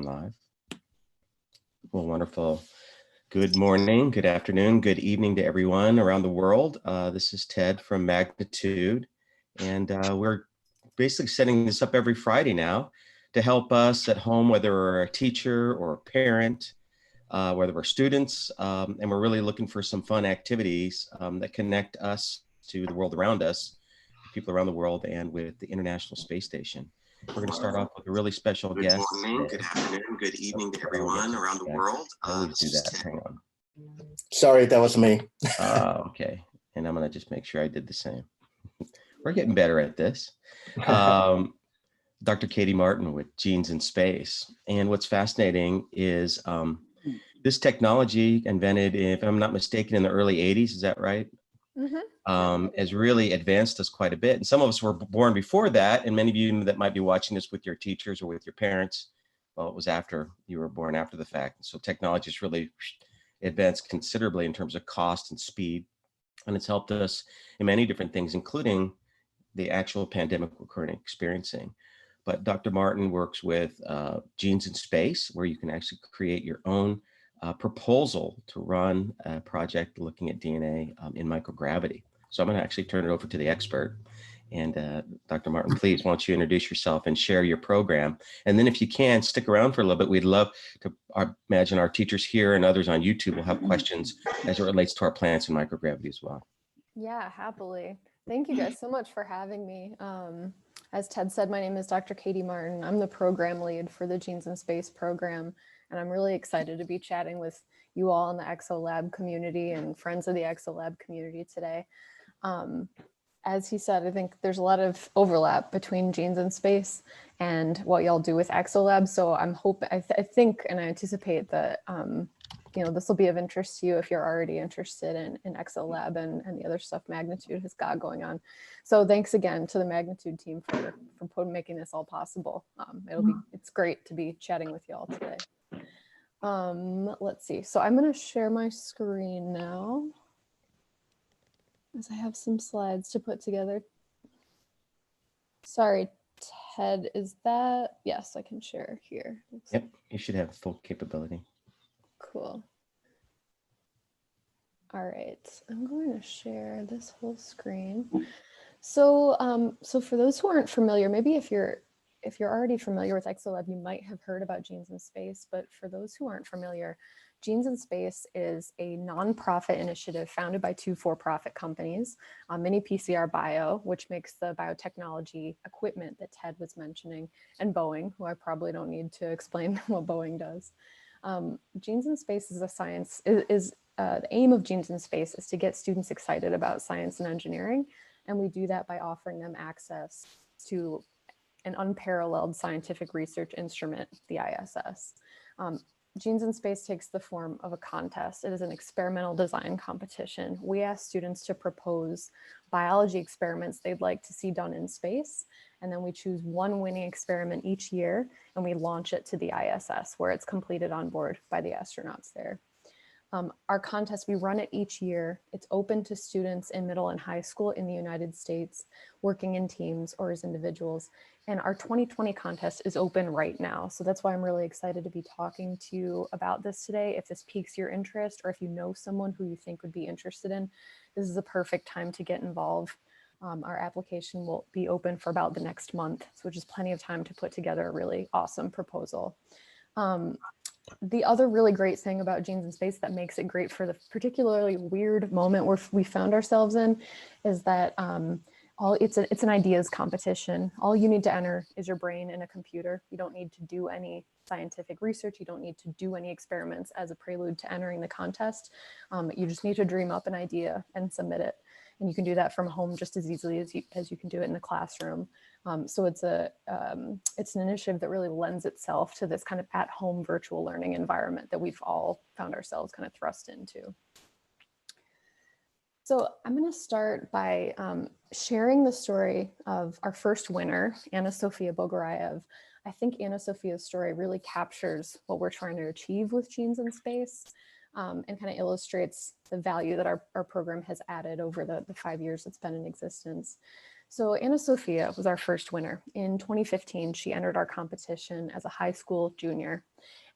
live. Well, wonderful. Good morning, good afternoon, good evening to everyone around the world. This is Ted from Magnitude, and we're basically setting this up every Friday now to help us at home, whether we're a teacher or a parent, whether we're students, and we're really looking for some fun activities that connect us to the world around us, people around the world, and with the International Space Station. We're going to start off with a really special guest. Good morning, good afternoon, good evening to everyone around the world. I always do that. Hang on. Sorry, that was me. Okay. And I'm going to just make sure I did the same. We're getting better at this. Dr. Katie Martin with Genes in Space. And what's fascinating is this technology invented, if I'm not mistaken, in the early 80s. Is that right? Mm-hmm. Has really advanced us quite a bit. And some of us were born before that. And many of you that might be watching this with your teachers or with your parents, well, it was after you were born after the fact. So technology has really advanced considerably in terms of cost and speed. And it's helped us in many different things, including the actual pandemic we're currently experiencing. But Dr. Martin works with Genes in Space, where you can actually create your own proposal to run a project looking at DNA in microgravity. So I'm going to actually turn it over to the expert. And Dr. Martin, please, why don't you introduce yourself and share your program? And then if you can, stick around for a little bit. We'd love to imagine our teachers here and others on YouTube will have questions as it relates to our plants and microgravity as well. Yeah, happily. Thank you guys so much for having me. As Ted said, my name is Dr. Katie Martin. I'm the program lead for the Genes in Space program, and I'm really excited to be chatting with you all in the ExoLab community and friends of the ExoLab community today. As he said, I think there's a lot of overlap between Genes in Space and what y'all do with ExoLab. So I'm hoping, I think, and I anticipate that this will be of interest to you if you're already interested in ExoLab and the other stuff Magnitude has got going on. So thanks again to the Magnitude team for making this all possible. It's great to be chatting with y'all today. Let's see. So I'm going to share my screen now, as I have some slides to put together. Sorry, Ted, is that? Yes, I can share here. Yep, you should have full capability. Cool. All right, I'm going to share this whole screen. So, so for those who aren't familiar, maybe if you're already familiar with ExoLab, you might have heard about Genes in Space. But for those who aren't familiar, Genes in Space is a nonprofit initiative founded by two for-profit companies, Mini PCR Bio, which makes the biotechnology equipment that Ted was mentioning, and Boeing, who I probably don't need to explain what Boeing does. Genes in Space is the aim of Genes in Space is to get students excited about science and engineering, and we do that by offering them access to an unparalleled scientific research instrument, the ISS. Genes in Space takes the form of a contest. It is an experimental design competition. We ask students to propose biology experiments they'd like to see done in space, and then we choose one winning experiment each year, and we launch it to the ISS, where it's completed on board by the astronauts there. Our contest, we run it each year. It's open to students in middle and high school in the United States, working in teams or as individuals. And our 2020 contest is open right now. So that's why I'm really excited to be talking to you about this today. If this piques your interest, or if you know someone who you think would be interested in, this is a perfect time to get involved. Our application will be open for about the next month, which is plenty of time to put together a really awesome proposal. The other really great thing about Genes in Space that makes it great for the particularly weird moment where we found ourselves in is that it's an ideas competition. All you need to enter is your brain in a computer. You don't need to do any scientific research. You don't need to do any experiments as a prelude to entering the contest. You just need to dream up an idea and submit it. And you can do that from home just as easily as you can do it in the classroom. So it's an initiative that really lends itself to this kind of at-home virtual learning environment that we've all found ourselves kind of thrust into. So I'm going to start by sharing the story of our first winner, Anna Sofia Bogorayev. I think Anna Sofia's story really captures what we're trying to achieve with Genes in Space. And kind of illustrates the value that our program has added over the 5 years it's been in existence. So Anna Sophia was our first winner. In 2015, she entered our competition as a high school junior,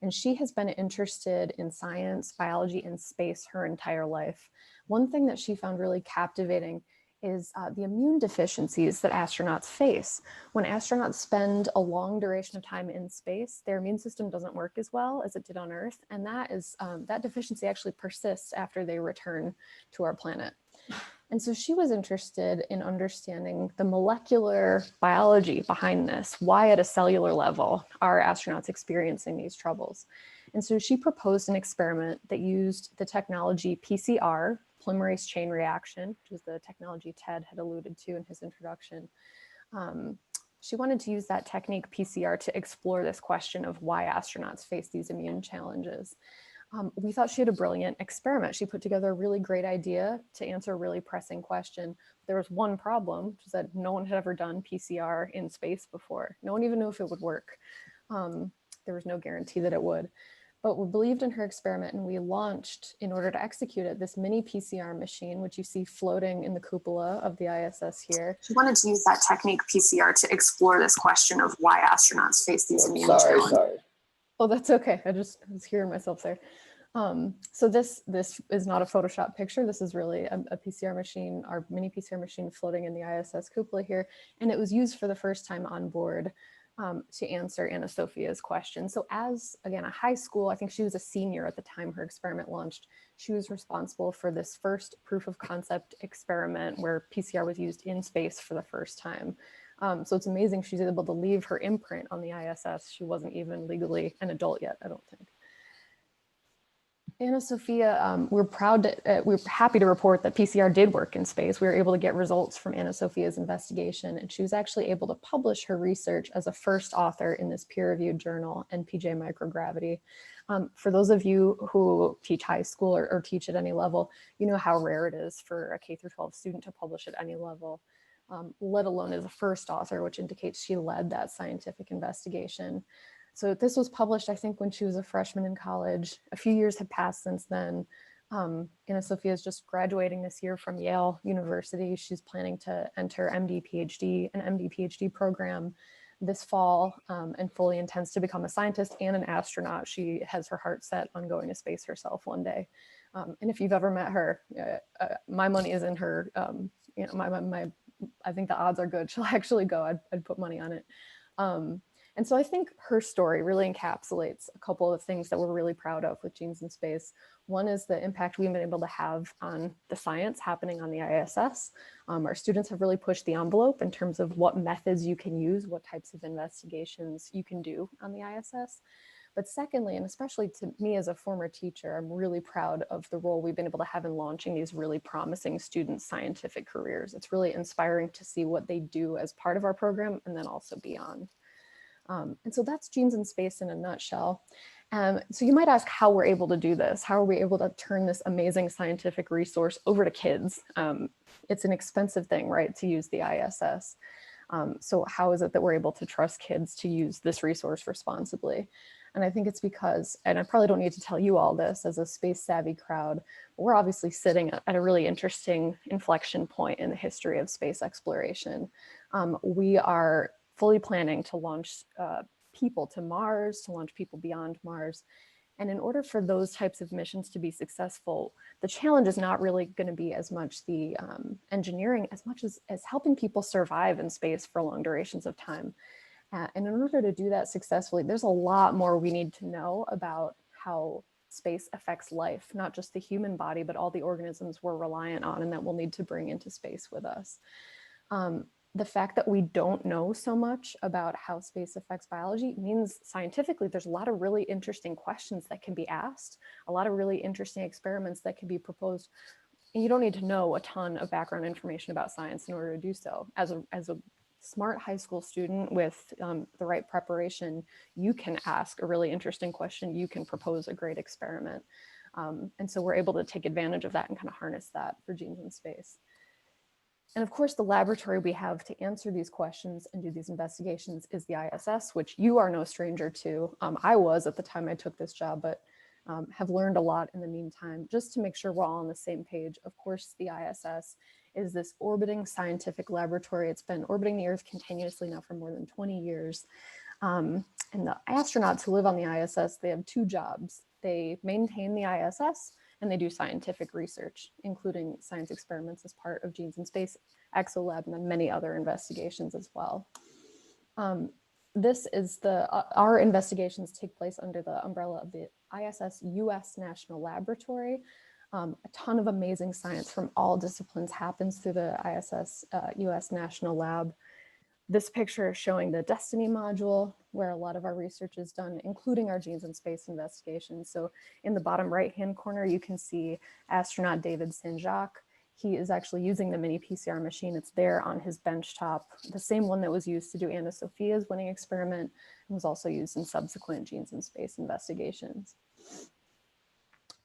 and she has been interested in science, biology, and space her entire life. One thing that she found really captivating is the immune deficiencies that astronauts face. When astronauts spend a long duration of time in space, their immune system doesn't work as well as it did on Earth, and that deficiency actually persists after they return to our planet. And so she was interested in understanding the molecular biology behind this. Why at a cellular level are astronauts experiencing these troubles? And so she proposed an experiment that used the technology PCR, polymerase chain reaction, which is the technology Ted had alluded to in his introduction. She wanted to use that technique PCR to explore this question of why astronauts face these immune challenges. We thought she had a brilliant experiment. She put together a really great idea to answer a really pressing question. There was one problem, which is that no one had ever done PCR in space before. No one even knew if it would work. There was no guarantee that it would. But we believed in her experiment, and we launched, in order to execute it, this mini PCR machine, which you see floating in the cupola of the ISS here. She wanted to use that technique PCR to explore this question of why astronauts face these immune challenges. Sorry. Oh, that's okay. I was hearing myself there. So this is not a Photoshop picture. This is really a PCR machine, our mini PCR machine floating in the ISS cupola here. And it was used for the first time on board to answer Anna Sophia's question. So as, again, a high school, I think she was a senior at the time her experiment launched. She was responsible for this first proof of concept experiment where PCR was used in space for the first time. So it's amazing she's able to leave her imprint on the ISS. She wasn't even legally an adult yet, I don't think. Anna Sophia, we're happy to report that PCR did work in space. We were able to get results from Anna Sophia's investigation, and she was actually able to publish her research as a first author in this peer-reviewed journal, NPJ Microgravity. For those of you who teach high school or teach at any level, you know how rare it is for a K-12 student to publish at any level. Let alone as a first author, which indicates she led that scientific investigation. So this was published, I think, when she was a freshman in college. A few years have passed since then. Anna Sophia is just graduating this year from Yale University. She's planning to enter an MD-PhD program this fall, and fully intends to become a scientist and an astronaut. She has her heart set on going to space herself one day. And if you've ever met her, my money is in her, I think the odds are good. She'll actually go. I'd put money on it. And so I think her story really encapsulates a couple of things that we're really proud of with Genes in Space. One is the impact we've been able to have on the science happening on the ISS. Our students have really pushed the envelope in terms of what methods you can use, what types of investigations you can do on the ISS. But secondly, and especially to me as a former teacher, I'm really proud of the role we've been able to have in launching these really promising students' scientific careers. It's really inspiring to see what they do as part of our program and then also beyond. And so that's Genes in Space in a nutshell. So you might ask how we're able to do this. How are we able to turn this amazing scientific resource over to kids? It's an expensive thing, right, to use the ISS. So how is it that we're able to trust kids to use this resource responsibly? And I think it's because, and I probably don't need to tell you all this as a space savvy crowd, but we're obviously sitting at a really interesting inflection point in the history of space exploration. We are fully planning to launch people to Mars, to launch people beyond Mars. And in order for those types of missions to be successful, the challenge is not really going to be as much the engineering as much as helping people survive in space for long durations of time. And in order to do that successfully, there's a lot more we need to know about how space affects life, not just the human body, but all the organisms we're reliant on and that we'll need to bring into space with us. The fact that we don't know so much about how space affects biology means scientifically there's a lot of really interesting questions that can be asked, a lot of really interesting experiments that can be proposed. And you don't need to know a ton of background information about science in order to do so. As a smart high school student with the right preparation, you can ask a really interesting question, you can propose a great experiment. And so we're able to take advantage of that and kind of harness that for Genes in Space. And of course, the laboratory we have to answer these questions and do these investigations is the ISS, which you are no stranger to. I was at the time I took this job, but have learned a lot in the meantime, just to make sure we're all on the same page. Of course, the ISS is this orbiting scientific laboratory. It's been orbiting the Earth continuously now for more than 20 years. And the astronauts who live on the ISS, they have two jobs. They maintain the ISS and they do scientific research, including science experiments as part of Genes in Space Exolab and then many other investigations as well. This is our investigations take place under the umbrella of the ISS US National Laboratory. A ton of amazing science from all disciplines happens through the ISS US National Lab. This picture is showing the Destiny module, where a lot of our research is done, including our Genes in Space investigations. So in the bottom right-hand corner, you can see astronaut David Saint-Jacques. He is actually using the mini PCR machine. It's there on his bench top, the same one that was used to do Anna Sophia's winning experiment and was also used in subsequent Genes in Space investigations.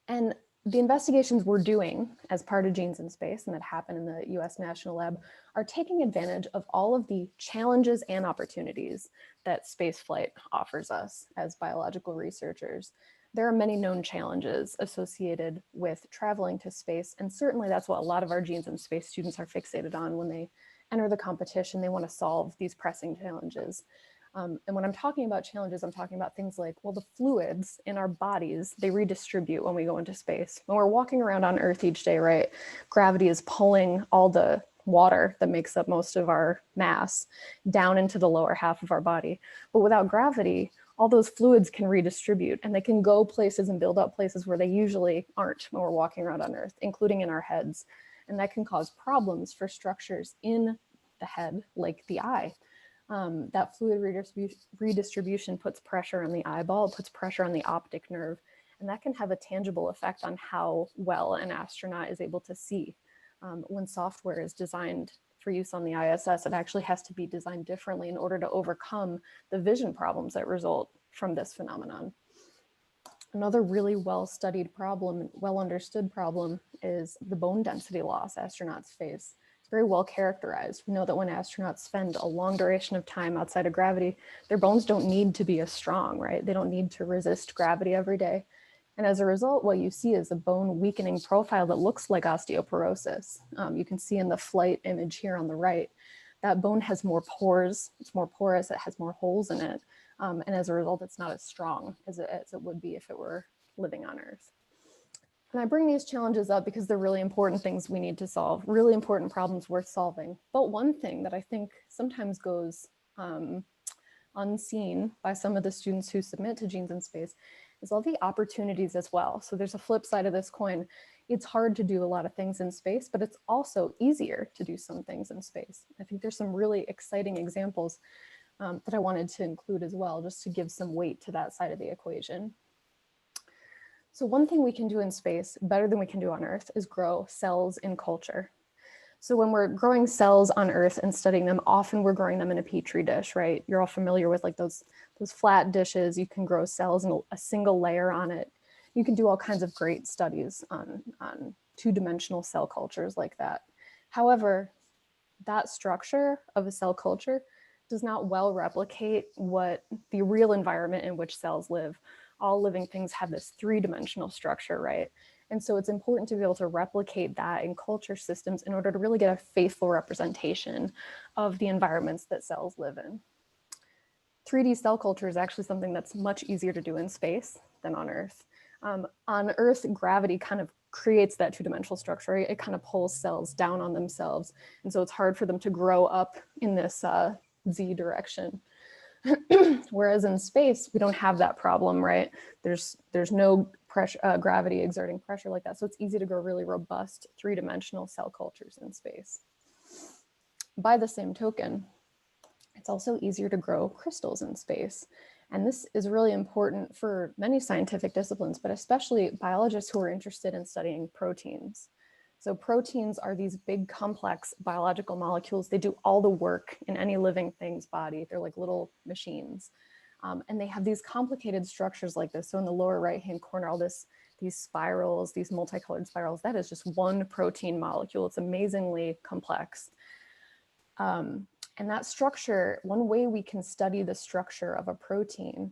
And the investigations we're doing as part of Genes in Space and that happen in the US National Lab are taking advantage of all of the challenges and opportunities that spaceflight offers us as biological researchers. There are many known challenges associated with traveling to space, and certainly that's what a lot of our Genes in Space students are fixated on when they enter the competition. They want to solve these pressing challenges. And when I'm talking about challenges, I'm talking about things like, well, the fluids in our bodies, they redistribute when we go into space. When we're walking around on Earth each day, right, gravity is pulling all the water that makes up most of our mass down into the lower half of our body. But without gravity, all those fluids can redistribute and they can go places and build up places where they usually aren't when we're walking around on Earth, including in our heads. And that can cause problems for structures in the head, like the eye. That fluid redistribution puts pressure on the eyeball, it puts pressure on the optic nerve, and that can have a tangible effect on how well an astronaut is able to see. When software is designed for use on the ISS, it actually has to be designed differently in order to overcome the vision problems that result from this phenomenon. Another really well-studied problem, well-understood problem is the bone density loss astronauts face. It's very well characterized. We know that when astronauts spend a long duration of time outside of gravity, their bones don't need to be as strong, right? They don't need to resist gravity every day. And as a result, what you see is a bone weakening profile that looks like osteoporosis. You can see in the flight image here on the right, that bone has more pores, it's more porous, it has more holes in it. And as a result, it's not as strong as it would be if it were living on Earth. And I bring these challenges up because they're really important things we need to solve, really important problems worth solving. But one thing that I think sometimes goes unseen by some of the students who submit to Genes in Space is all the opportunities as well. So there's a flip side of this coin. It's hard to do a lot of things in space, but it's also easier to do some things in space. I think there's some really exciting examples that I wanted to include as well, just to give some weight to that side of the equation. So one thing we can do in space better than we can do on Earth is grow cells in culture. So when we're growing cells on Earth and studying them, often we're growing them in a petri dish, right? You're all familiar with like those flat dishes. You can grow cells in a single layer on it. You can do all kinds of great studies on two-dimensional cell cultures like that. However, that structure of a cell culture does not well replicate what the real environment in which cells live. All living things have this three-dimensional structure, right? And so it's important to be able to replicate that in culture systems in order to really get a faithful representation of the environments that cells live in. 3D cell culture is actually something that's much easier to do in space than on Earth. On Earth, gravity kind of creates that two-dimensional structure, right? It kind of pulls cells down on themselves. And so it's hard for them to grow up in this Z direction. Whereas in space, we don't have that problem, right? There's no pressure, gravity exerting pressure like that. So it's easy to grow really robust three-dimensional cell cultures in space. By the same token, it's also easier to grow crystals in space. And this is really important for many scientific disciplines, but especially biologists who are interested in studying proteins. So proteins are these big complex biological molecules. They do all the work in any living thing's body. They're like little machines. And they have these complicated structures like this. So in the lower right-hand corner, all these spirals, these multicolored spirals, that is just one protein molecule. It's amazingly complex. And that structure, one way we can study the structure of a protein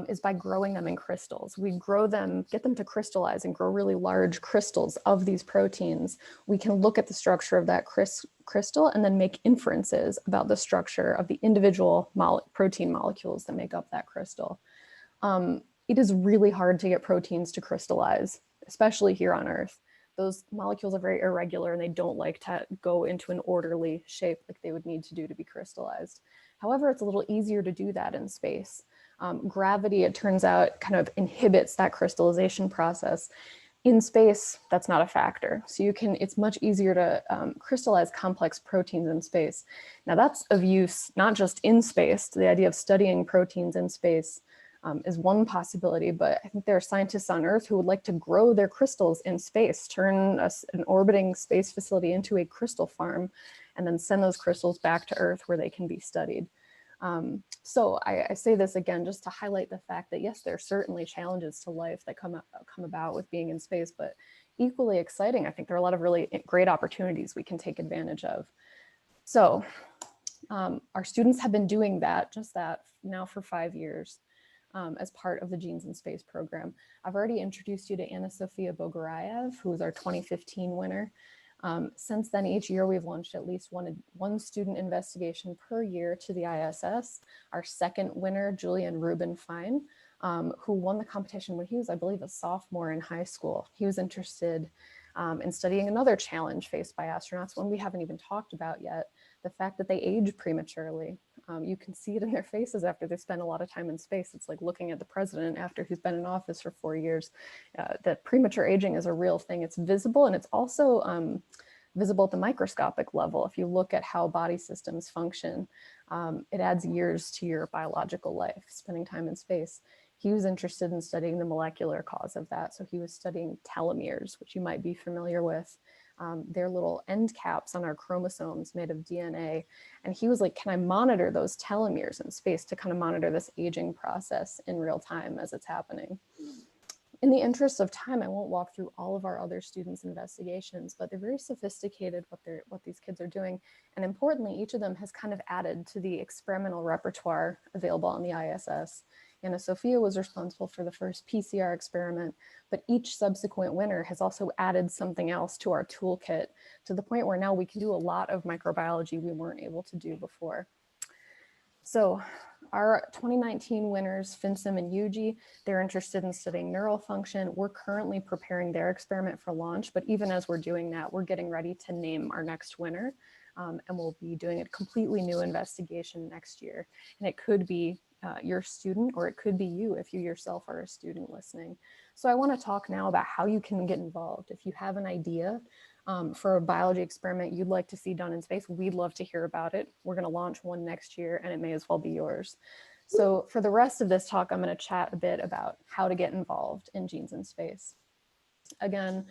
is by growing them in crystals. We grow them, get them to crystallize and grow really large crystals of these proteins. We can look at the structure of that crystal and then make inferences about the structure of the individual protein molecules that make up that crystal. It is really hard to get proteins to crystallize, especially here on Earth. Those molecules are very irregular and they don't like to go into an orderly shape like they would need to do to be crystallized. However, it's a little easier to do that in space. Gravity, it turns out, kind of inhibits that crystallization process. In space, that's not a factor. So it's much easier to crystallize complex proteins in space. Now that's of use, not just in space. The idea of studying proteins in space is one possibility, but I think there are scientists on Earth who would like to grow their crystals in space, turn an orbiting space facility into a crystal farm, and then send those crystals back to Earth where they can be studied. So I say this again just to highlight the fact that yes, there are certainly challenges to life that come about with being in space, but equally exciting. I think there are a lot of really great opportunities we can take advantage of. So our students have been doing just that now for 5 years. As part of the Genes in Space program. I've already introduced you to Anna Sofia Bogorayev, who was our 2015 winner. Since then, each year we've launched at least one student investigation per year to the ISS. Our second winner, Julian Rubin Fine, who won the competition when he was, I believe, a sophomore in high school. He was interested in studying another challenge faced by astronauts, one we haven't even talked about yet, the fact that they age prematurely. You can see it in their faces after they spend a lot of time in space. It's like looking at the president after he's been in office for 4 years. That premature aging is a real thing. It's visible, and it's also visible at the microscopic level. If you look at how body systems function, it adds years to your biological life, spending time in space. He was interested in studying the molecular cause of that. So he was studying telomeres, which you might be familiar with. They're little end caps on our chromosomes made of DNA. And he was like, can I monitor those telomeres in space to kind of monitor this aging process in real time as it's happening? In the interest of time, I won't walk through all of our other students' investigations, but they're very sophisticated what these kids are doing. And importantly, each of them has kind of added to the experimental repertoire available on the ISS. Anna Sofia was responsible for the first PCR experiment, but each subsequent winner has also added something else to our toolkit to the point where now we can do a lot of microbiology we weren't able to do before. So our 2019 winners, Finsim and Yuji, they're interested in studying neural function. We're currently preparing their experiment for launch, but even as we're doing that, we're getting ready to name our next winner. And we'll be doing a completely new investigation next year. And it could be your student, or it could be you if you yourself are a student listening. So I want to talk now about how you can get involved. If you have an idea for a biology experiment you'd like to see done in space, we'd love to hear about it. We're going to launch one next year and it may as well be yours. So for the rest of this talk, I'm going to chat a bit about how to get involved in Genes in Space. Again,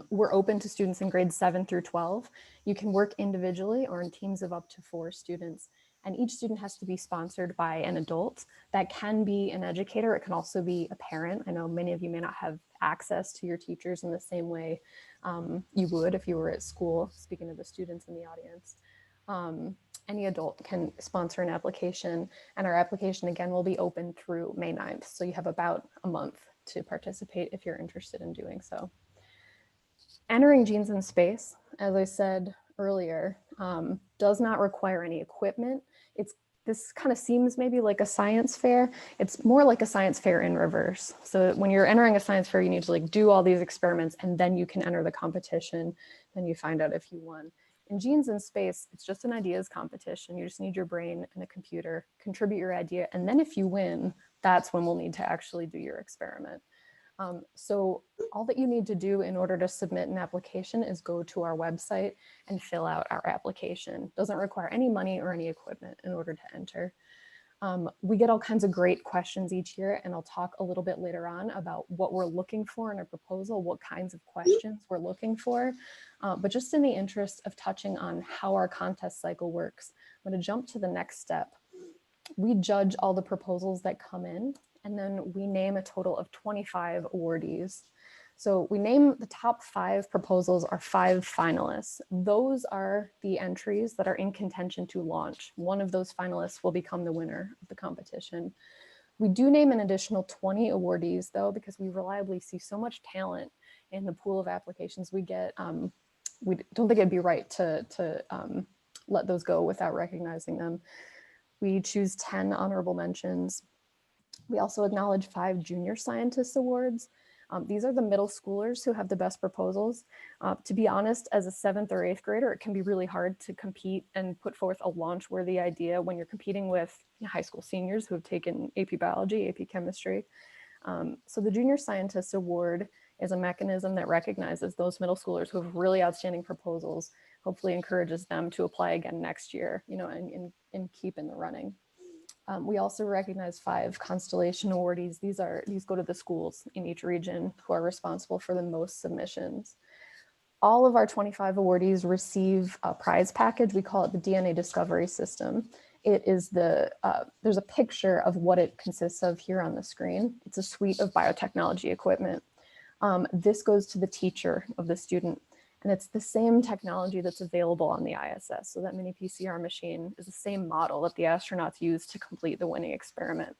we're open to students in grades 7 through 12. You can work individually or in teams of up to 4 students. And each student has to be sponsored by an adult. That can be an educator. It can also be a parent. I know many of you may not have access to your teachers in the same way you would if you were at school, speaking to the students in the audience. Any adult can sponsor an application, and our application again will be open through May 9th. So you have about a month to participate if you're interested in doing so. Entering Genes in Space, as I said earlier, does not require any equipment. This kind of seems maybe like a science fair. It's more like a science fair in reverse. So when you're entering a science fair, you need to like do all these experiments and then you can enter the competition. Then you find out if you won. In Genes in Space, it's just an ideas competition. You just need your brain and a computer, contribute your idea. And then if you win, that's when we'll need to actually do your experiment. So all that you need to do in order to submit an application is go to our website and fill out our application. Doesn't require any money or any equipment in order to enter. We get all kinds of great questions each year, and I'll talk a little bit later on about what we're looking for in a proposal, what kinds of questions we're looking for. But just in the interest of touching on how our contest cycle works, I'm going to jump to the next step. We judge all the proposals that come in, and then we name a total of 25 awardees. So we name the top 5 proposals are 5 finalists. Those are the entries that are in contention to launch. One of those finalists will become the winner of the competition. We do name an additional 20 awardees though, because we reliably see so much talent in the pool of applications we get. We don't think it'd be right to let those go without recognizing them. We choose 10 honorable mentions. We also acknowledge 5 junior scientist awards. These are the middle schoolers who have the best proposals. To be honest, as a 7th or 8th grader, it can be really hard to compete and put forth a launch-worthy idea when you're competing with high school seniors who have taken AP Biology, AP Chemistry. So the Junior Scientist Award is a mechanism that recognizes those middle schoolers who have really outstanding proposals, hopefully encourages them to apply again next year, and keep in the running. We also recognize 5 Constellation awardees. These go to the schools in each region who are responsible for the most submissions. All of our 25 awardees receive a prize package. We call it the DNA Discovery System. It is there's a picture of what it consists of here on the screen. It's a suite of biotechnology equipment. This goes to the teacher of the student, and it's the same technology that's available on the ISS. So that mini PCR machine is the same model that the astronauts used to complete the winning experiment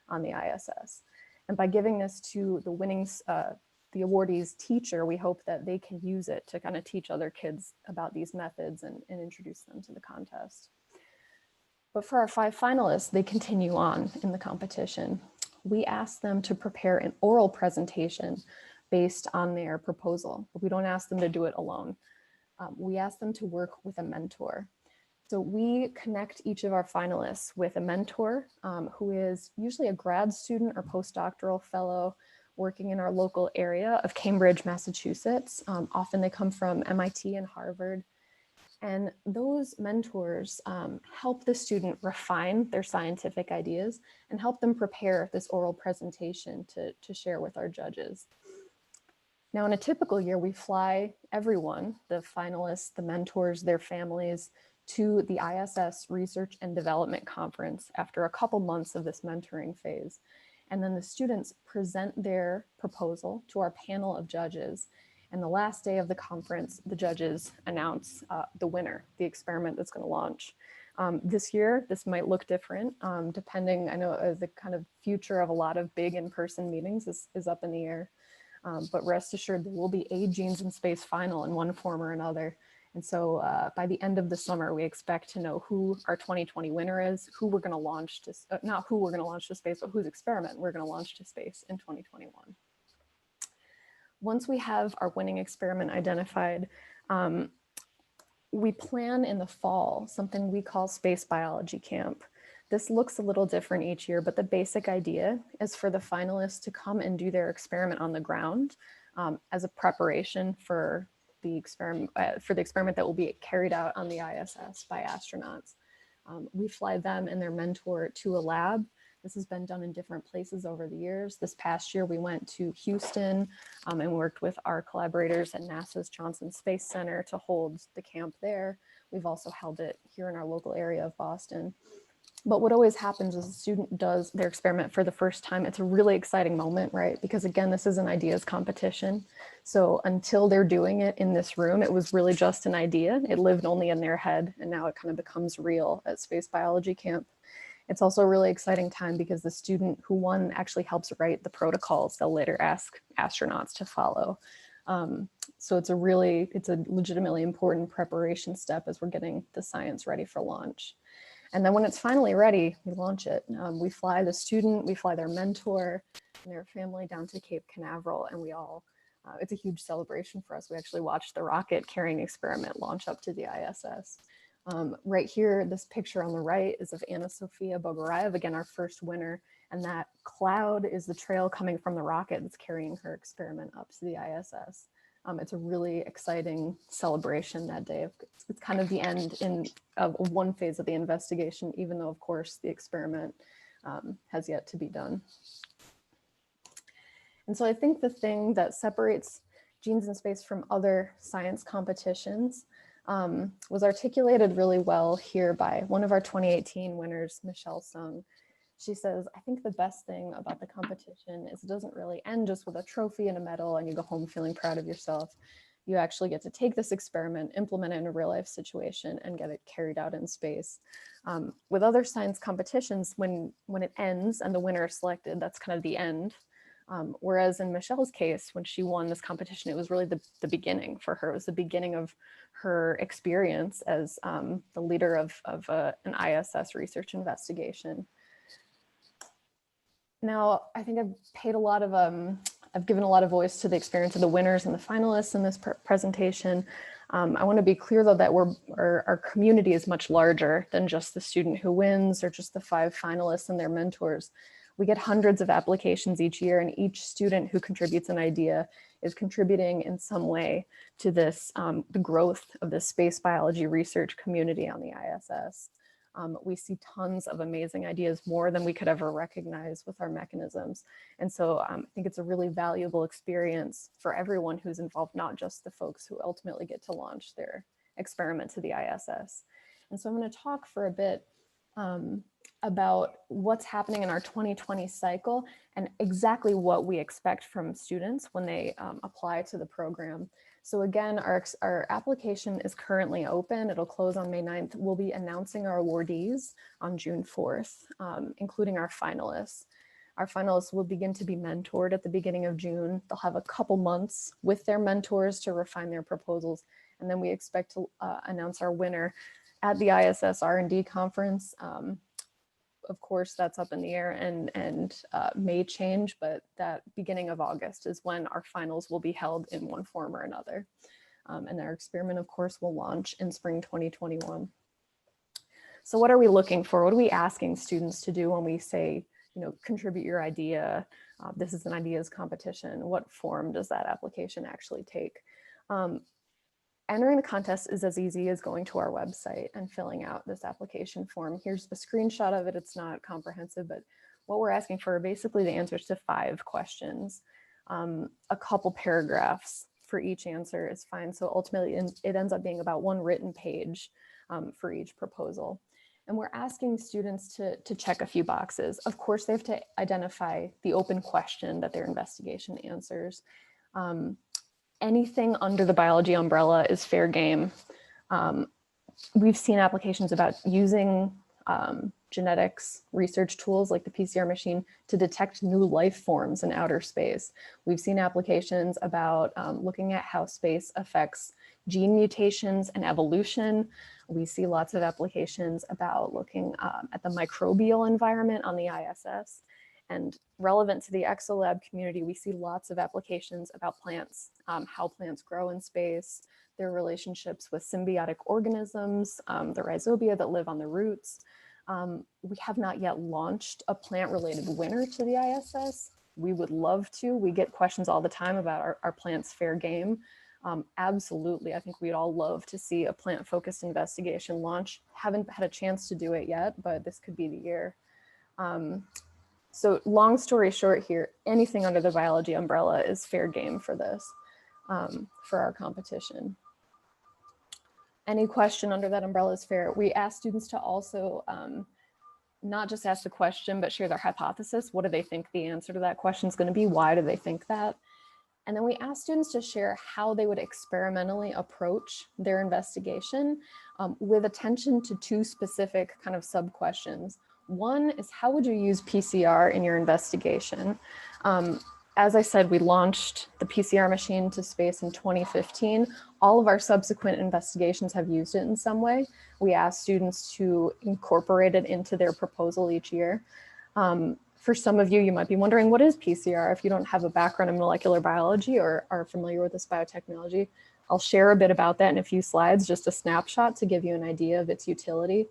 on the ISS. And by giving this to the awardee's teacher, we hope that they can use it to kind of teach other kids about these methods and introduce them to the contest. But for our 5 finalists, they continue on in the competition. We ask them to prepare an oral presentation based on their proposal. We don't ask them to do it alone. We ask them to work with a mentor. So we connect each of our finalists with a mentor who is usually a grad student or postdoctoral fellow working in our local area of Cambridge, Massachusetts. Often they come from MIT and Harvard. And those mentors help the student refine their scientific ideas and help them prepare this oral presentation to share with our judges. Now, in a typical year, we fly everyone, the finalists, the mentors, their families, to the ISS Research and Development Conference after a couple months of this mentoring phase. And then the students present their proposal to our panel of judges. And the last day of the conference, the judges announce the winner, the experiment that's going to launch. This year, this might look different, depending, I know the kind of future of a lot of big in-person meetings is up in the air. But rest assured, there will be a Genes in Space final in one form or another. And so by the end of the summer, we expect to know who our 2020 winner is, who we're going to launch to, not who we're going to launch to space, but whose experiment we're going to launch to space in 2021. Once we have our winning experiment identified, we plan in the fall something we call Space Biology Camp. This looks a little different each year, but the basic idea is for the finalists to come and do their experiment on the ground as a preparation for the experiment that will be carried out on the ISS by astronauts. We fly them and their mentor to a lab. This has been done in different places over the years. This past year, we went to Houston and worked with our collaborators at NASA's Johnson Space Center to hold the camp there. We've also held it here in our local area of Boston. But what always happens is a student does their experiment for the first time. It's a really exciting moment, right? Because again, this is an ideas competition. So until they're doing it in this room, it was really just an idea. It lived only in their head, and now it kind of becomes real at Space Biology Camp. It's also a really exciting time because the student who won actually helps write the protocols they'll later ask astronauts to follow. So it's a legitimately important preparation step as we're getting the science ready for launch. And then when it's finally ready, we launch it. We fly the student, we fly their mentor and their family down to Cape Canaveral, and it's a huge celebration for us. We actually watched the rocket carrying experiment launch up to the ISS. Right here, this picture on the right is of Anna Sofia Bogorayev, again, our first winner. And that cloud is the trail coming from the rocket that's carrying her experiment up to the ISS. It's a really exciting celebration that day. It's kind of the end of one phase of the investigation, even though, of course, the experiment has yet to be done. And so I think the thing that separates Genes in Space from other science competitions was articulated really well here by one of our 2018 winners, Michelle Sung. She says, I think the best thing about the competition is it doesn't really end just with a trophy and a medal and you go home feeling proud of yourself. You actually get to take this experiment, implement it in a real life situation, and get it carried out in space. With other science competitions, when it ends and the winner is selected, that's kind of the end. Whereas in Michelle's case, when she won this competition, it was really the beginning for her. It was the beginning of her experience as the leader of an ISS research investigation. Now, I think I've given a lot of voice to the experience of the winners and the finalists in this presentation. I want to be clear, though, that our community is much larger than just the student who wins or just the 5 finalists and their mentors. We get hundreds of applications each year, and each student who contributes an idea is contributing in some way to this, the growth of the space biology research community on the ISS. We see tons of amazing ideas, more than we could ever recognize with our mechanisms. And so I think it's a really valuable experience for everyone who's involved, not just the folks who ultimately get to launch their experiment to the ISS. And so I'm going to talk for a bit about what's happening in our 2020 cycle and exactly what we expect from students when they apply to the program. So again, our application is currently open. It'll close on May 9th. We'll be announcing our awardees on June 4th, including our finalists. Our finalists will begin to be mentored at the beginning of June. They'll have a couple months with their mentors to refine their proposals. And then we expect to announce our winner at the ISS R&D conference. Of course, that's up in the air and may change, but that beginning of August is when our finals will be held in one form or another. And our experiment, of course, will launch in spring 2021. So what are we looking for? What are we asking students to do when we say, contribute your idea? This is an ideas competition. What form does that application actually take? Entering the contest is as easy as going to our website and filling out this application form. Here's a screenshot of it. It's not comprehensive, but what we're asking for are basically the answers to 5 questions. A couple paragraphs for each answer is fine. So ultimately it ends up being about 1 written page for each proposal. And we're asking students to check a few boxes. Of course, they have to identify the open question that their investigation answers. Anything under the biology umbrella is fair game. We've seen applications about using genetics research tools like the PCR machine to detect new life forms in outer space. We've seen applications about looking at how space affects gene mutations and evolution. We see lots of applications about looking at the microbial environment on the ISS. And relevant to the ExoLab community, we see lots of applications about plants, how plants grow in space, their relationships with symbiotic organisms, the rhizobia that live on the roots. We have not yet launched a plant-related winner to the ISS. We would love to. We get questions all the time about our plants fair game. Absolutely, I think we'd all love to see a plant-focused investigation launch. Haven't had a chance to do it yet, but this could be the year. So long story short here, anything under the biology umbrella is fair game for this, for our competition. Any question under that umbrella is fair. We ask students to also not just ask the question, but share their hypothesis. What do they think the answer to that question is going to be? Why do they think that? And then we ask students to share how they would experimentally approach their investigation with attention to 2 specific kind of sub-questions. One is, how would you use PCR in your investigation? As I said, we launched the PCR machine to space in 2015. All of our subsequent investigations have used it in some way. We asked students to incorporate it into their proposal each year. For some of you, you might be wondering, what is PCR? If you don't have a background in molecular biology or are familiar with this biotechnology, I'll share a bit about that in a few slides, just a snapshot to give you an idea of its utility.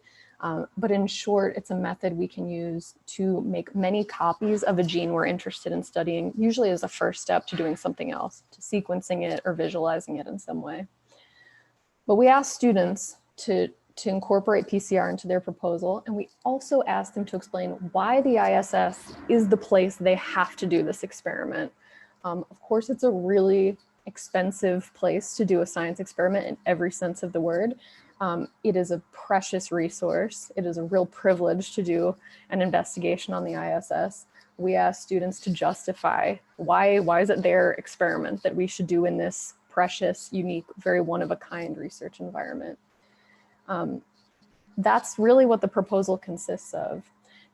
But in short, it's a method we can use to make many copies of a gene we're interested in studying, usually as a first step to doing something else, to sequencing it or visualizing it in some way. But we ask students to incorporate PCR into their proposal, and we also ask them to explain why the ISS is the place they have to do this experiment. Of course, it's a really expensive place to do a science experiment in every sense of the word. It is a precious resource. It is a real privilege to do an investigation on the ISS. We ask students to justify why is it their experiment that we should do in this precious, unique, very one-of-a-kind research environment. That's really what the proposal consists of.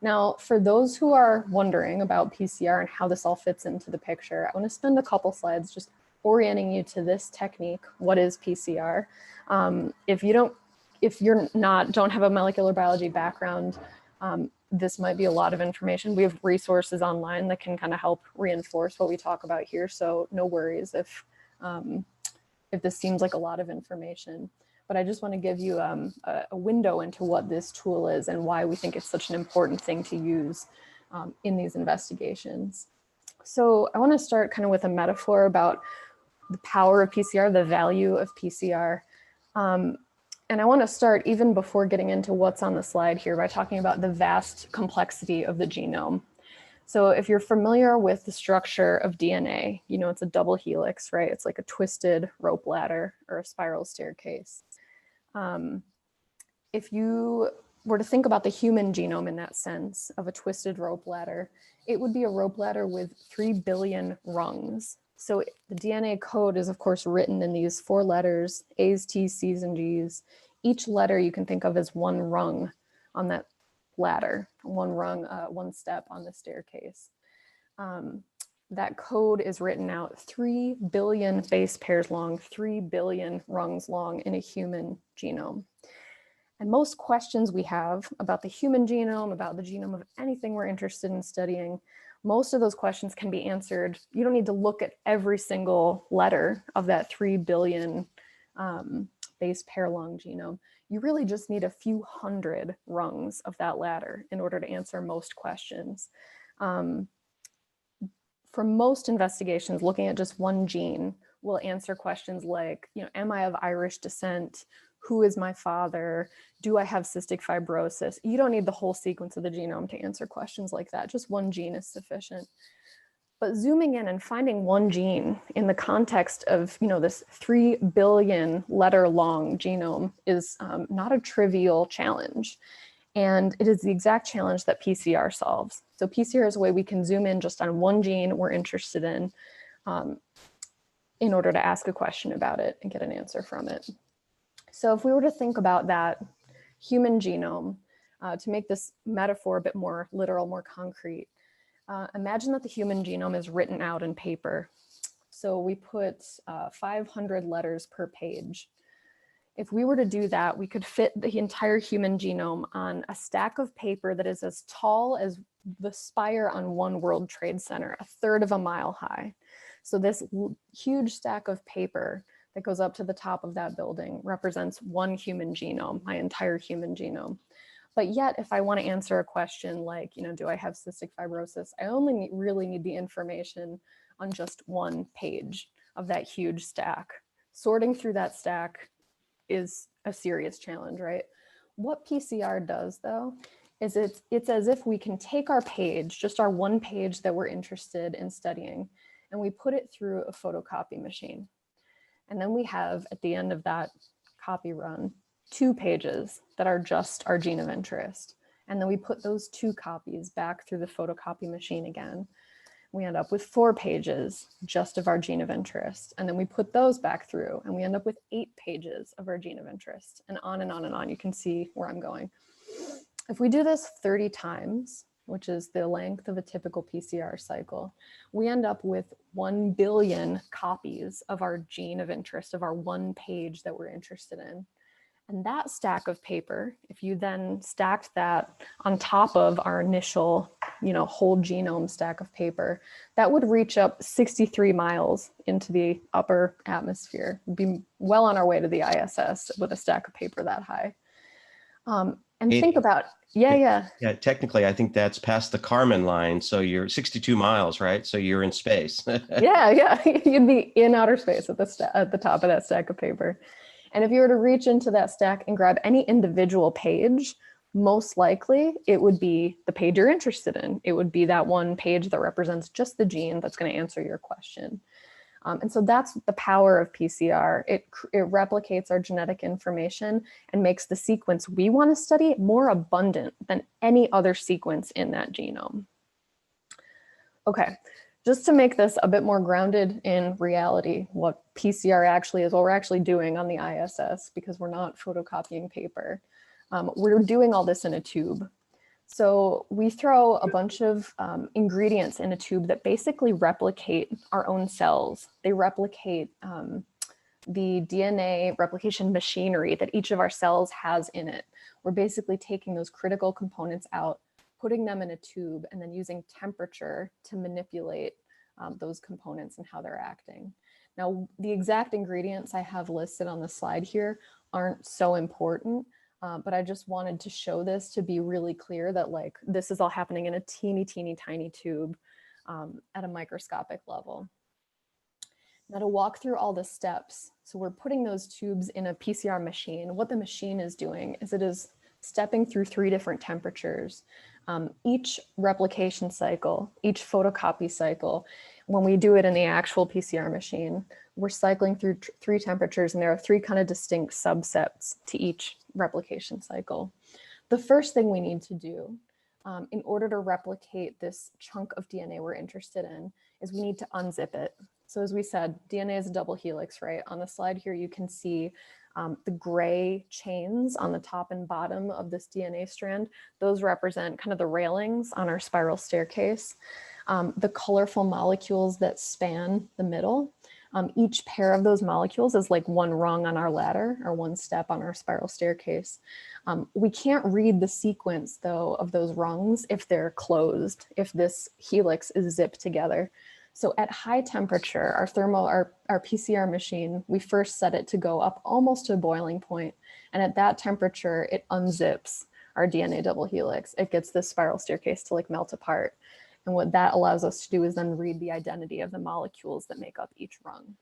Now, for those who are wondering about PCR and how this all fits into the picture, I want to spend a couple slides just orienting you to this technique. What is PCR? If you're don't have a molecular biology background, this might be a lot of information. We have resources online that can kind of help reinforce what we talk about here. So no worries if this seems like a lot of information. But I just want to give you a window into what this tool is and why we think it's such an important thing to use in these investigations. So I want to start kind of with a metaphor about the power of PCR, the value of PCR. And I want to start even before getting into what's on the slide here by talking about the vast complexity of the genome. So if you're familiar with the structure of DNA, you know it's a double helix, right? It's like a twisted rope ladder or a spiral staircase. If you were to think about the human genome in that sense of a twisted rope ladder, it would be a rope ladder with 3 billion rungs. So the DNA code is of course written in these 4 letters, A's, T's, C's, and G's. Each letter you can think of as one rung on that ladder, one rung, one step on the staircase. That code is written out 3 billion base pairs long, 3 billion rungs long in a human genome. And most questions we have about the human genome, about the genome of anything we're interested in studying, most of those questions can be answered. You don't need to look at every single letter of that 3 billion base pair long genome. You really just need a few hundred rungs of that ladder in order to answer most questions. For most investigations, looking at just one gene will answer questions like, am I of Irish descent? Who is my father? Do I have cystic fibrosis? You don't need the whole sequence of the genome to answer questions like that. Just one gene is sufficient. But zooming in and finding one gene in the context of this 3 billion letter long genome is not a trivial challenge. And it is the exact challenge that PCR solves. So PCR is a way we can zoom in just on one gene we're interested in order to ask a question about it and get an answer from it. So if we were to think about that human genome, to make this metaphor a bit more literal, more concrete, imagine that the human genome is written out in paper. So we put 500 letters per page. If we were to do that, we could fit the entire human genome on a stack of paper that is as tall as the spire on One World Trade Center, 1/3 of a mile high. So this huge stack of paper that goes up to the top of that building represents one human genome, my entire human genome. But yet, if I want to answer a question like, do I have cystic fibrosis? I only really need the information on just one page of that huge stack. Sorting through that stack is a serious challenge, right? What PCR does, though, is it's as if we can take our page, just our one page that we're interested in studying, and we put it through a photocopy machine. And then we have, at the end of that copy run, 2 pages that are just our gene of interest. And then we put those 2 copies back through the photocopy machine again. We end up with 4 pages just of our gene of interest. And then we put those back through and we end up with 8 pages of our gene of interest, and on and on and on. You can see where I'm going. If we do this 30 times, which is the length of a typical PCR cycle, we end up with 1 billion copies of our gene of interest, of our one page that we're interested in. And that stack of paper, if you then stacked that on top of our initial, whole genome stack of paper, that would reach up 63 miles into the upper atmosphere. We'd be well on our way to the ISS with a stack of paper that high. And think about, yeah. Technically, I think that's past the Kármán line. So you're 62 miles, right? So you're in space. yeah. You'd be in outer space at the top of that stack of paper. And if you were to reach into that stack and grab any individual page, most likely it would be the page you're interested in. It would be that one page that represents just the gene that's going to answer your question. And so that's the power of PCR. It replicates our genetic information and makes the sequence we want to study more abundant than any other sequence in that genome. Okay, just to make this a bit more grounded in reality, what PCR actually is, what we're actually doing on the ISS, because we're not photocopying paper. We're doing all this in a tube. So we throw a bunch of ingredients in a tube that basically replicate our own cells. They replicate the DNA replication machinery that each of our cells has in it. We're basically taking those critical components out, putting them in a tube, and then using temperature to manipulate those components and how they're acting. Now, the exact ingredients I have listed on the slide here aren't so important, but I just wanted to show this to be really clear that like this is all happening in a teeny, teeny, tiny tube at a microscopic level. Now to walk through all the steps, so we're putting those tubes in a PCR machine. What the machine is doing is it is stepping through 3 different temperatures. Each replication cycle, each photocopy cycle, when we do it in the actual PCR machine, we're cycling through 3 temperatures, and there are 3 kind of distinct subsets to each replication cycle. The first thing we need to do in order to replicate this chunk of DNA we're interested in is we need to unzip it. So as we said, DNA is a double helix, right? On the slide here, you can see the gray chains on the top and bottom of this DNA strand. Those represent kind of the railings on our spiral staircase. The colorful molecules that span the middle, each pair of those molecules is like 1 rung on our ladder or 1 step on our spiral staircase. We can't read the sequence though of those rungs if they're closed, if this helix is zipped together. So at high temperature, our PCR machine, we first set it to go up almost to a boiling point. And at that temperature, it unzips our DNA double helix. It gets this spiral staircase to like melt apart. And what that allows us to do is then read the identity of the molecules that make up each rung.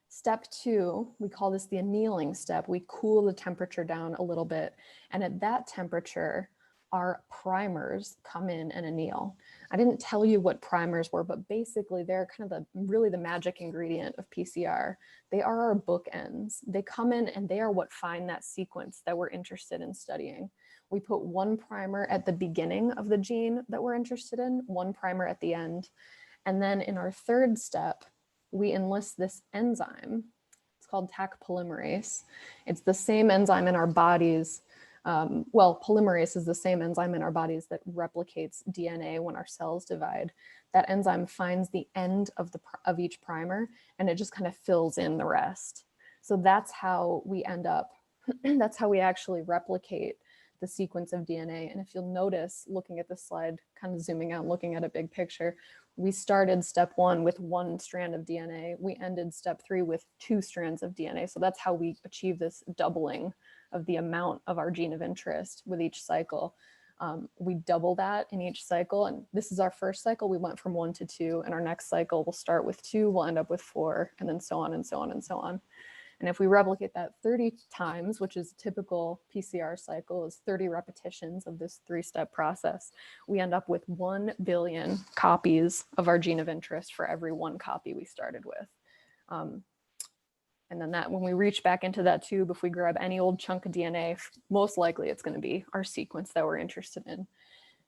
Step 2, we call this the annealing step. We cool the temperature down a little bit. And at that temperature, our primers come in and anneal. I didn't tell you what primers were, but basically they're kind of really the magic ingredient of PCR. They are our bookends. They come in and they are what find that sequence that we're interested in studying. We put 1 primer at the beginning of the gene that we're interested in, 1 primer at the end. And then in our 3rd step, we enlist this enzyme. It's called Taq polymerase. It's the same enzyme in our bodies. Polymerase is the same enzyme in our bodies that replicates DNA when our cells divide. That enzyme finds the end of each primer, and it just kind of fills in the rest. So that's how we end up, that's how we actually replicate the sequence of DNA. And if you'll notice, looking at this slide, kind of zooming out, looking at a big picture, we started step 1 with 1 strand of DNA. We ended step 3 with 2 strands of DNA. So that's how we achieve this doubling of the amount of our gene of interest with each cycle. We double that in each cycle. And this is our first cycle. We went from 1 to 2, and our next cycle will start with 2, we'll end up with 4, and then so on and so on and so on. And if we replicate that 30 times, which is a typical PCR cycle, is 30 repetitions of this 3-step process, we end up with 1 billion copies of our gene of interest for every 1 copy we started with. And then that when we reach back into that tube, if we grab any old chunk of DNA, most likely it's going to be our sequence that we're interested in.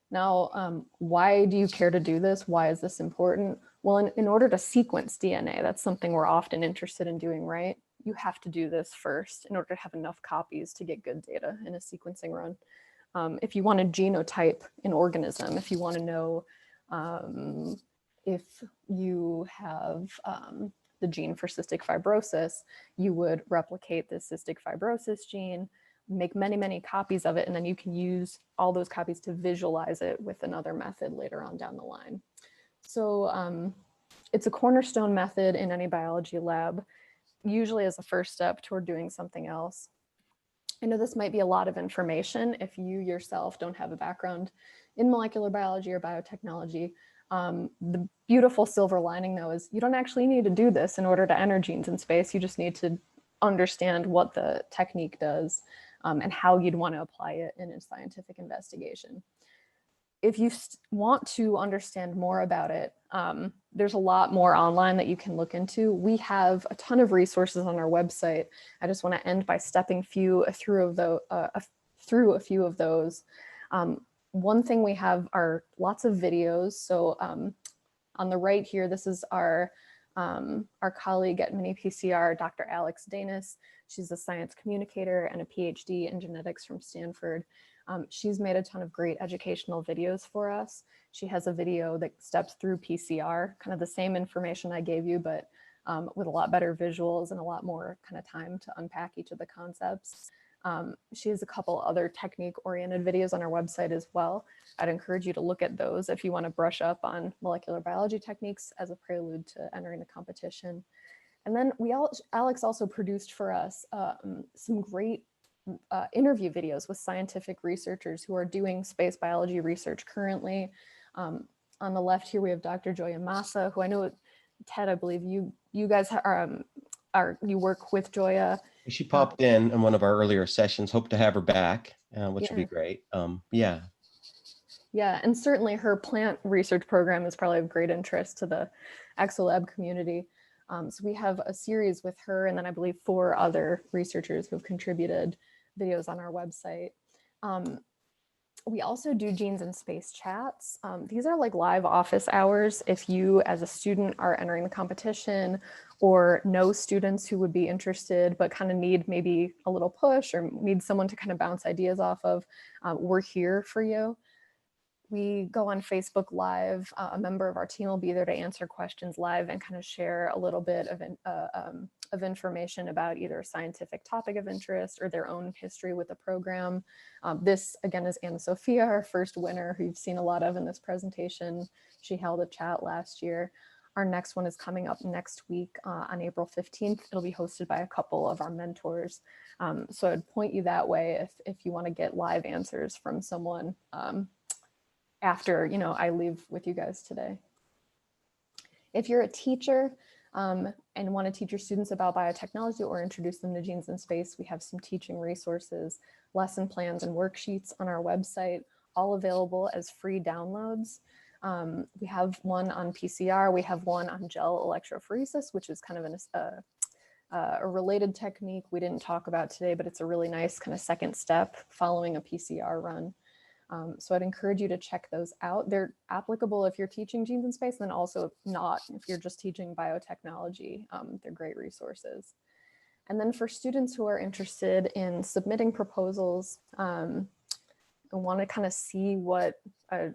Now, why do you care to do this? Why is this important? Well, in order to sequence DNA, that's something we're often interested in doing, right? You have to do this first in order to have enough copies to get good data in a sequencing run. If you want to genotype an organism, if you want to know if you have the gene for cystic fibrosis, you would replicate the cystic fibrosis gene, make many, many copies of it, and then you can use all those copies to visualize it with another method later on down the line. So it's a cornerstone method in any biology lab, usually as a first step toward doing something else. I know this might be a lot of information if you yourself don't have a background in molecular biology or biotechnology. The beautiful silver lining though is you don't actually need to do this in order to enter genes in space. You just need to understand what the technique does and how you'd want to apply it in a scientific investigation. If you want to understand more about it, there's a lot more online that you can look into. We have a ton of resources on our website. I just want to end by stepping through a few of those. One thing we have are lots of videos. So on the right here, this is our colleague at Mini PCR, Dr. Alex Danis. She's a science communicator and a PhD in genetics from Stanford. She's made a ton of great educational videos for us. She has a video that steps through PCR, kind of the same information I gave you, but with a lot better visuals and a lot more kind of time to unpack each of the concepts. She has a couple other technique-oriented videos on our website as well. I'd encourage you to look at those if you want to brush up on molecular biology techniques as a prelude to entering the competition. And then Alex also produced for us some great interview videos with scientific researchers who are doing space biology research currently. On the left here, we have Dr. Joya Massa, who I know, Ted, I believe you guys you work with Joya. She popped in one of our earlier sessions. Hope to have her back, which would be great. Yeah. Yeah, and certainly her plant research program is probably of great interest to the ExoLab community. So we have a series with her, and then I believe 4 other researchers who have contributed videos on our website. We also do Genes in Space chats. These are like live office hours. If you as a student are entering the competition or know students who would be interested but kind of need maybe a little push or need someone to kind of bounce ideas off of, we're here for you. We go on Facebook Live. A member of our team will be there to answer questions live and kind of share a little bit of information about either a scientific topic of interest or their own history with the program. This, again, is Anna Sophia, our first winner, who you've seen a lot of in this presentation. She held a chat last year. Our next one is coming up next week on April 15th. It'll be hosted by a couple of our mentors. So I'd point you that way if you want to get live answers from someone after I leave with you guys today. If you're a teacher and want to teach your students about biotechnology or introduce them to Genes in Space, we have some teaching resources, lesson plans, and worksheets on our website, all available as free downloads. We have one on PCR, we have one on gel electrophoresis, which is kind of a related technique we didn't talk about today, but it's a really nice kind of second step following a PCR run. So I'd encourage you to check those out. They're applicable if you're teaching Genes in Space, and then also not if you're just teaching biotechnology. They're great resources. And then for students who are interested in submitting proposals and want to kind of see what a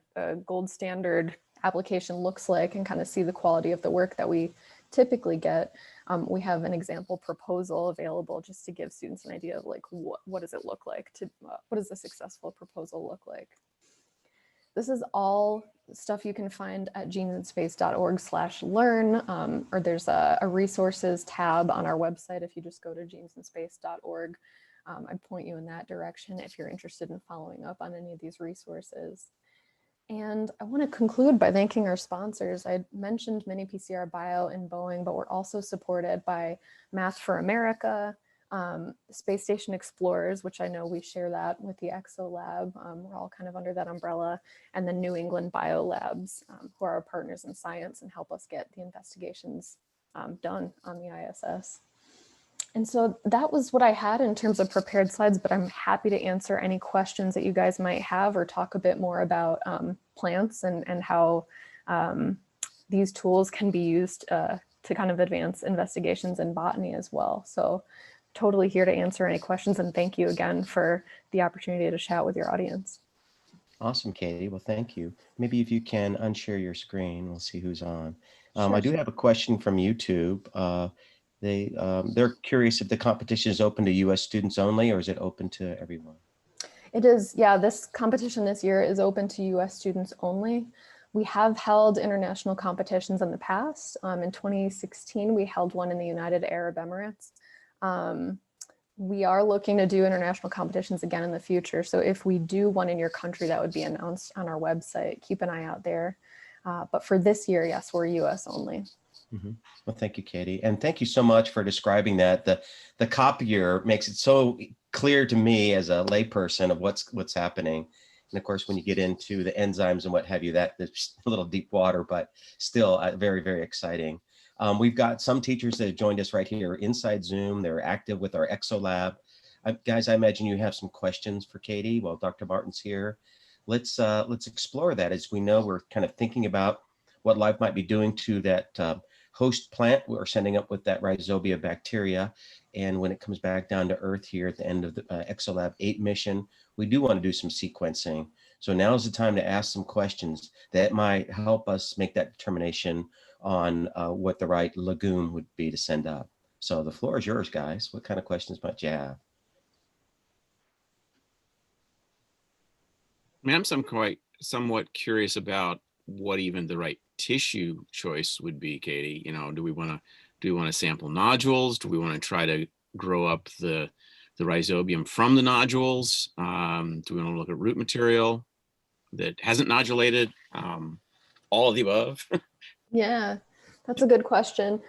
gold standard application looks like and kind of see the quality of the work that we typically get, we have an example proposal available just to give students an idea of like what does it look like to what does a successful proposal look like. This is all stuff you can find at genesinspace.org/learn, or there's a resources tab on our website. If you just go to genesinspace.org, I'd point you in that direction if you're interested in following up on any of these resources. And I want to conclude by thanking our sponsors. I mentioned Mini PCR Bio and Boeing, but we're also supported by Math for America, Space Station Explorers, which I know we share that with the ExoLab. We're all kind of under that umbrella, and the New England Biolabs, who are our partners in science and help us get the investigations done on the ISS. And so that was what I had in terms of prepared slides, but I'm happy to answer any questions that you guys might have or talk a bit more about plants and how these tools can be used to kind of advance investigations in botany as well. So totally here to answer any questions, and thank you again for the opportunity to chat with your audience. Awesome, Katie. Well, thank you. Maybe if you can unshare your screen, we'll see who's on. Sure. I do have a question from YouTube. They're curious if the competition is open to U.S. students only, or is it open to everyone? It is, yeah, this competition this year is open to US students only. We have held international competitions in the past. In 2016, we held one in the United Arab Emirates. We are looking to do international competitions again in the future. So if we do one in your country, that would be announced on our website. Keep an eye out there. But for this year, yes, we're US only. Mm-hmm. Well, thank you, Katie. And thank you so much for describing that. The copier makes it so clear to me as a layperson of what's happening. And of course, when you get into the enzymes and what have you, that's a little deep water, but still very, very exciting. We've got some teachers that have joined us right here inside Zoom. They're active with our ExoLab. Guys, I imagine you have some questions for Katie while Dr. Martin's here. let's explore that. As we know, we're kind of thinking about what life might be doing to that host plant we're sending up with that rhizobia bacteria. And when it comes back down to Earth here at the end of the Exolab 8 mission, we do want to do some sequencing. So now is the time to ask some questions that might help us make that determination on what the right legume would be to send up. So the floor is yours, guys. What kind of questions might you have? I mean, I'm somewhat curious about what even the right tissue choice would be, Katie. You know, do we want to sample nodules? Do we want to try to grow up the rhizobium from the nodules? Do we want to look at root material that hasn't nodulated? All of the above. Yeah, that's a good question.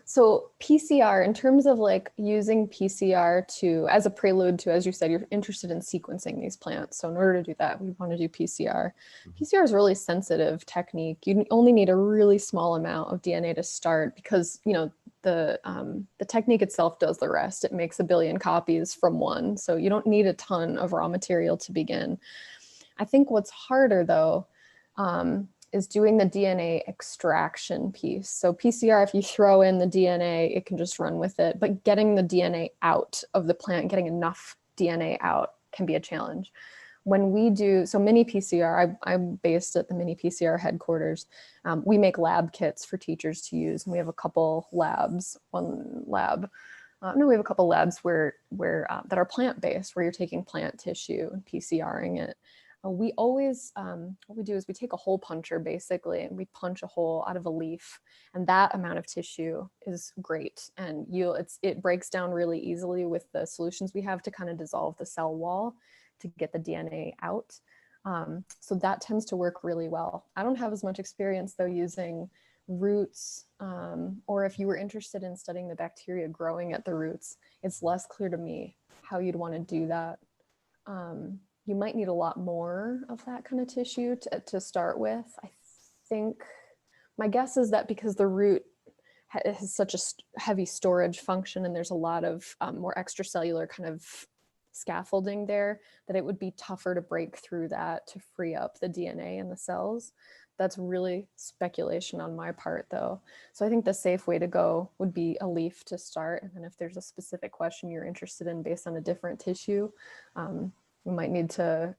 So PCR, in terms of like using PCR to, as a prelude to, as you said, you're interested in sequencing these plants. So in order to do that, we want to do PCR. PCR is a really sensitive technique. You only need a really small amount of DNA to start because, you know, the technique itself does the rest. It makes 1 billion copies from one. So you don't need a ton of raw material to begin. I think what's harder though, is doing the DNA extraction piece. So PCR, if you throw in the DNA, it can just run with it, but getting the DNA out of the plant, getting enough DNA out can be a challenge. When we do, so mini PCR, I'm based at the mini PCR headquarters. We make lab kits for teachers to use. And we have a couple labs, we have a couple labs where that are plant-based, where you're taking plant tissue and PCRing it. We always, what we do is we take a hole puncher basically, and we punch a hole out of a leaf, and that amount of tissue is great. And it breaks down really easily with the solutions we have to kind of dissolve the cell wall to get the DNA out. So that tends to work really well. I don't have as much experience though using roots, or if you were interested in studying the bacteria growing at the roots, it's less clear to me how you'd want to do that. You might need a lot more of that kind of tissue to start with. I think my guess is that because the root has such a heavy storage function and there's a lot of more extracellular kind of scaffolding there, that it would be tougher to break through that to free up the DNA in the cells. That's really speculation on my part though. So I think the safe way to go would be a leaf to start. And then if there's a specific question you're interested in based on a different tissue, we might need to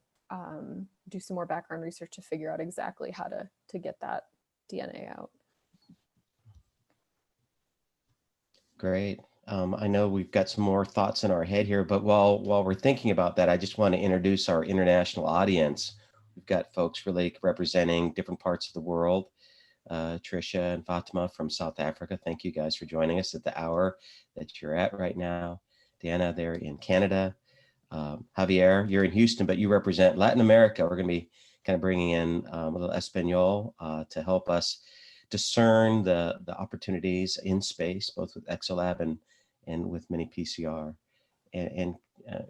do some more background research to figure out exactly how to get that DNA out. Great. I know we've got some more thoughts in our head here, but while we're thinking about that, I just want to introduce our international audience. We've got folks really representing different parts of the world. Tricia and Fatima from South Africa. Thank you guys for joining us at the hour that you're at right now. Deanna, they're in Canada. Javier, you're in Houston, but you represent Latin America. We're going to be kind of bringing in a little Espanol to help us discern the opportunities in space, both with Exolab and with mini PCR. And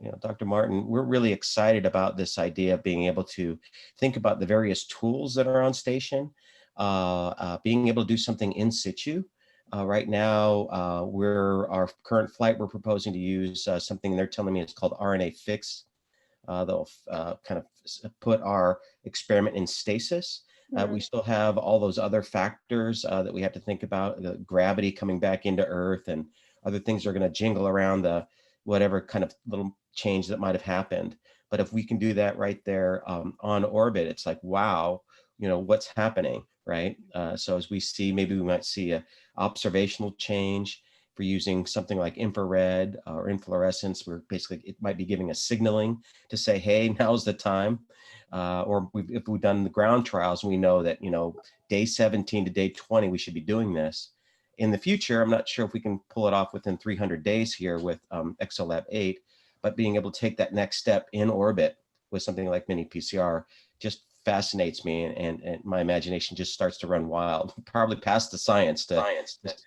you know, Dr. Martin, we're really excited about this idea of being able to think about the various tools that are on station, being able to do something in situ. Right now, our current flight, we're proposing to use something they're telling me it's called RNA fix. They'll kind of put our experiment in stasis. We still have all those other factors that we have to think about, the gravity coming back into Earth and other things are going to jingle around the whatever kind of little change that might have happened. But if we can do that right there on orbit, it's like, wow, you know, what's happening, right? So as we see, maybe we might see a observational change. If we're using something like infrared or inflorescence, we're basically, it might be giving a signaling to say, hey, now's the time. Or if we've done the ground trials, we know that, you know, day 17 to day 20, we should be doing this. In the future, I'm not sure if we can pull it off within 300 days here with Exolab 8, but being able to take that next step in orbit with something like mini PCR just fascinates me, and my imagination just starts to run wild, probably past the science to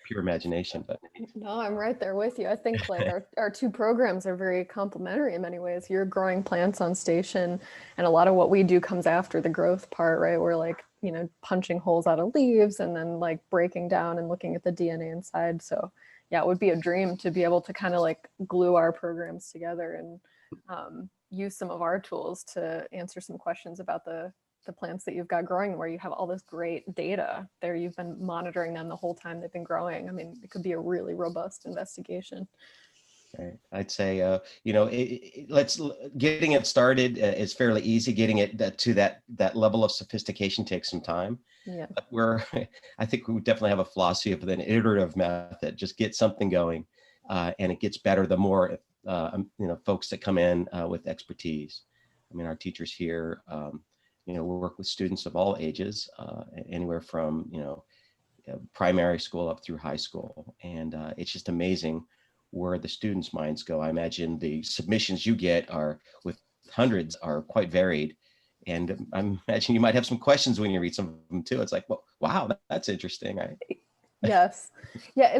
pure imagination. But no, I'm right there with you. I think like our two programs are very complementary in many ways. You're growing plants on station, and a lot of what we do comes after the growth part, right? We're like, you know, punching holes out of leaves and then like breaking down and looking at the DNA inside. So yeah, it would be a dream to be able to kind of like glue our programs together and use some of our tools to answer some questions about the plants that you've got growing, where you have all this great data there. You've been monitoring them the whole time they've been growing. I mean, it could be a really robust investigation. Right. I'd say, getting it started is fairly easy. Getting it to that level of sophistication takes some time. Yeah. But I think we definitely have a philosophy of an iterative method. Just get something going, and it gets better the more folks that come in with expertise. I mean, our teachers here, we work with students of all ages, anywhere from primary school up through high school, and it's just amazing where the students' minds go. I imagine the submissions you get are with hundreds are quite varied. And I imagine you might have some questions when you read some of them too. It's like, well, wow, that's interesting, right? Yes. Yeah,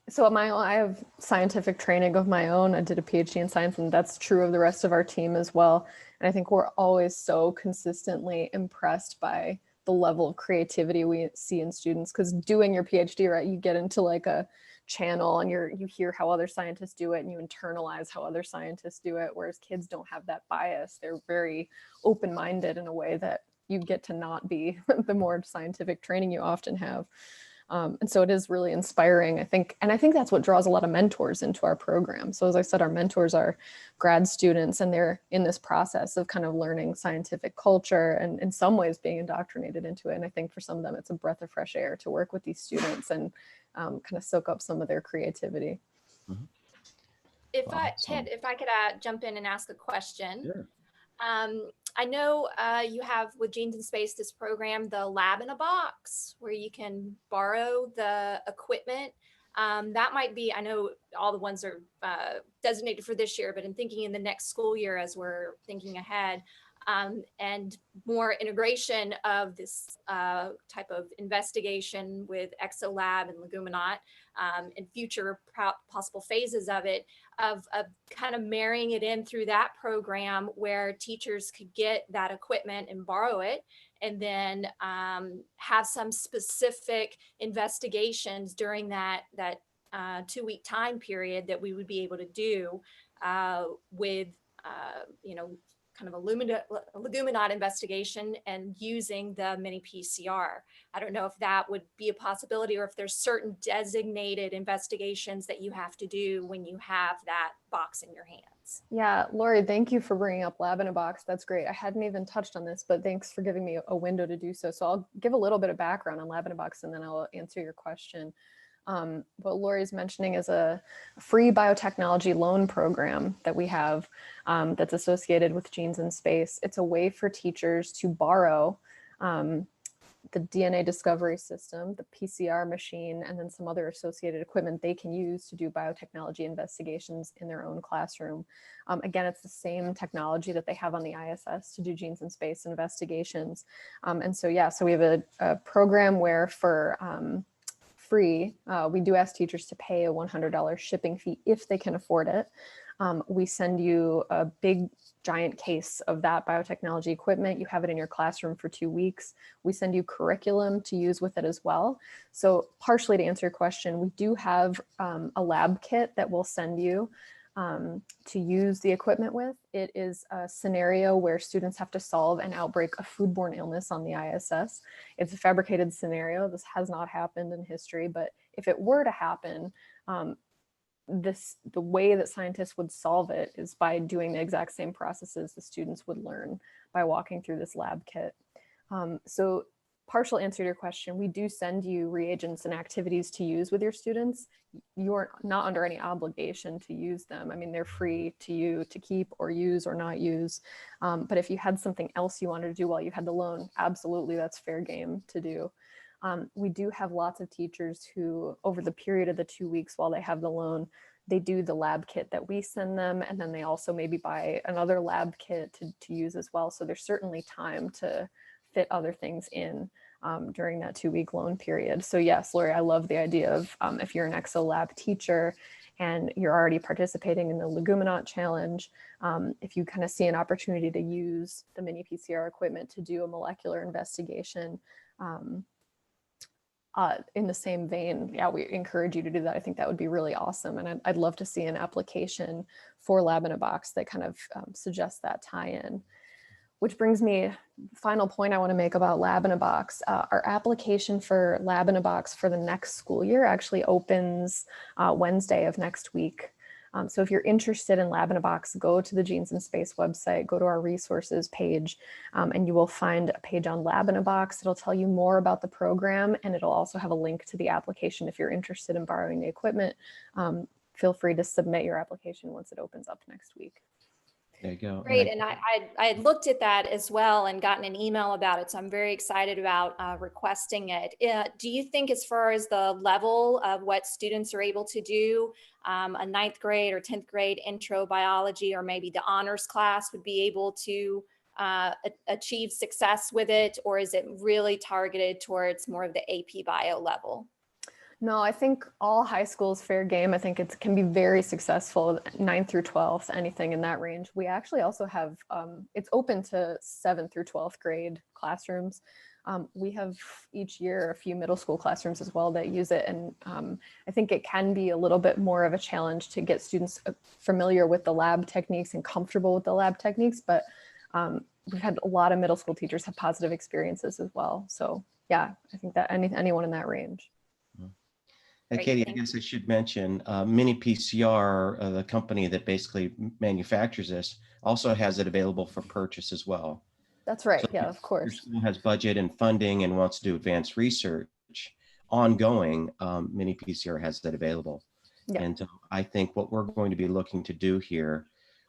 so I have scientific training of my own. I did a PhD in science, and that's true of the rest of our team as well. And I think we're always so consistently impressed by the level of creativity we see in students, because doing your PhD, right, you get into like a channel and you hear how other scientists do it and you internalize how other scientists do it, whereas kids don't have that bias. They're very open-minded in a way that you get to not be the more scientific training you often have. And so it is really inspiring, I think. And I think that's what draws a lot of mentors into our program. So as I said, our mentors are grad students, and they're in this process of kind of learning scientific culture and in some ways being indoctrinated into it. And I think for some of them, it's a breath of fresh air to work with these students and kind of soak up some of their creativity. Mm-hmm. Ted, if I could jump in and ask a question. Sure. I know you have with Genes in Space this program, the Lab in a Box, where you can borrow the equipment. That might be, I know all the ones are designated for this year, but in thinking in the next school year as we're thinking ahead, and more integration of this type of investigation with ExoLab and Leguminaut, and future possible phases of it, of kind of marrying it in through that program where teachers could get that equipment and borrow it, and then have some specific investigations during that 2-week time period that we would be able to do with kind of a Leguminaut investigation and using the mini PCR. I don't know if that would be a possibility, or if there's certain designated investigations that you have to do when you have that box in your hands. Yeah, Lori, thank you for bringing up Lab in a Box. That's great. I hadn't even touched on this, but thanks for giving me a window to do so. So I'll give a little bit of background on Lab in a Box, and then I'll answer your question. What Lori's mentioning is a free biotechnology loan program that we have that's associated with Genes in Space. It's a way for teachers to borrow the DNA discovery system, the PCR machine, and then some other associated equipment they can use to do biotechnology investigations in their own classroom. Again, it's the same technology that they have on the ISS to do Genes in Space investigations. And so, yeah, so we have a program where for free, we do ask teachers to pay a $100 shipping fee if they can afford it. We send you a big giant case of that biotechnology equipment. You have it in your classroom for 2 weeks. We send you curriculum to use with it as well. So partially to answer your question, we do have a lab kit that we'll send you to use the equipment with. It is a scenario where students have to solve an outbreak of foodborne illness on the ISS. It's a fabricated scenario. This has not happened in history, but if it were to happen, the way that scientists would solve it is by doing the exact same processes the students would learn by walking through this lab kit. So partial answer to your question, we do send you reagents and activities to use with your students. You're not under any obligation to use them. I mean, they're free to you to keep or use or not use. But if you had something else you wanted to do while you had the loan, absolutely, that's fair game to do. We do have lots of teachers who, over the period of the 2 weeks while they have the loan, they do the lab kit that we send them, and then they also maybe buy another lab kit to use as well. So there's certainly time to fit other things in during that 2-week loan period. So yes, Lori, I love the idea of if you're an ExoLab teacher and you're already participating in the Leguminaut challenge, if you kind of see an opportunity to use the mini PCR equipment to do a molecular investigation, in the same vein, yeah, we encourage you to do that. I think that would be really awesome. And I'd love to see an application for Lab in a Box that kind of suggests that tie-in. Which brings me, final point I want to make about Lab in a Box. Our application for Lab in a Box for the next school year actually opens Wednesday of next week. So if you're interested in Lab in a Box, go to the Genes in Space website, go to our resources page, and you will find a page on Lab in a Box. It'll tell you more about the program, and it'll also have a link to the application. If you're interested in borrowing the equipment, feel free to submit your application once it opens up next week. There you go. Great, and I had looked at that as well and gotten an email about it, so I'm very excited about requesting it. Do you think, as far as the level of what students are able to do, a 9th grade or 10th grade intro biology, or maybe the honors class would be able to achieve success with it, or is it really targeted towards more of the AP bio level? No, I think all high school is fair game. I think it can be very successful, 9th through 12th, anything in that range. We actually also have, it's open to 7th through 12th grade classrooms. We have each year a few middle school classrooms as well that use it. And I think it can be a little bit more of a challenge to get students familiar with the lab techniques and comfortable with the lab techniques. But we've had a lot of middle school teachers have positive experiences as well. So yeah, I think that anyone in that range. And Great, Katie, I thank guess I should mention Mini PCR, the company that basically manufactures this, also has it available for purchase as well. That's right. So Yeah, of Your course. school has budget and funding and wants to do advanced research ongoing. Mini PCR has that available. Yeah. And I think what we're going to be looking to do here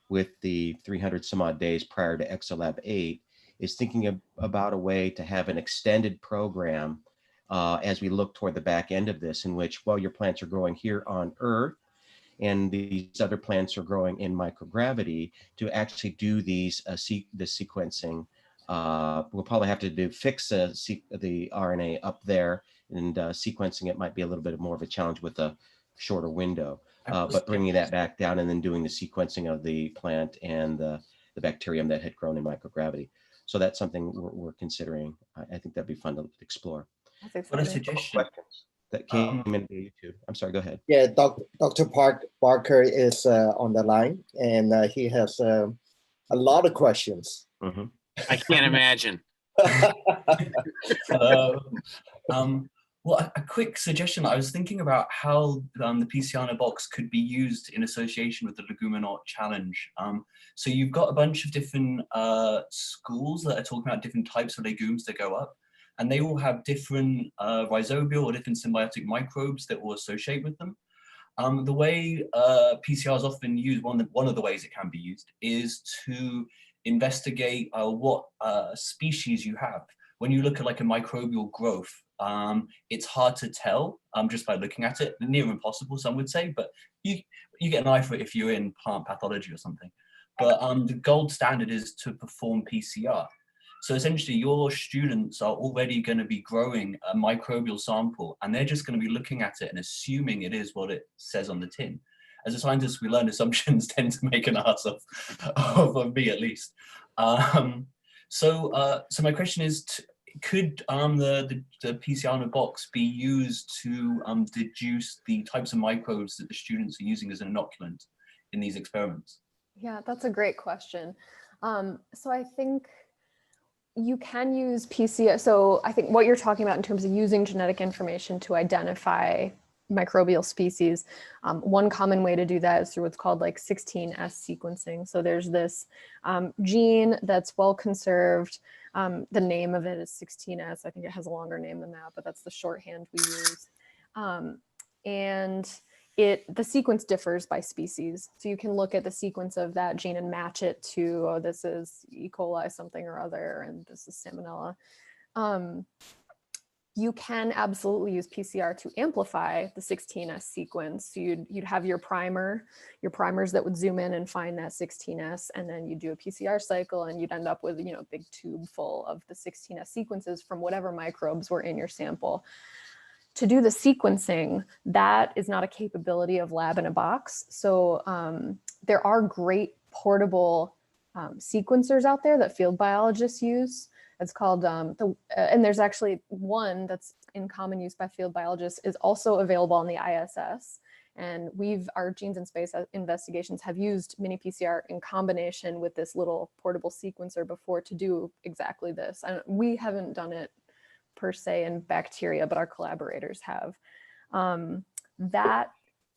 with the 300 some odd days prior to ExoLab 8 is thinking about a way to have an extended program as we look toward the back end of this, in which, well, your plants are growing here on Earth, and these other plants are growing in microgravity, to actually do these the sequencing. We'll probably have to fix the RNA up there, and sequencing it might be a little bit more of a challenge with a shorter window. But bringing that back down and then doing the sequencing of the plant and the bacterium that had grown in microgravity. So that's something we're considering. I think that'd be fun to explore. What a suggestion. Questions that came in via YouTube. I'm sorry, go ahead. Yeah, Dr. Barker is on the line, and he has a lot of questions. Mhm. I can't imagine. Well, a quick suggestion. I was thinking about how the PCR in a box could be used in association with the Leguminaut challenge. So you've got a bunch of different schools that are talking about different types of legumes that go up, and they all have different rhizobial or different symbiotic microbes that will associate with them. The way PCR is often used, one of the ways it can be used, is to investigate what species you have. When you look at like a microbial growth, it's hard to tell just by looking at it. Near impossible, some would say, but you get an eye for it if you're in plant pathology or something. But the gold standard is to perform PCR. So essentially your students are already going to be growing a microbial sample, and they're just going to be looking at it and assuming it is what it says on the tin. As a scientist, we learn assumptions tend to make an ass of me, at least. So my question is, could the PCR in a box be used to deduce the types of microbes that the students are using as an inoculant in these experiments? Yeah, that's a great question. So I think you can use PCR. So I think what you're talking about in terms of using genetic information to identify microbial species, one common way to do that is through what's called like 16S sequencing. So there's this gene that's well conserved. The name of it is 16S. I think it has a longer name than that, but that's the shorthand we use. And the sequence differs by species. So you can look at the sequence of that gene and match it to, oh, this is E. coli something or other, and this is Salmonella. You can absolutely use PCR to amplify the 16S sequence. So you'd have your primers that would zoom in and find that 16S, and then you do a PCR cycle, and you'd end up with a big tube full of the 16S sequences from whatever microbes were in your sample. To do the sequencing, that is not a capability of Lab in a Box. So there are great portable sequencers out there that field biologists use. It's called, and there's actually one that's in common use by field biologists is also available on the ISS. And our Genes in Space investigations have used mini PCR in combination with this little portable sequencer before to do exactly this. And we haven't done it per se in bacteria, but our collaborators have. That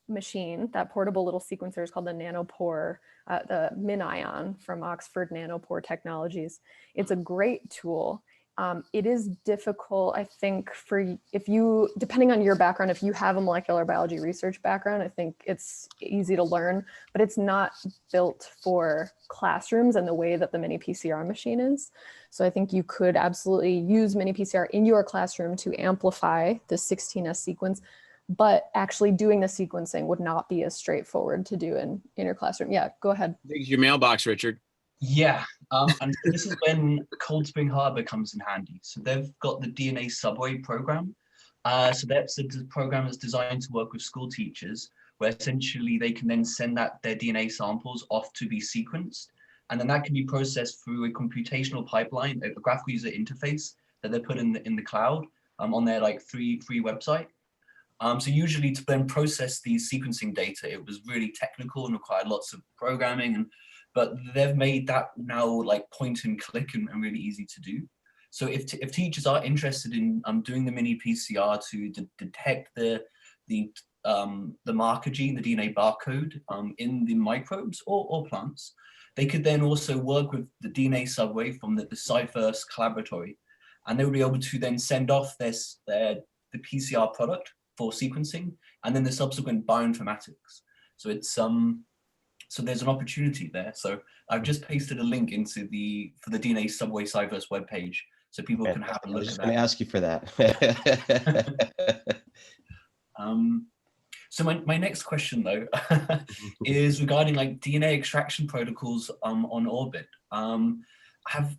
machine, that portable little sequencer, is called the nanopore, the MinION from Oxford Nanopore Technologies. It's a great tool. It is difficult, I think, depending on your background, if you have a molecular biology research background, I think it's easy to learn, but it's not built for classrooms in the way that the mini PCR machine is. So I think you could absolutely use mini PCR in your classroom to amplify the 16S sequence, but actually doing the sequencing would not be as straightforward to do in your classroom. Yeah, go ahead. Thanks your mailbox, Richard. Yeah, and this is when Cold Spring Harbor comes in handy. So they've got the DNA Subway program. So that's a program that's designed to work with school teachers, where essentially they can then send their DNA samples off to be sequenced. And then that can be processed through a computational pipeline, a graphical user interface that they put in the cloud on their free website. So usually to then process these sequencing data, it was really technical and required lots of programming, but they've made that now point and click and really easy to do. So if teachers are interested in doing the mini PCR to detect the marker gene, the DNA barcode in the microbes or plants, they could then also work with the DNA Subway from the Cyverse collaboratory, and they will be able to then send off the PCR product for sequencing, and then the subsequent bioinformatics. So it's so there's an opportunity there. So I've just pasted a link for the DNA Subway Cyverse webpage, so people can have a look. I was just going to ask you for that. So my next question though is regarding DNA extraction protocols on orbit. Have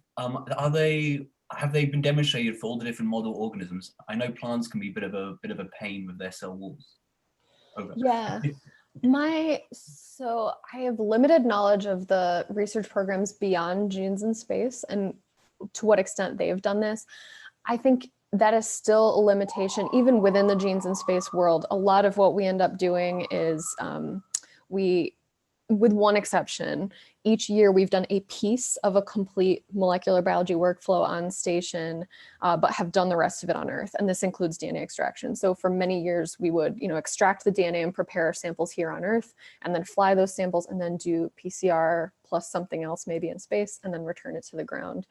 they been demonstrated for all the different model organisms? I know plants can be a bit of a pain with their cell walls. Over. Yeah. So I have limited knowledge of the research programs beyond Genes in Space and to what extent they've done this. I think that is still a limitation, even within the Genes in Space world. A lot of what we end up doing is with one exception, each year we've done a piece of a complete molecular biology workflow on station, but have done the rest of it on Earth. And this includes DNA extraction. So for many years, we would extract the DNA and prepare our samples here on Earth, and then fly those samples and then do PCR plus something else maybe in space, and then return it to the ground.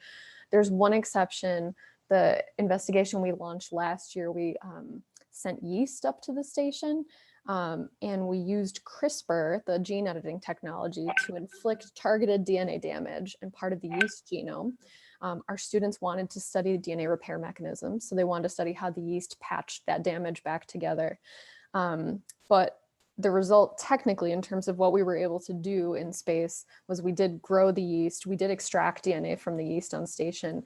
There's one exception. The investigation we launched last year, we sent yeast up to the station. And we used CRISPR, the gene editing technology, to inflict targeted DNA damage in part of the yeast genome. Our students wanted to study DNA repair mechanisms, so they wanted to study how the yeast patched that damage back together. But the result technically in terms of what we were able to do in space was we did grow the yeast, we did extract DNA from the yeast on station.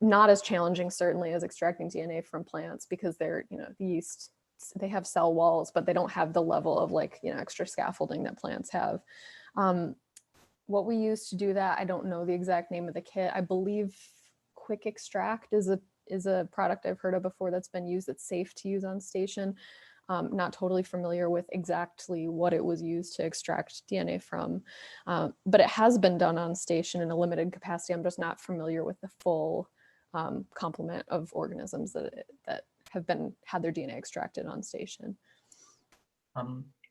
Not as challenging certainly as extracting DNA from plants, because they're, the yeast, they have cell walls, but they don't have the level of extra scaffolding that plants have. What we use to do that, I don't know the exact name of the kit. I believe Quick Extract is a product I've heard of before that's been used, that's safe to use on station. Not totally familiar with exactly what it was used to extract DNA from, but it has been done on station in a limited capacity. I'm just not familiar with the full complement of organisms that have had their DNA extracted on station.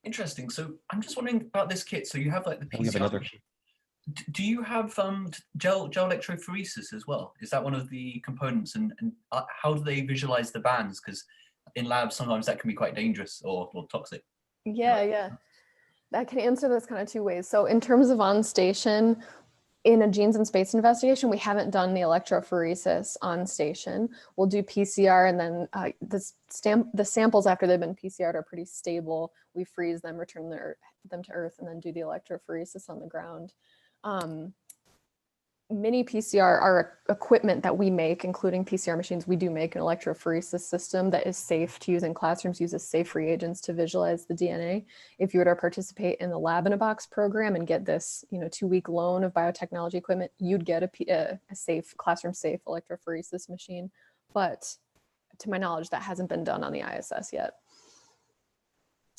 Interesting. So I'm just wondering about this kit. So you have the PCR. Do you have gel electrophoresis as well? Is that one of the components? And how do they visualize the bands? Because in labs sometimes that can be quite dangerous or toxic. Yeah. I can answer this kind of two ways. So in terms of on station, in a Genes in Space investigation, we haven't done the electrophoresis on station. We'll do PCR, and then the samples after they've been PCR'd are pretty stable. We freeze them, return them to Earth, and then do the electrophoresis on the ground. Mini PCR are equipment that we make, including PCR machines. We do make an electrophoresis system that is safe to use in classrooms, uses safe reagents to visualize the DNA. If you were to participate in the Lab in a Box program and get this 2-week loan of biotechnology equipment, you'd get a safe, classroom safe electrophoresis machine. But to my knowledge, that hasn't been done on the ISS yet.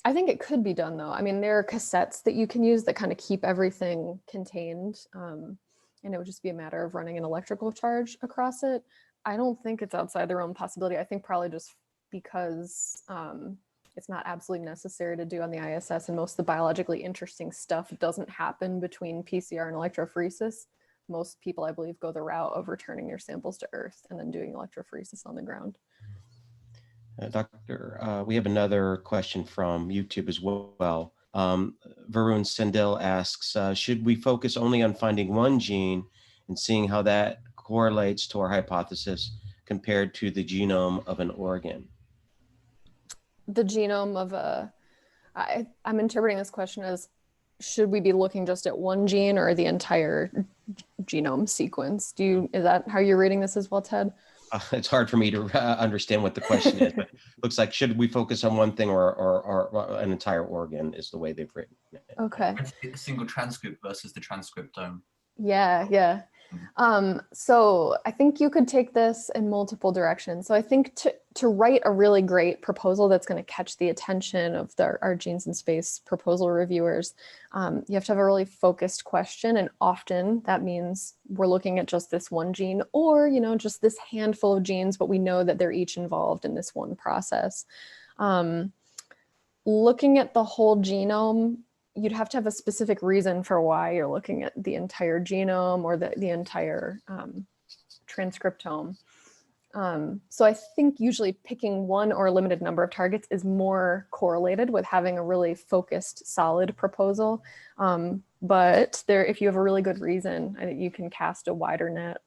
I think it could be done though. I mean, there are cassettes that you can use that kind of keep everything contained. And it would just be a matter of running an electrical charge across it. I don't think it's outside the realm of possibility. I think probably just because it's not absolutely necessary to do on the ISS, and most of the biologically interesting stuff doesn't happen between PCR and electrophoresis. Most people, I believe, go the route of returning their samples to Earth and then doing electrophoresis on the ground. Doctor, we have another question from YouTube as well. Varun Sendil asks, should we focus only on finding one gene and seeing how that correlates to our hypothesis compared to the genome of an organ? The genome of I'm interpreting this question as, should we be looking just at one gene or the entire genome sequence? Is that how you're reading this as well, Ted? It's hard for me to understand what the question is, but it looks like, should we focus on one thing or an entire organ is the way they've written it. Okay. A single transcript versus the transcriptome. Yeah. So I think you could take this in multiple directions. So I think to write a really great proposal that's going to catch the attention of our Genes in Space proposal reviewers, you have to have a really focused question. And often that means we're looking at just this one gene or, just this handful of genes, but we know that they're each involved in this one process. Looking at the whole genome, you'd have to have a specific reason for why you're looking at the entire genome or the entire transcriptome. So I think usually picking one or a limited number of targets is more correlated with having a really focused, solid proposal. But if you have a really good reason, I think you can cast a wider net.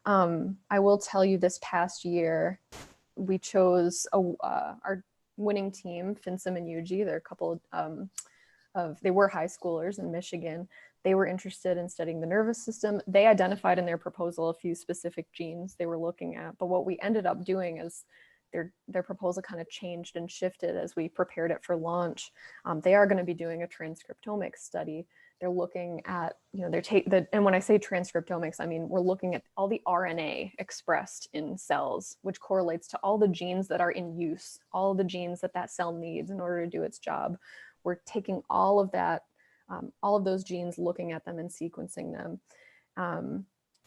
I will tell you, this past year, we chose our winning team, Finsom and Yuji. They're a couple they were high schoolers in Michigan. They were interested in studying the nervous system. They identified in their proposal a few specific genes they were looking at, but what we ended up doing is their proposal kind of changed and shifted as we prepared it for launch. They are going to be doing a transcriptomics study. They're looking at, and when I say transcriptomics, I mean, we're looking at all the RNA expressed in cells, which correlates to all the genes that are in use, all the genes that cell needs in order to do its job. We're taking all of that, all of those genes, looking at them and sequencing them.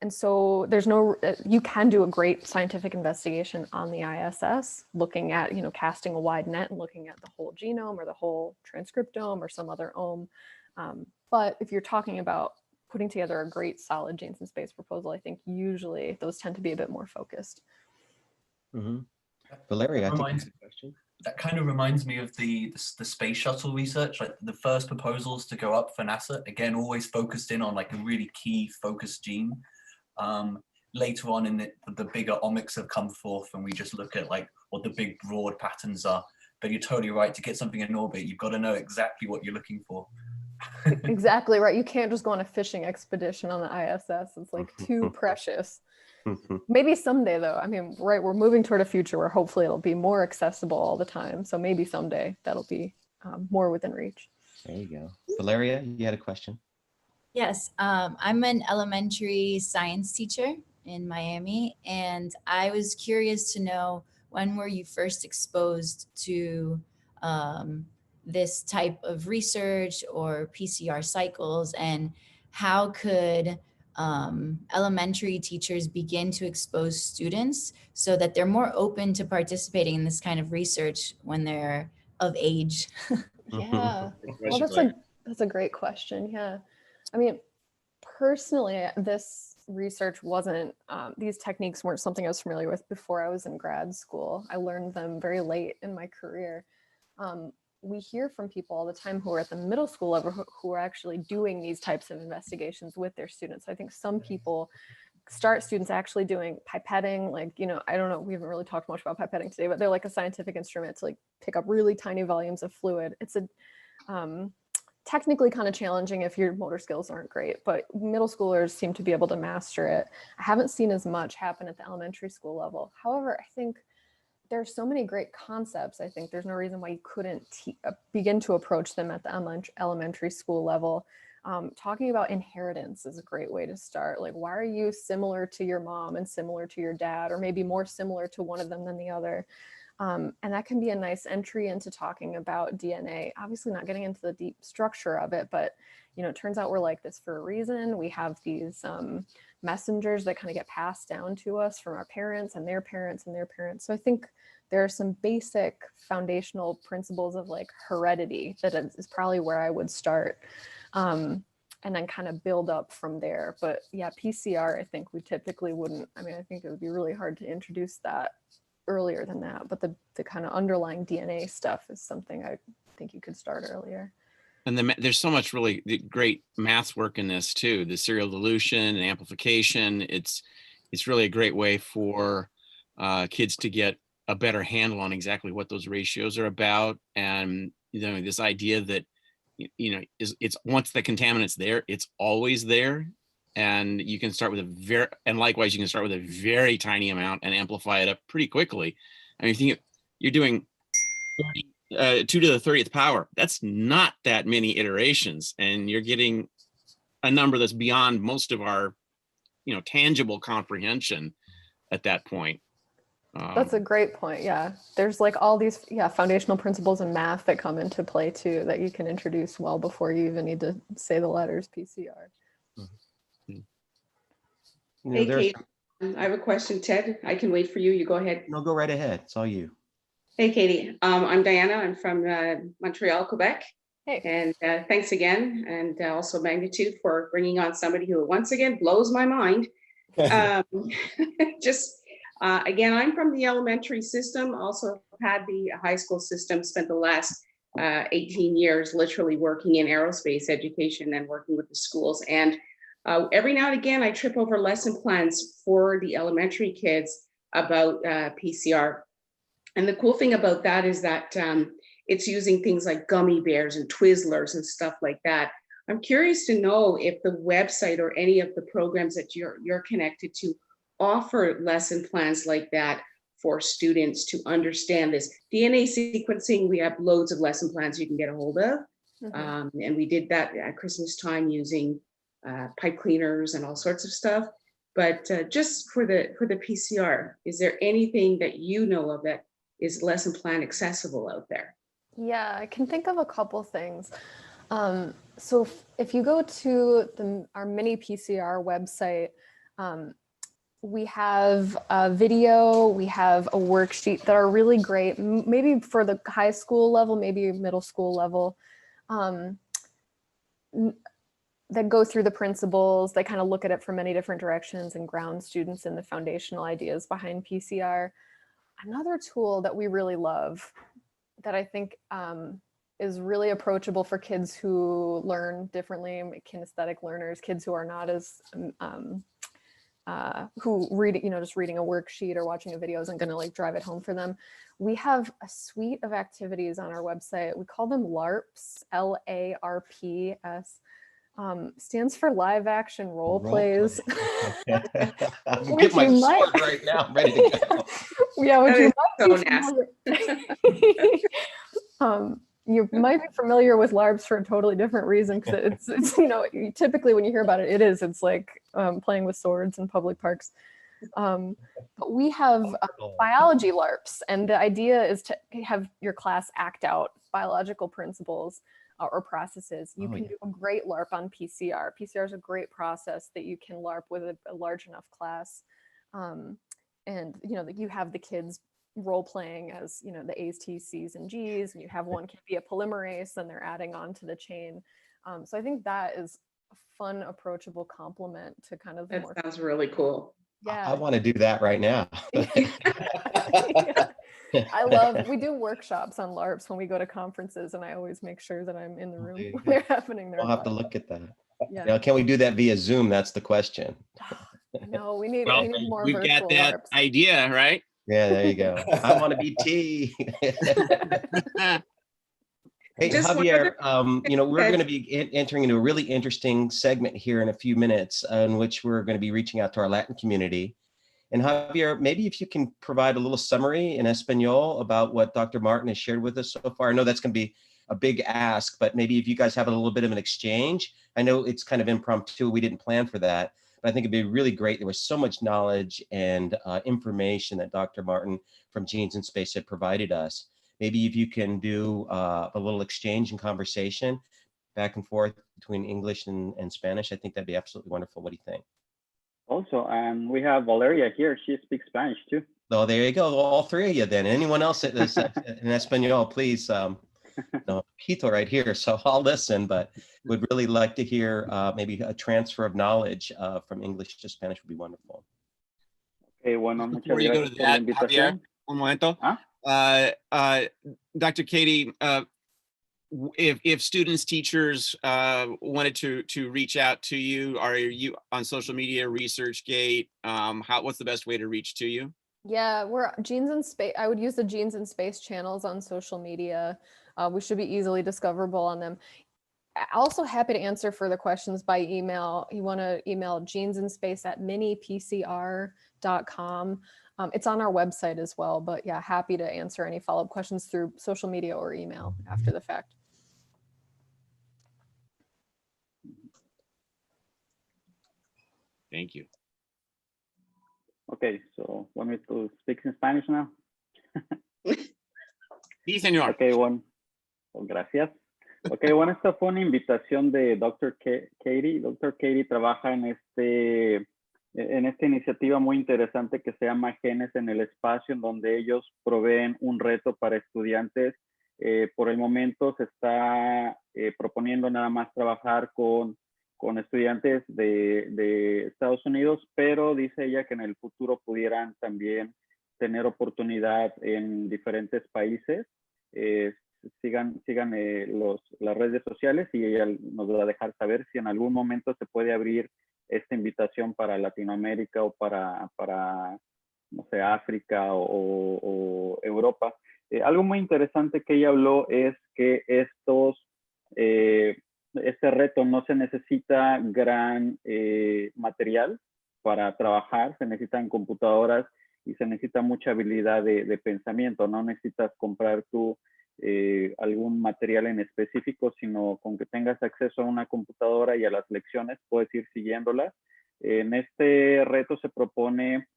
And so you can do a great scientific investigation on the ISS, looking at, casting a wide net and looking at the whole genome or the whole transcriptome or some other ome. But if you're talking about putting together a great solid Genes in Space proposal, I think usually those tend to be a bit more focused. Mm-hmm. Valeria, I think you have a question. That kind of reminds me of the space shuttle research, like the first proposals to go up for NASA, again, always focused in on like a really key focused gene. Later on in the bigger omics have come forth and we just look at like what the big broad patterns are. But you're totally right, to get something in orbit, you've got to know exactly what you're looking for. Exactly right. You can't just go on a fishing expedition on the ISS. It's like too precious. Maybe someday though. I mean, right, we're moving toward a future where hopefully it'll be more accessible all the time. So maybe someday that'll be more within reach. There you go. Valeria, you had a question? Yes, I'm an elementary science teacher in Miami, and I was curious to know, when were you first exposed to this type of research or PCR cycles, and how could elementary teachers begin to expose students so that they're more open to participating in this kind of research when they're of age? Yeah, well, that's a great question. Yeah, I mean, personally, this research wasn't, these techniques weren't something I was familiar with before I was in grad school. I learned them very late in my career. We hear from people all the time who are at the middle school level who are actually doing these types of investigations with their students. I think some people start students actually doing pipetting, like, I don't know, we haven't really talked much about pipetting today, but they're like a scientific instrument to like pick up really tiny volumes of fluid. It's a technically kind of challenging if your motor skills aren't great, but middle schoolers seem to be able to master it. I haven't seen as much happen at the elementary school level. However, I think there's so many great concepts. I think there's no reason why you couldn't begin to approach them at the elementary school level. Talking about inheritance is a great way to start. Like, why are you similar to your mom and similar to your dad, or maybe more similar to one of them than the other? And that can be a nice entry into talking about DNA. Obviously not getting into the deep structure of it, but it turns out we're like this for a reason. We have these messengers that kind of get passed down to us from our parents and their parents and their parents. So I think there are some basic foundational principles of like heredity that is probably where I would start. And then kind of build up from there. But yeah, PCR, I think we typically wouldn't, I think it would be really hard to introduce that earlier than that, but the kind of underlying DNA stuff is something I think you could start earlier. And there's so much really great math work in this too, the serial dilution and amplification. It's really a great way for kids to get a better handle on exactly what those ratios are about. And this idea that it's once the contaminant's there, it's always there. And you can start with likewise, you can start with a very tiny amount and amplify it up pretty quickly. I mean, you're doing 2 to the 30th power. That's not that many iterations, and you're getting a number that's beyond most of our, tangible comprehension at that point. That's a great point. Yeah, there's like all these foundational principles in math that come into play too that you can introduce well before you even need to say the letters PCR. Hey, Kate, I have a question. Ted, I can wait for you. You go ahead. No, go right ahead. It's all you. Hey, Katie. I'm Diana. I'm from Montreal, Quebec. Hey. And thanks again. And also Magnitude for bringing on somebody who once again blows my mind. Again, I'm from the elementary system, also had the high school system, spent the last 18 years literally working in aerospace education and working with the schools. And every now and again, I trip over lesson plans for the elementary kids about PCR. And the cool thing about that is that it's using things like gummy bears and Twizzlers and stuff like that. I'm curious to know if the website or any of the programs that you're connected to offer lesson plans like that for students to understand this. DNA sequencing, we have loads of lesson plans you can get a hold of. Mm-hmm. And we did that at Christmas time using pipe cleaners and all sorts of stuff. But just for the PCR, is there anything that you know of that is lesson plan accessible out there? Yeah, I can think of a couple things. So if you go to our mini PCR website, we have a video, we have a worksheet that are really great, maybe for the high school level, maybe middle school level, that go through the principles. They kind of look at it from many different directions and ground students in the foundational ideas behind PCR. Another tool that we really love that I think is really approachable for kids who learn differently, kinesthetic learners, kids who are not as who read, just reading a worksheet or watching a video isn't going to like drive it home for them. We have a suite of activities on our website. We call them LARPs, LARPS. Stands for live action role plays. Get my sword right now. I'm ready to go. Yeah, which you so might be familiar with LARPs for a totally different reason, because it's typically when you hear about it, it's like playing with swords in public parks. But we have biology LARPs, and the idea is to have your class act out biological principles or processes. You can do a great LARP on PCR. PCR is a great process that you can LARP with a large enough class. And you have the kids role playing as the A's, T's, C's, and G's, and you have one kid be a polymerase and they're adding on to the chain. So I think that is a fun, approachable complement to kind of that sounds really cool. Yeah, I want to do that right now. We do workshops on LARPs when we go to conferences, and I always make sure that I'm in the room when they're happening. We'll have to look at that. Yeah. Now, can we do that via Zoom? That's the question. No, we need more we've virtual got that LARPs. idea, right? Yeah, there you go. I want to be T. Hey, Javier, we're going to be entering into a really interesting segment here in a few minutes in which we're going to be reaching out to our Latin community. And Javier, maybe if you can provide a little summary in Espanol about what Dr. Martin has shared with us so far. I know that's going to be a big ask, but maybe if you guys have a little bit of an exchange, I know it's kind of impromptu. We didn't plan for that, but I think it'd be really great. There was so much knowledge and information that Dr. Martin from Genes in Space had provided us. Maybe if you can do a little exchange and conversation back and forth between English and Spanish, I think that'd be absolutely wonderful. What do you think? Also, we have Valeria here. She speaks Spanish too. Oh, there you go. All three of you then. Anyone else in Espanol, please. No, Quito right here. So I'll listen, but would really like to hear maybe a transfer of knowledge from English to Spanish would be wonderful. Okay, bueno, muchas Before you go gracias to por la that, invitación. Javier, un momento. Huh? Dr. Katie, if students, teachers wanted to reach out to you, are you on social media, ResearchGate? What's the best way to reach to you? Yeah, we're Genes in Space. I would use the Genes in Space channels on social media. We should be easily discoverable on them. Also happy to answer further questions by email. You want to email genesinspace@minipcr.com. It's on our website as well, but yeah, happy to answer any follow-up questions through social media or email after the fact. Thank you. Okay, so want me to speak in Spanish now? Sí, señor. Okay, bueno, gracias. Ok, bueno, esta fue una invitación de Dr. Katie. Dr. Katie trabaja en esta iniciativa muy interesante que se llama Genes en el Espacio, en donde ellos proveen un reto para estudiantes. Por el momento se está proponiendo nada más trabajar con estudiantes de Estados Unidos, pero dice ella que en el futuro pudieran también tener oportunidad en diferentes países. Sigan las redes sociales y ella nos va a dejar saber si en algún momento se puede abrir esta invitación para Latinoamérica o para no sé, África o Europa. Algo muy interesante que ella habló es que este reto no se necesita gran material para trabajar, se necesitan computadoras y se necesita mucha habilidad de pensamiento. No necesitas comprar tú algún material en específico, sino con que tengas acceso a una computadora y a las lecciones puedes ir siguiéndolas. En este reto se propone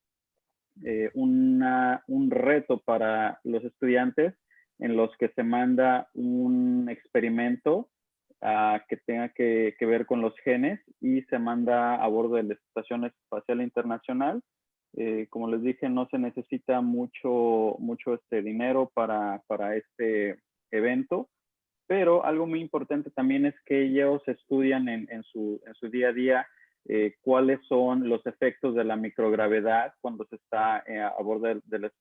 un reto para los estudiantes en los que se manda un experimento que tenga que ver con los genes y se manda a bordo de la Estación Espacial Internacional. Como les dije, no se necesita mucho dinero para este evento, pero algo muy importante también es que ellos estudian en su día a día cuáles son los efectos de la microgravedad cuando se está a bordo de la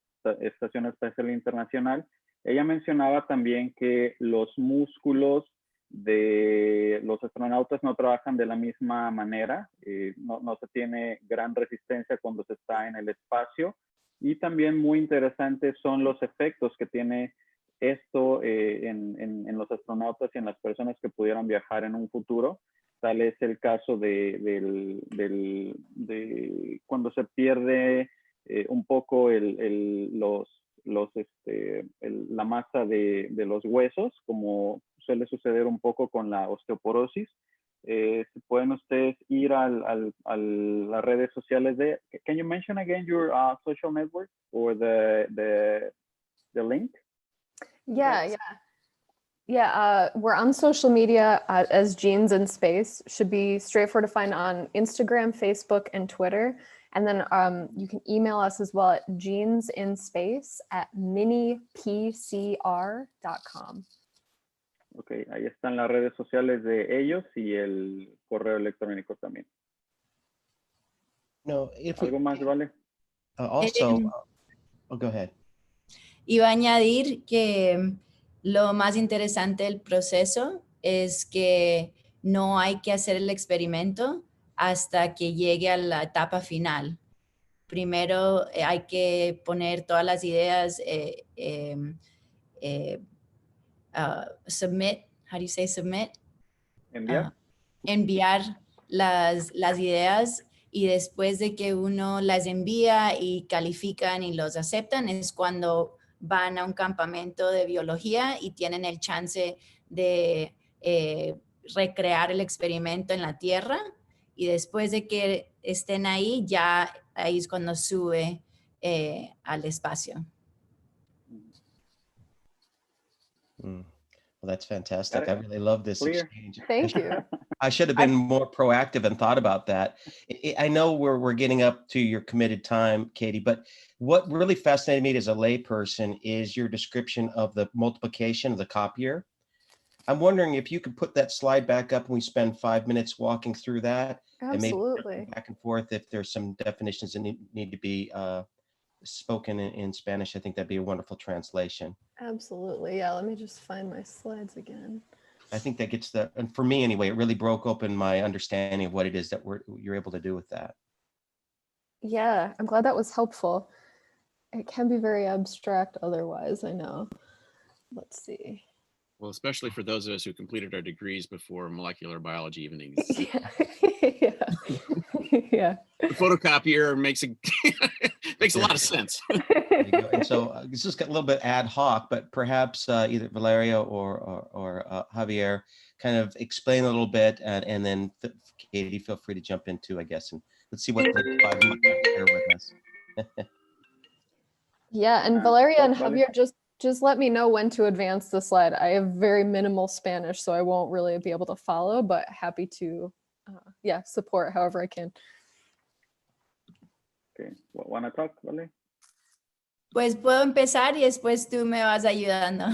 Estación Espacial Internacional. Ella mencionaba también que los músculos de los astronautas no trabajan de la misma manera, no se tiene gran resistencia cuando se está en el espacio, y también muy interesantes son los efectos que tiene esto en los astronautas y en las personas que pudieran viajar en un futuro. Tal es el caso de cuando se pierde un poco la masa de los huesos, como suele suceder un poco con la osteoporosis. Si pueden ustedes ir a las redes sociales de... Can you mention again your social network or the link? Yeah. We're on social media as Genes in Space. Should be straightforward to find on Instagram, Facebook, and Twitter. And then you can email us as well at genesinspace@minipcr.com. Ok, ahí están las redes sociales de ellos y el correo electrónico también. No, ¿Algo más, Vale? Also, go ahead. Iba a añadir que lo más interesante del proceso es que no hay que hacer el experimento hasta que llegue a la etapa final. Primero hay que poner todas las ideas, submit, how do you say submit? Enviar. Enviar las ideas, y después de que uno las envía y califican y los aceptan es cuando van a un campamento de biología y tienen el chance de recrear el experimento en la Tierra, y después de que estén ahí, ya ahí es cuando sube al espacio. Well, that's fantastic. I really love this Clear. exchange. Thank you. I should have been more proactive and thought about that. I know we're getting up to your committed time, Katie, but what really fascinated me as a layperson is your description of the multiplication of the copier. I'm wondering if you could put that slide back up and we spend 5 minutes walking through that, and maybe Absolutely. back and forth if there's some definitions that need to be spoken in Spanish. I think that'd be a wonderful translation. Absolutely. Yeah, let me just find my slides again. I think that gets and for me anyway, it really broke open my understanding of what it is that you're able to do with that. Yeah, I'm glad that was helpful. It can be very abstract otherwise, I know. Let's see. Well, especially for those of us who completed our degrees before molecular biology even existed. Yeah. Yeah. The photocopier makes a lot of sense. There you go. And so this is a little bit ad hoc, but perhaps either Valeria or Javier kind of explain a little bit, and then Katie, feel free to jump in too, I guess. And let's see what the 5 minutes can share with us. Yeah, and Valeria and Vale. Javier, just let me know when to advance the slide. I have very minimal Spanish, so I won't really be able to follow, but happy to, yeah, support however I can. Okay. Wanna talk, Vale? Pues puedo empezar y después tú me vas ayudando.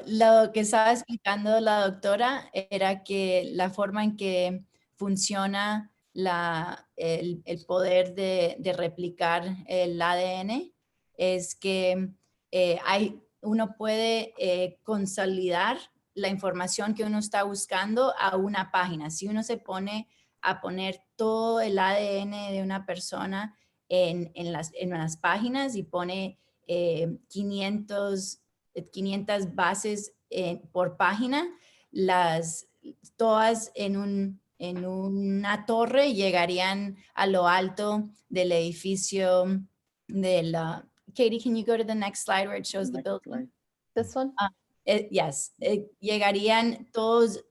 Lo que estaba explicando la doctora era que la forma en que funciona el poder de replicar el ADN es que uno puede consolidar la información que uno está buscando a una página. Si uno se pone a poner todo el ADN de una persona en las páginas y pone 500 bases por página, todas en una torre llegarían a lo alto del edificio de la... Katie, can you go to the next slide where it shows the building? This one? Yes, llegarían todos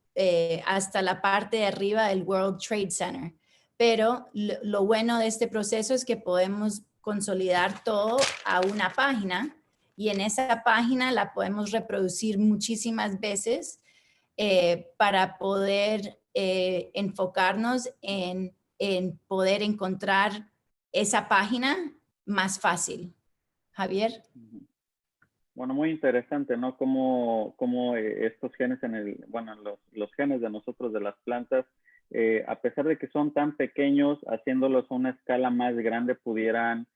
hasta la parte de arriba del World Trade Center. Pero lo bueno de este proceso es que podemos consolidar todo a una página, y en esa página la podemos reproducir muchísimas veces para poder enfocarnos en poder encontrar esa página más fácil. Javier. Bueno, muy interesante, ¿no? Cómo estos genes los genes de nosotros, de las plantas, a pesar de que son tan pequeños, haciéndolos a una escala más grande, pudieran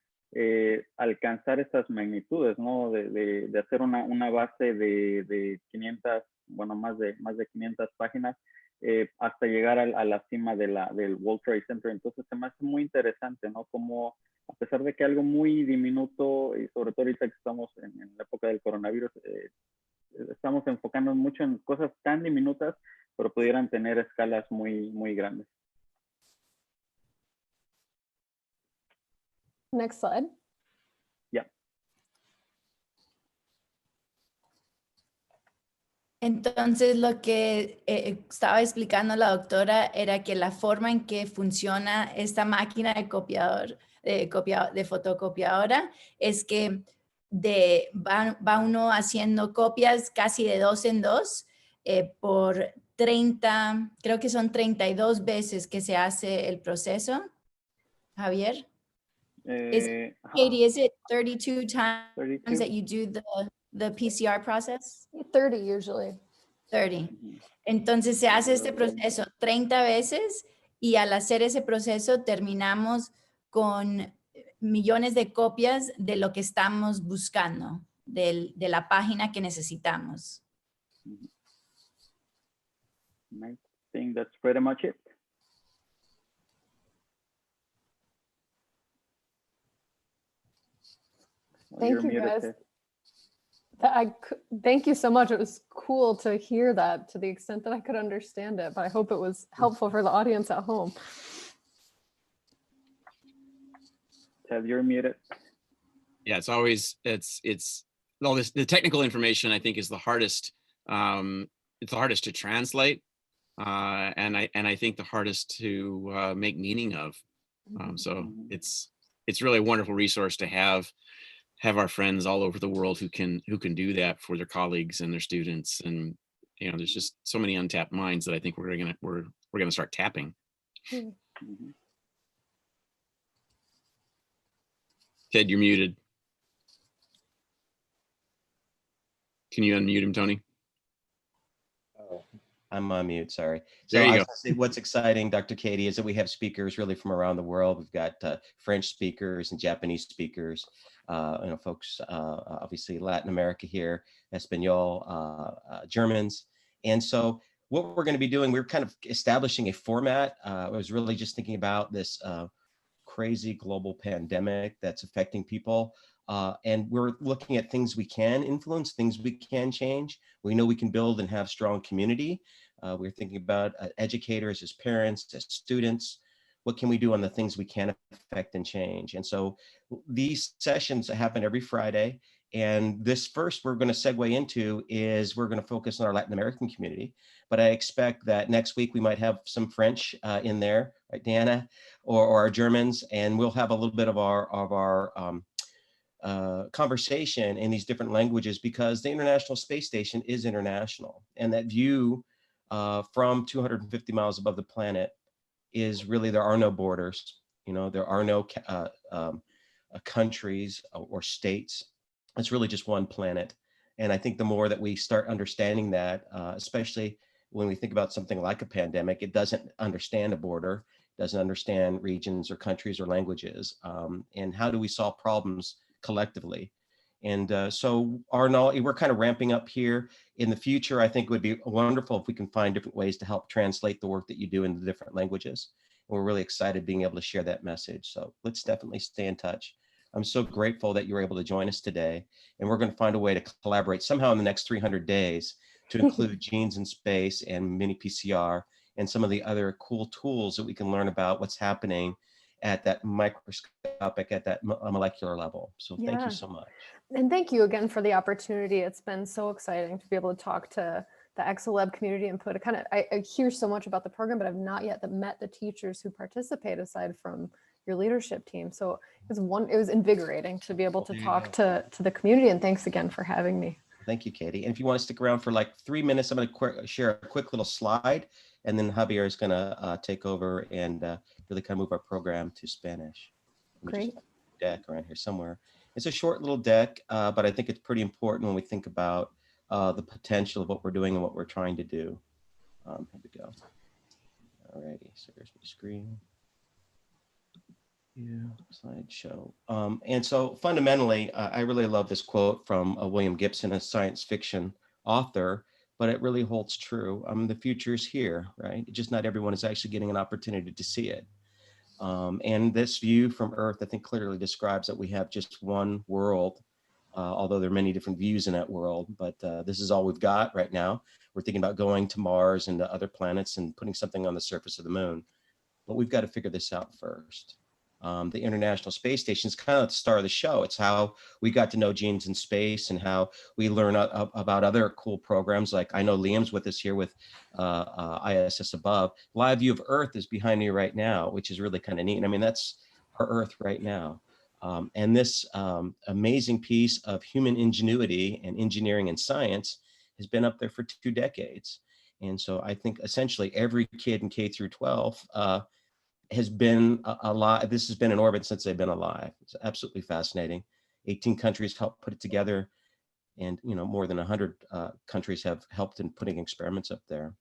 alcanzar estas magnitudes, ¿no? De hacer una base de 500, bueno, más de 500 páginas, hasta llegar a la cima del World Trade Center. Entonces se me hace muy interesante, ¿no? Como a pesar de que algo muy diminuto, y sobre todo ahorita que estamos en la época del coronavirus, estamos enfocando mucho en cosas tan diminutas, pero pudieran tener escalas muy, muy grandes. Next slide. Yeah. Entonces, lo que estaba explicando la doctora era que la forma en que funciona esta máquina de fotocopiadora es que va uno haciendo copias casi de 2 en 2 por 30, creo que son 32 veces que se hace el proceso. Javier? Katie, is it 32 times 32? that you do the PCR process? 30 usually. 30. Entonces se hace este proceso 30 veces, y al hacer ese proceso terminamos con millones de copias de lo que estamos buscando, de la página que necesitamos. I think that's pretty much it. Thank you, guys. Thank you so much. It was cool to hear that to the extent that I could understand it, but I hope it was helpful for the audience at home. Ted, you're muted. Yeah, it's always, it's all this, the technical information I think is the hardest. It's the hardest to translate. And I think the hardest to make meaning of. So it's really a wonderful resource to have our friends all over the world who can do that for their colleagues and their students. And there's just so many untapped minds that I think we're gonna start tapping. Hmm. Ted, you're muted. Can you unmute him, Tony? Oh, I'm on mute, sorry. There So you I go. was gonna say what's exciting, Dr. Katie, is that we have speakers really from around the world. We've got French speakers and Japanese speakers, folks, obviously Latin America here, Espanol, Germans. And so what we're gonna be doing, we're kind of establishing a format. I was really just thinking about this crazy global pandemic that's affecting people. And we're looking at things we can influence, things we can change. We know we can build and have strong community. We're thinking about educators as parents, as students. What can we do on the things we can affect and change? And so these sessions happen every Friday. And this first we're going to segue into is we're going to focus on our Latin American community. But I expect that next week we might have some French in there, right, Deanna, or our Germans, and we'll have a little bit of our conversation in these different languages, because the International Space Station is international, and that view from 250 miles above the planet is really, there are no borders. There are no countries or states. It's really just one planet. And I think the more that we start understanding that, especially when we think about something like a pandemic, it doesn't understand a border, doesn't understand regions or countries or languages. And how do we solve problems collectively? And so our knowledge, we're kind of ramping up here. In the future, I think it would be wonderful if we can find different ways to help translate the work that you do into different languages. And we're really excited being able to share that message. So let's definitely stay in touch. I'm so grateful that you were able to join us today. And we're going to find a way to collaborate somehow in the next 300 days to include Genes in Space and Mini PCR and some of the other cool tools that we can learn about what's happening at that microscopic, at that molecular level. So thank you so much. And thank you again for the opportunity. It's been so exciting to be able to talk to the ExoLab community and put a kind of, I hear so much about the program, but I've not yet met the teachers who participate aside from your leadership team. So it was invigorating to be able to talk to the community, and thanks again for having me. Thank you, Katie. And if you want to stick around for like 3 minutes, I'm going to share a quick little slide, and then Javier is going to take over and really kind of move our program to Spanish. Great. Deck around here somewhere. It's a short little deck, but I think it's pretty important when we think about the potential of what we're doing and what we're trying to do. Here we go. All righty, so here's my screen. Yeah, slideshow. And so fundamentally, I really love this quote from William Gibson, a science fiction author, but it really holds true. The future is here, right? Just not everyone is actually getting an opportunity to see it. And this view from Earth, I think, clearly describes that we have just one world, although there are many different views in that world, but this is all we've got right now. We're thinking about going to Mars and to other planets and putting something on the surface of the moon, but we've got to figure this out first. The International Space Station is kind of the star of the show. It's how we got to know Genes in Space and how we learn about other cool programs. Like, I know Liam's with us here with ISS Above. Live view of Earth is behind me right now, which is really kind of neat. I mean, that's our Earth right now. And this amazing piece of human ingenuity and engineering and science has been up there for 2 decades. And so I think essentially every kid in K through 12 has been alive. This has been in orbit since they've been alive. It's absolutely fascinating. 18 countries helped put it together, and more than 100 countries have helped in putting experiments up there.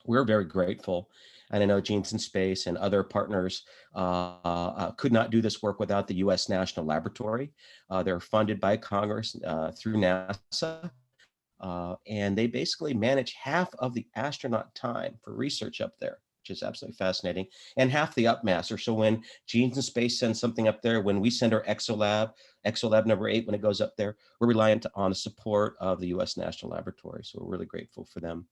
We're very grateful, and I know Genes in Space and other partners could not do this work without the U.S. National Laboratory. They're funded by Congress through NASA, and they basically manage half of the astronaut time for research up there, which is absolutely fascinating, and half the upmaster. So when Genes in Space sends something up there, when we send our ExoLab number 8, when it goes up there, we're reliant on the support of the U.S. National Laboratory. So we're really grateful for them.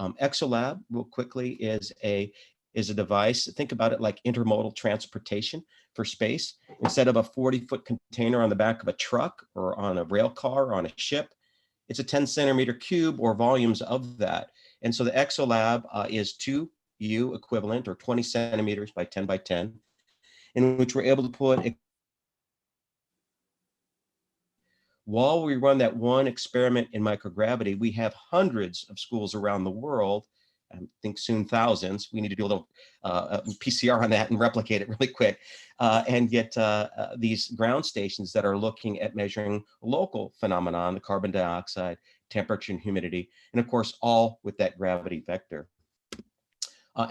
ExoLab, real quickly, is a is a device. Think about it like intermodal transportation for space. Instead of a 40-foot container on the back of a truck or on a rail car or on a ship, it's a 10-centimeter cube or volumes of that. And so the ExoLab is 2U equivalent, or 20 centimeters by 10 by 10, in which we're able to put. While we run that one experiment in microgravity, we have hundreds of schools around the world. I think soon thousands. We need to do a little PCR on that and replicate it really quick, and get these ground stations that are looking at measuring local phenomenon, the carbon dioxide, temperature and humidity, and of course, all with that gravity vector.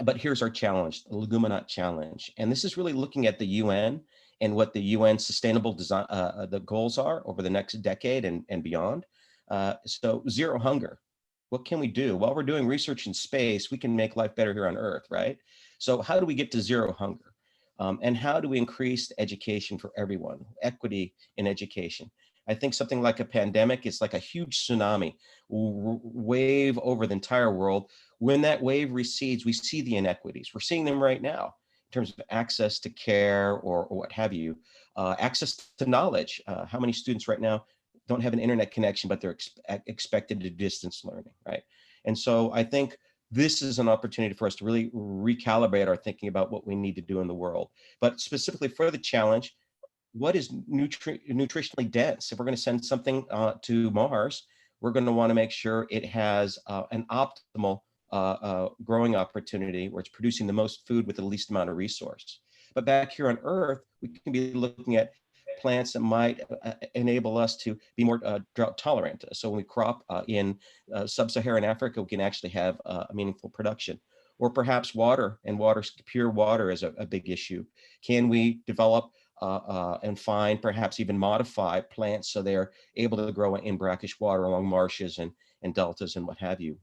But here's our challenge, the Leguminaut challenge. And this is really looking at the UN and what the UN sustainable design, the goals are over the next decade and beyond. So zero hunger. What can we do? While we're doing research in space, we can make life better here on Earth, right? So how do we get to zero hunger? And how do we increase education for everyone, equity in education? I think something like a pandemic is like a huge tsunami wave over the entire world. When that wave recedes, we see the inequities. We're seeing them right now in terms of access to care or what have you, access to knowledge. How many students right now don't have an internet connection, but they're expected to distance learning, right? And so I think this is an opportunity for us to really recalibrate our thinking about what we need to do in the world. But specifically for the challenge, what is nutritionally dense? If we're going to send something to Mars, we're going to want to make sure it has an optimal growing opportunity where it's producing the most food with the least amount of resource. But back here on Earth, we can be looking at plants that might enable us to be more drought tolerant. So when we crop in sub-Saharan Africa, we can actually have a meaningful production. Or perhaps water, and pure water is a big issue. Can we develop and find, perhaps even modify plants so they're able to grow in brackish water along marshes and deltas and what have you?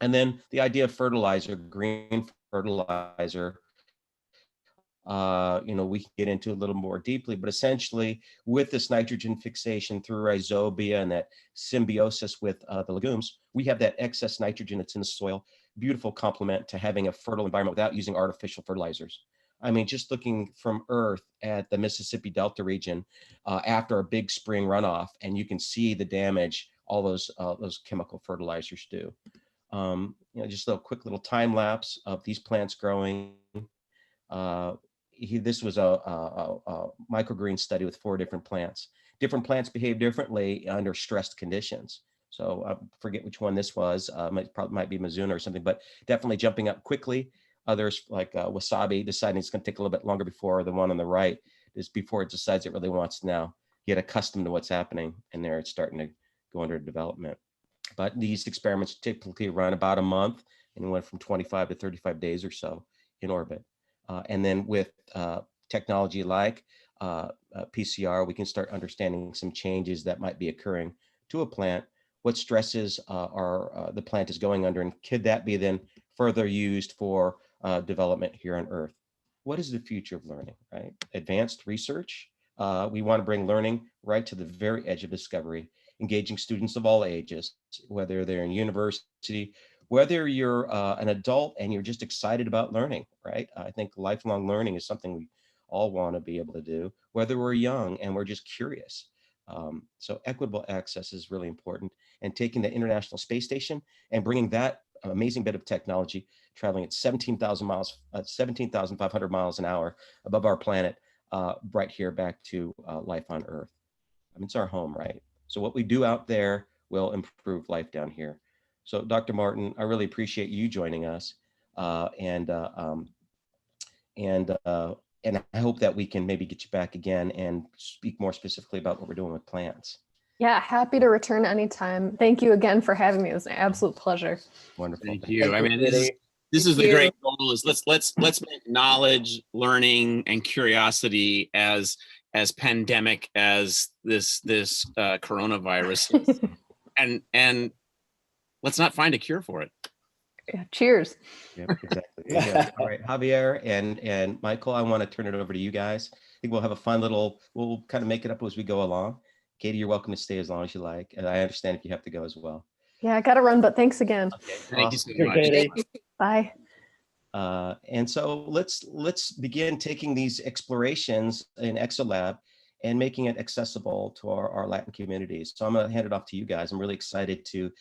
And then the idea of fertilizer, green fertilizer, we can get into a little more deeply, but essentially with this nitrogen fixation through rhizobia and that symbiosis with the legumes, we have that excess nitrogen that's in the soil, beautiful complement to having a fertile environment without using artificial fertilizers. I mean, just looking from Earth at the Mississippi Delta region after a big spring runoff, and you can see the damage all those chemical fertilizers do. Just a quick little time lapse of these plants growing. This was a microgreen study with 4 different plants. Different plants behave differently under stressed conditions. So I forget which one this was. Might be Mizuna or something, but definitely jumping up quickly. Others like wasabi deciding it's going to take a little bit longer before the one on the right is before it decides it really wants to now get accustomed to what's happening, and there it's starting to go under development. But these experiments typically run about a month and went from 25 to 35 days or so in orbit. And then with technology like PCR, we can start understanding some changes that might be occurring to a plant, what stresses the plant is going under, and could that be then further used for development here on Earth? What is the future of learning, right? Advanced research. We want to bring learning right to the very edge of discovery, engaging students of all ages, whether they're in university, whether you're an adult and you're just excited about learning, right? I think lifelong learning is something we all want to be able to do, whether we're young and we're just curious. So equitable access is really important, and taking the International Space Station and bringing that amazing bit of technology traveling at 17,500 miles an hour above our planet, right here back to life on Earth. I mean, it's our home, right? So what we do out there will improve life down here. So Dr. Martin, I really appreciate you joining us. And I hope that we can maybe get you back again and speak more specifically about what we're doing with plants. Yeah, happy to return anytime. Thank you again for having me. It was an absolute pleasure. Wonderful. Thank you. I mean, this is the great goal, is let's make knowledge, learning, and curiosity as pandemic as this coronavirus is. and let's not find a cure for it. Yeah, cheers. Yeah, exactly. Yeah. All right, Javier and Michael, I want to turn it over to you guys. I think we'll have a fun we'll kind of make it up as we go along. Katie, you're welcome to stay as long as you like. And I understand if you have to go as well. Yeah, I got to run, but thanks again. Okay, Thank awesome. you so much. Katie. Bye. And so let's begin taking these explorations in ExoLab and making it accessible to our Latin communities. So I'm going to hand it off to you guys. I'm really excited to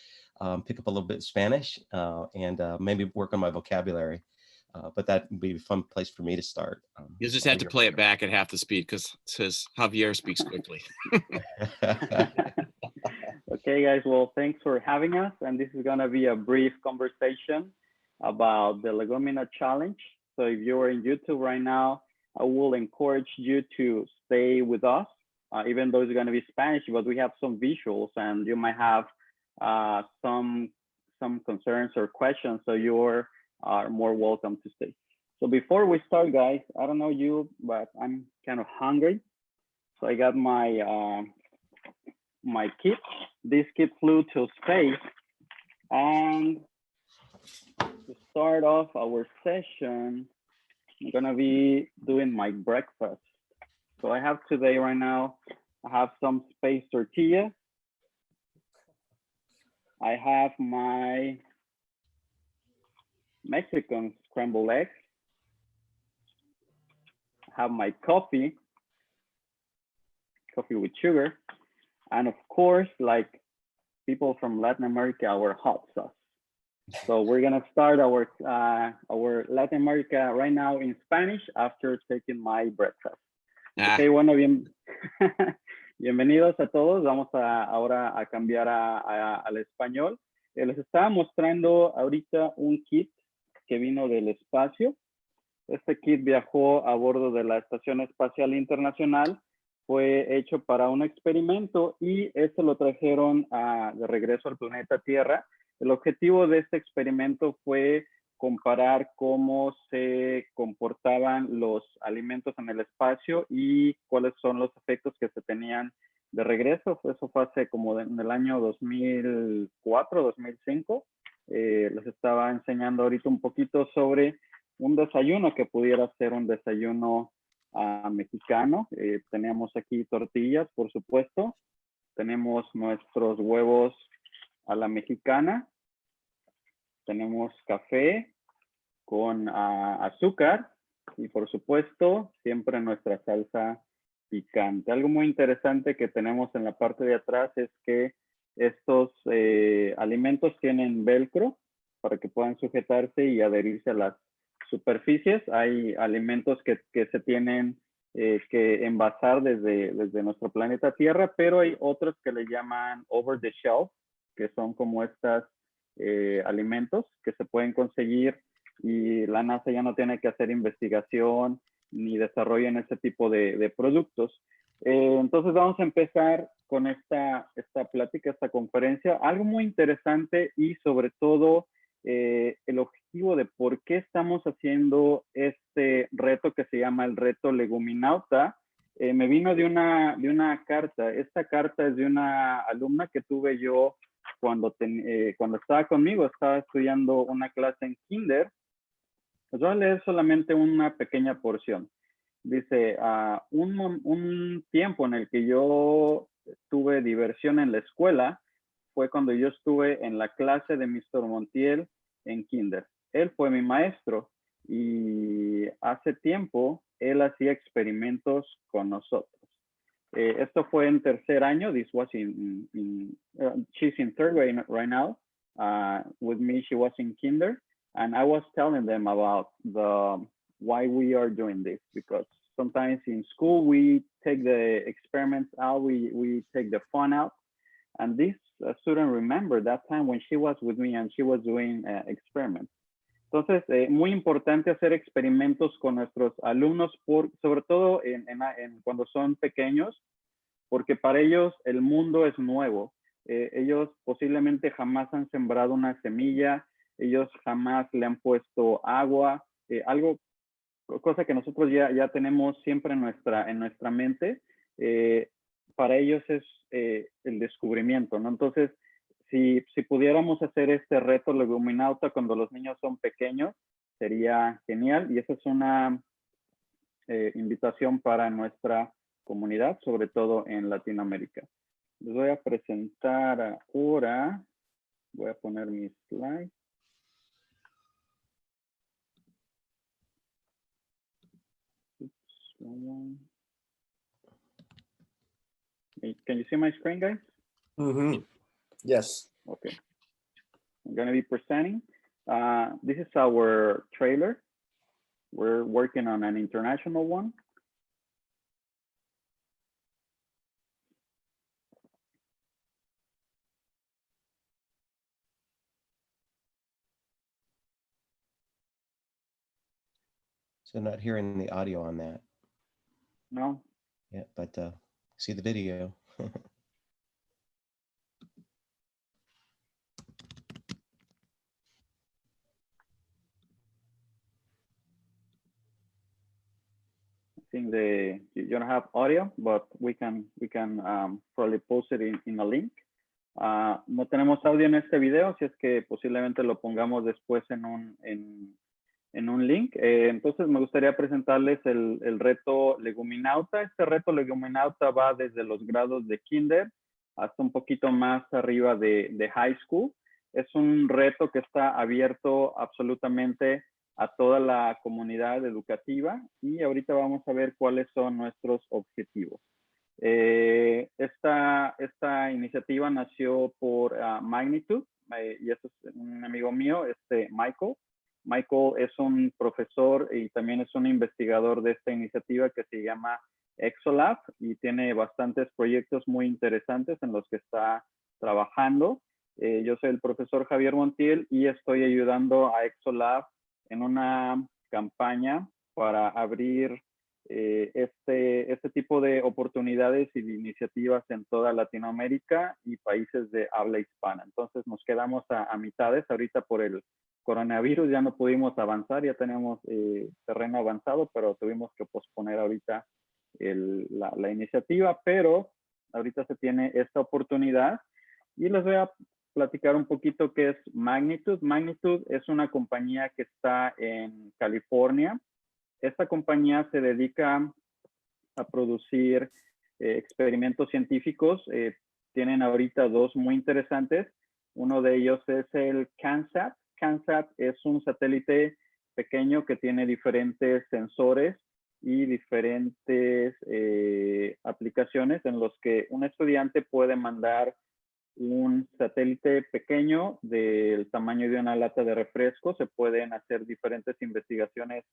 pick up a little bit of Spanish and maybe work on my vocabulary. But that would be a fun place for me to start. You'll just have to play it back at half the speed because it says Javier speaks quickly. Okay, guys. Well, thanks for having us. And this is going to be a brief conversation about the Leguminaut challenge. So if you're in YouTube right now, I will encourage you to stay with us, even though it's going to be Spanish, but we have some visuals and you might have some concerns or questions. So you are more welcome to stay. So before we start, guys, I don't know you, but I'm kind of hungry. So I got my my kit. This kit flew to space. And to start off our session, I'm gonna be doing my breakfast. So I have today right now, I have some space tortilla. I have my Mexican scrambled eggs. I have my coffee with sugar. And of course, like people from Latin America, our hot sauce. So we're gonna start our Latin America right now in Spanish after taking my breakfast. Okay, bueno, bienvenidos a todos. Vamos ahora a cambiar al español. Les estaba mostrando ahorita un kit que vino del espacio. Este kit viajó a bordo de la Estación Espacial Internacional. Fue hecho para un experimento y esto lo trajeron de regreso al planeta Tierra. El objetivo de este experimento fue comparar cómo se comportaban los alimentos en el espacio y cuáles son los efectos que se tenían de regreso. Eso fue hace como en el año 2004, 2005. Les estaba enseñando ahorita un poquito sobre un desayuno que pudiera ser un desayuno mexicano. Tenemos aquí tortillas, por supuesto. Tenemos nuestros huevos a la mexicana. Tenemos café con azúcar y por supuesto siempre nuestra salsa picante. Algo muy interesante que tenemos en la parte de atrás es que estos alimentos tienen velcro para que puedan sujetarse y adherirse a las superficies. Hay alimentos que se tienen que envasar desde nuestro planeta Tierra, pero hay otros que le llaman over the shelf, que son como estas alimentos que se pueden conseguir y la NASA ya no tiene que hacer investigación ni desarrollo en ese tipo de productos. Entonces vamos a empezar con esta plática, esta conferencia. Algo muy interesante y sobre todo el objetivo de por qué estamos haciendo este reto que se llama el reto Leguminauta, me vino de una carta. Esta carta es de una alumna que tuve yo cuando estaba conmigo, estaba estudiando una clase en kinder. Pues voy a leer solamente una pequeña porción. Dice, un tiempo en el que yo tuve diversión en la escuela fue cuando yo estuve en la clase de Mr. Montiel en kinder. Él fue mi maestro y hace tiempo él hacía experimentos con nosotros. Esto fue en tercer año. This was she's in third grade right now. With me, she was in kinder. And I was telling them about why we are doing this, because sometimes in school, we take the experiments out, we take the fun out. And this student remembered that time when she was with me and she was doing experiments. Entonces, muy importante hacer experimentos con nuestros alumnos, sobre todo cuando son pequeños, porque para ellos el mundo es nuevo. Ellos posiblemente jamás han sembrado una semilla, ellos jamás le han puesto agua, cosa que nosotros ya tenemos siempre en nuestra mente. Para ellos es el descubrimiento, ¿no? Entonces, si pudiéramos hacer este reto Leguminauta cuando los niños son pequeños, sería genial. Y esa es una invitación para nuestra comunidad, sobre todo en Latinoamérica. Les voy a presentar ahora, voy a poner mi slide. Can you see my screen, guys? Mm-hmm. Yes. Okay. I'm going to be presenting. This is our trailer. We're working on an international one. So not hearing the audio on that. No? Yeah, but see the video. I think you don't have audio, but we can probably post it in a link. No tenemos audio en este video, si es que posiblemente lo pongamos después en un link. Entonces me gustaría presentarles el reto Leguminauta. Este reto Leguminauta va desde los grados de kinder hasta un poquito más arriba de high school. Es un reto que está abierto absolutamente a toda la comunidad educativa y ahorita vamos a ver cuáles son nuestros objetivos. Esta iniciativa nació por Magnitude y este es un amigo mío, Michael. Michael es un profesor y también es un investigador de esta iniciativa que se llama Exolab y tiene bastantes proyectos muy interesantes en los que está trabajando. Yo soy el profesor Javier Montiel y estoy ayudando a Exolab en una campaña para abrir este tipo de oportunidades y de iniciativas en toda Latinoamérica y países de habla hispana. Entonces nos quedamos a mitades ahorita por el coronavirus, ya no pudimos avanzar, ya tenemos terreno avanzado, pero tuvimos que posponer ahorita la iniciativa, pero ahorita se tiene esta oportunidad y les voy a platicar un poquito qué es Magnitude. Magnitude es una compañía que está en California. Esta compañía se dedica a producir experimentos científicos. Tienen ahorita dos muy interesantes. Uno de ellos es el CanSat. CanSat es un satélite pequeño que tiene diferentes sensores y diferentes aplicaciones en los que un estudiante puede mandar un satélite pequeño del tamaño de una lata de refresco. Se pueden hacer diferentes investigaciones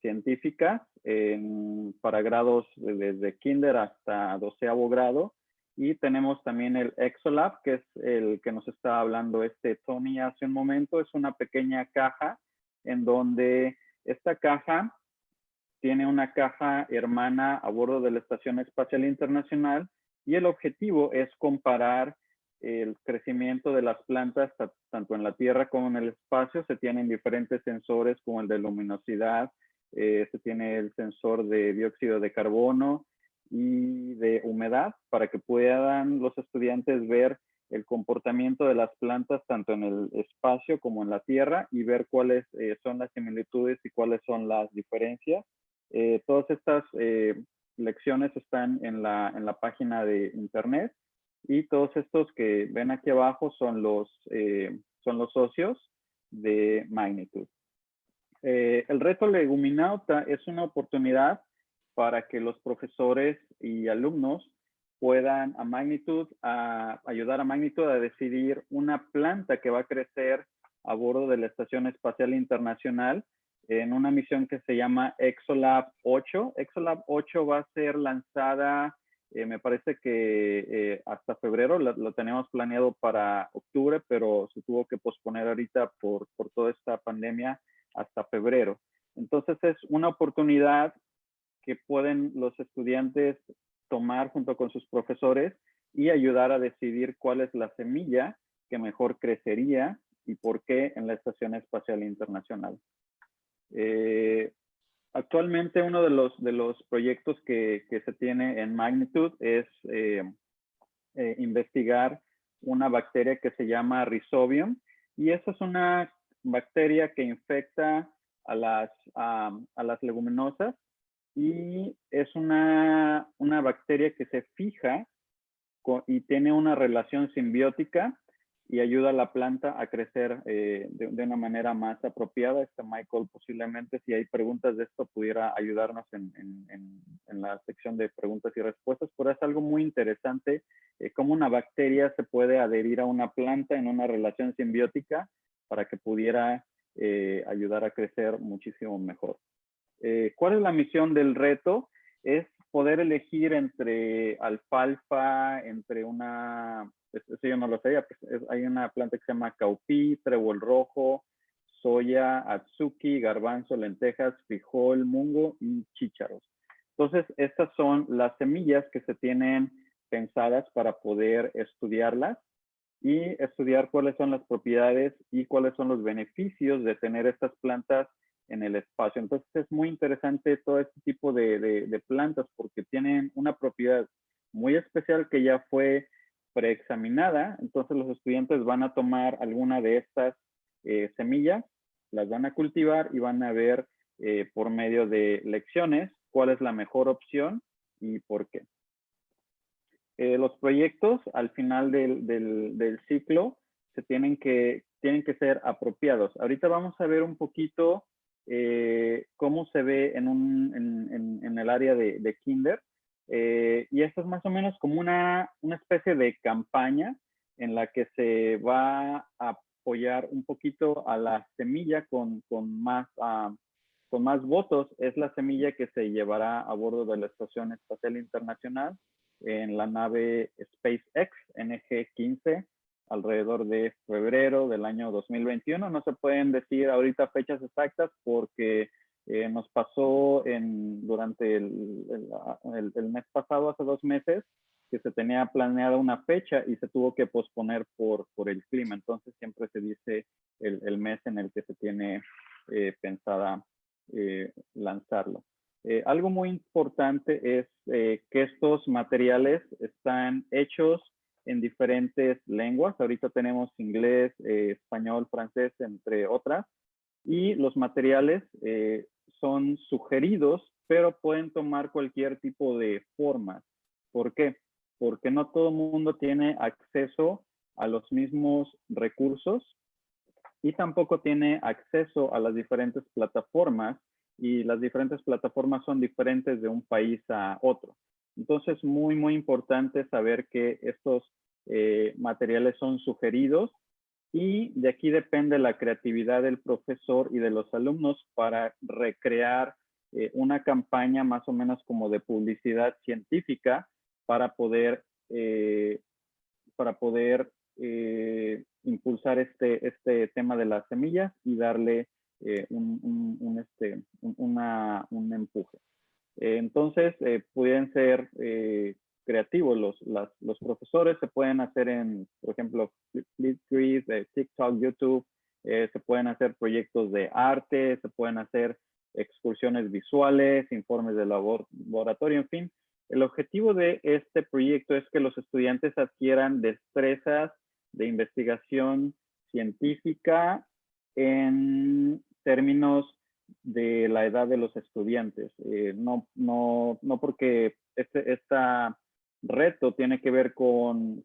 científicas para grados desde kinder hasta 12º grado. Y tenemos también el Exolab, que es el que nos está hablando Tony hace un momento. Es una pequeña caja en donde esta caja tiene una caja hermana a bordo de la Estación Espacial Internacional y el objetivo es comparar el crecimiento de las plantas tanto en la Tierra como en el espacio. Se tienen diferentes sensores como el de luminosidad, se tiene el sensor de dióxido de carbono y de humedad para que puedan los estudiantes ver el comportamiento de las plantas tanto en el espacio como en la Tierra y ver cuáles son las similitudes y cuáles son las diferencias. Todas estas lecciones están en la página de internet y todos estos que ven aquí abajo son los socios de Magnitude. El reto Leguminauta es una oportunidad para que los profesores y alumnos puedan ayudar a Magnitude a decidir una planta que va a crecer a bordo de la Estación Espacial Internacional en una misión que se llama Exolab 8. Exolab 8 va a ser lanzada, me parece que hasta febrero. Lo teníamos planeado para octubre, pero se tuvo que posponer ahorita por toda esta pandemia hasta febrero. Entonces es una oportunidad que pueden los estudiantes tomar junto con sus profesores y ayudar a decidir cuál es la semilla que mejor crecería y por qué en la Estación Espacial Internacional. Actualmente uno de los proyectos que se tiene en Magnitude es investigar una bacteria que se llama Rhizobium y esa es una bacteria que infecta a las leguminosas y es una bacteria que se fija y tiene una relación simbiótica y ayuda a la planta a crecer de una manera más apropiada. Michael posiblemente, si hay preguntas de esto, pudiera ayudarnos en la sección de preguntas y respuestas, pero es algo muy interesante cómo una bacteria se puede adherir a una planta en una relación simbiótica para que pudiera ayudar a crecer muchísimo mejor. ¿Cuál es la misión del reto? Es poder elegir entre alfalfa, entre una, eso yo no lo sabía, pues hay una planta que se llama caupi, trébol rojo, soya, atsuki, garbanzo, lentejas, frijol, mungo y chícharos. Entonces, estas son las semillas que se tienen pensadas para poder estudiarlas y estudiar cuáles son las propiedades y cuáles son los beneficios de tener estas plantas en el espacio. Entonces es muy interesante todo este tipo de plantas porque tienen una propiedad muy especial que ya fue preexaminada. Entonces los estudiantes van a tomar alguna de estas semillas, las van a cultivar y van a ver por medio de lecciones cuál es la mejor opción y por qué. Los proyectos al final del ciclo tienen que ser apropiados. Ahorita vamos a ver un poquito cómo se ve en el área de kinder. Y esto es más o menos como una especie de campaña en la que se va a apoyar un poquito a la semilla con más votos. Es la semilla que se llevará a bordo de la Estación Espacial Internacional en la nave SpaceX NG-15 alrededor de febrero del año 2021. No se pueden decir ahorita fechas exactas porque nos pasó durante el mes pasado, hace 2 meses, que se tenía planeada una fecha y se tuvo que posponer por el clima. Entonces siempre se dice el mes en el que se tiene pensada lanzarlo. Algo muy importante es que estos materiales están hechos en diferentes lenguas. Ahorita tenemos inglés, español, francés, entre otras. Y los materiales son sugeridos, pero pueden tomar cualquier tipo de forma. ¿Por qué? Porque no todo el mundo tiene acceso a los mismos recursos y tampoco tiene acceso a las diferentes plataformas, y las diferentes plataformas son diferentes de un país a otro. Entonces, muy, muy importante saber que estos materiales son sugeridos y de aquí depende la creatividad del profesor y de los alumnos para recrear una campaña más o menos como de publicidad científica para poder impulsar este tema de las semillas y darle un empuje. Entonces, pueden ser creativos los profesores, se pueden hacer por ejemplo, Flipgrid, TikTok, YouTube, se pueden hacer proyectos de arte, se pueden hacer excursiones visuales, informes de laboratorio, en fin. El objetivo de este proyecto es que los estudiantes adquieran destrezas de investigación científica en términos de la edad de los estudiantes. No porque este reto tiene que ver con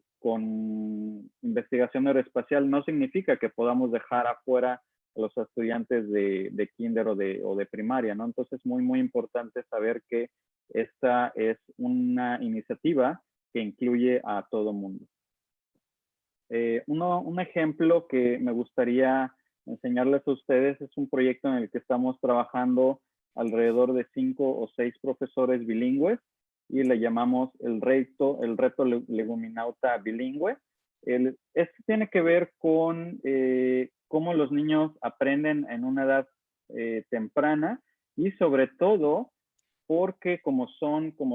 investigación aeroespacial, no significa que podamos dejar afuera a los estudiantes de kinder o de primaria, ¿no? Entonces es muy, muy importante saber que esta es una iniciativa que incluye a todo mundo. Un ejemplo que me gustaría enseñarles a ustedes es un proyecto en el que estamos trabajando alrededor de 5 o 6 profesores bilingües y le llamamos el reto Leguminauta bilingüe. Este tiene que ver con cómo los niños aprenden en una edad temprana y sobre todo porque como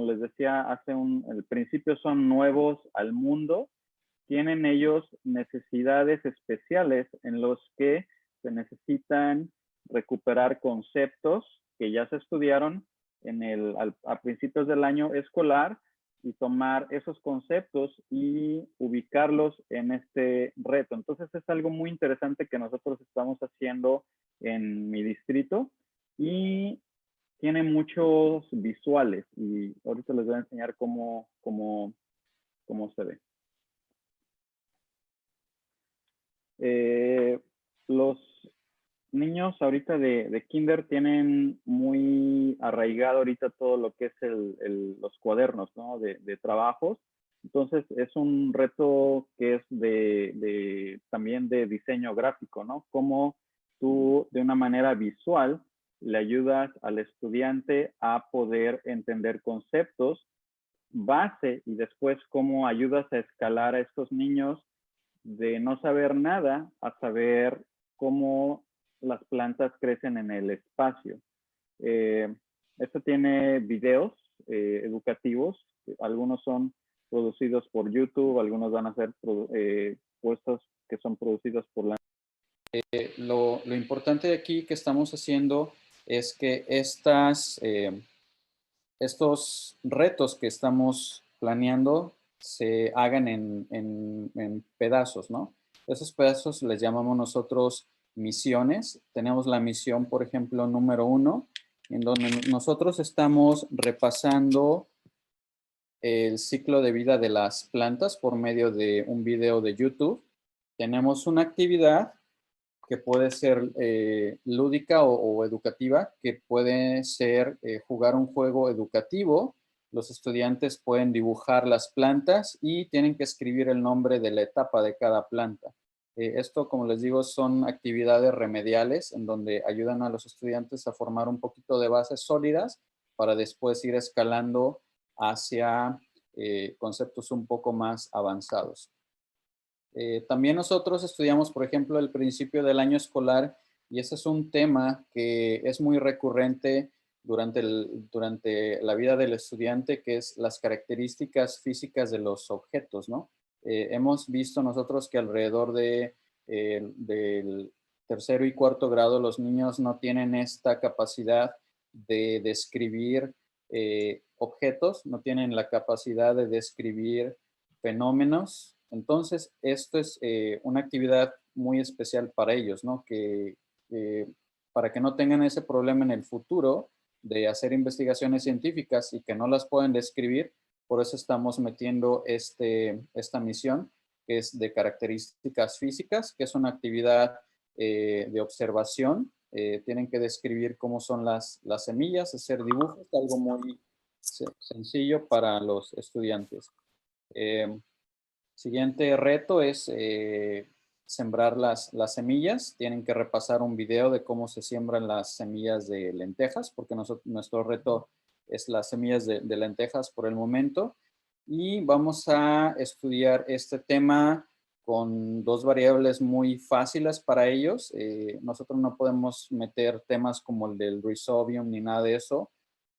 les decía al principio, son nuevos al mundo, tienen ellos necesidades especiales en los que se necesitan recuperar conceptos que ya se estudiaron a principios del año escolar y tomar esos conceptos y ubicarlos en este reto. Entonces es algo muy interesante que nosotros estamos haciendo en mi distrito y tiene muchos visuales y ahorita les voy a enseñar cómo se ve. Los niños ahorita de kinder tienen muy arraigado ahorita todo lo que es los cuadernos, ¿no? De trabajos. Entonces es un reto que es también de diseño gráfico, ¿no? Cómo tú de una manera visual le ayudas al estudiante a poder entender conceptos base y después cómo ayudas a escalar a estos niños de no saber nada a saber cómo las plantas crecen en el espacio. Esto tiene videos educativos, algunos son producidos por YouTube, algunos van a ser puestos que son producidos por la... Lo importante de aquí que estamos haciendo es que estos retos que estamos planeando se hagan en pedazos, ¿no? Esos pedazos les llamamos nosotros misiones. Tenemos la misión, por ejemplo, número 1, en donde nosotros estamos repasando el ciclo de vida de las plantas por medio de un video de YouTube. Tenemos una actividad que puede ser lúdica o educativa, que puede ser jugar un juego educativo. Los estudiantes pueden dibujar las plantas y tienen que escribir el nombre de la etapa de cada planta. Esto, como les digo, son actividades remediales en donde ayudan a los estudiantes a formar un poquito de bases sólidas para después ir escalando hacia conceptos un poco más avanzados. También nosotros estudiamos, por ejemplo, el principio del año escolar y ese es un tema que es muy recurrente durante la vida del estudiante, que es las características físicas de los objetos, ¿no? Hemos visto nosotros que alrededor del tercero y cuarto grado los niños no tienen esta capacidad de describir objetos, no tienen la capacidad de describir fenómenos. Entonces, esto es una actividad muy especial para ellos, ¿no? Para que no tengan ese problema en el futuro de hacer investigaciones científicas y que no las pueden describir, por eso estamos metiendo esta misión, que es de características físicas, que es una actividad de observación. Tienen que describir cómo son las semillas, hacer dibujos, algo muy sencillo para los estudiantes. Siguiente reto es sembrar las semillas. Tienen que repasar un video de cómo se siembran las semillas de lentejas, porque nuestro reto es las semillas de lentejas por el momento. Y vamos a estudiar este tema con dos variables muy fáciles para ellos. Nosotros no podemos meter temas como el del rhizobium ni nada de eso,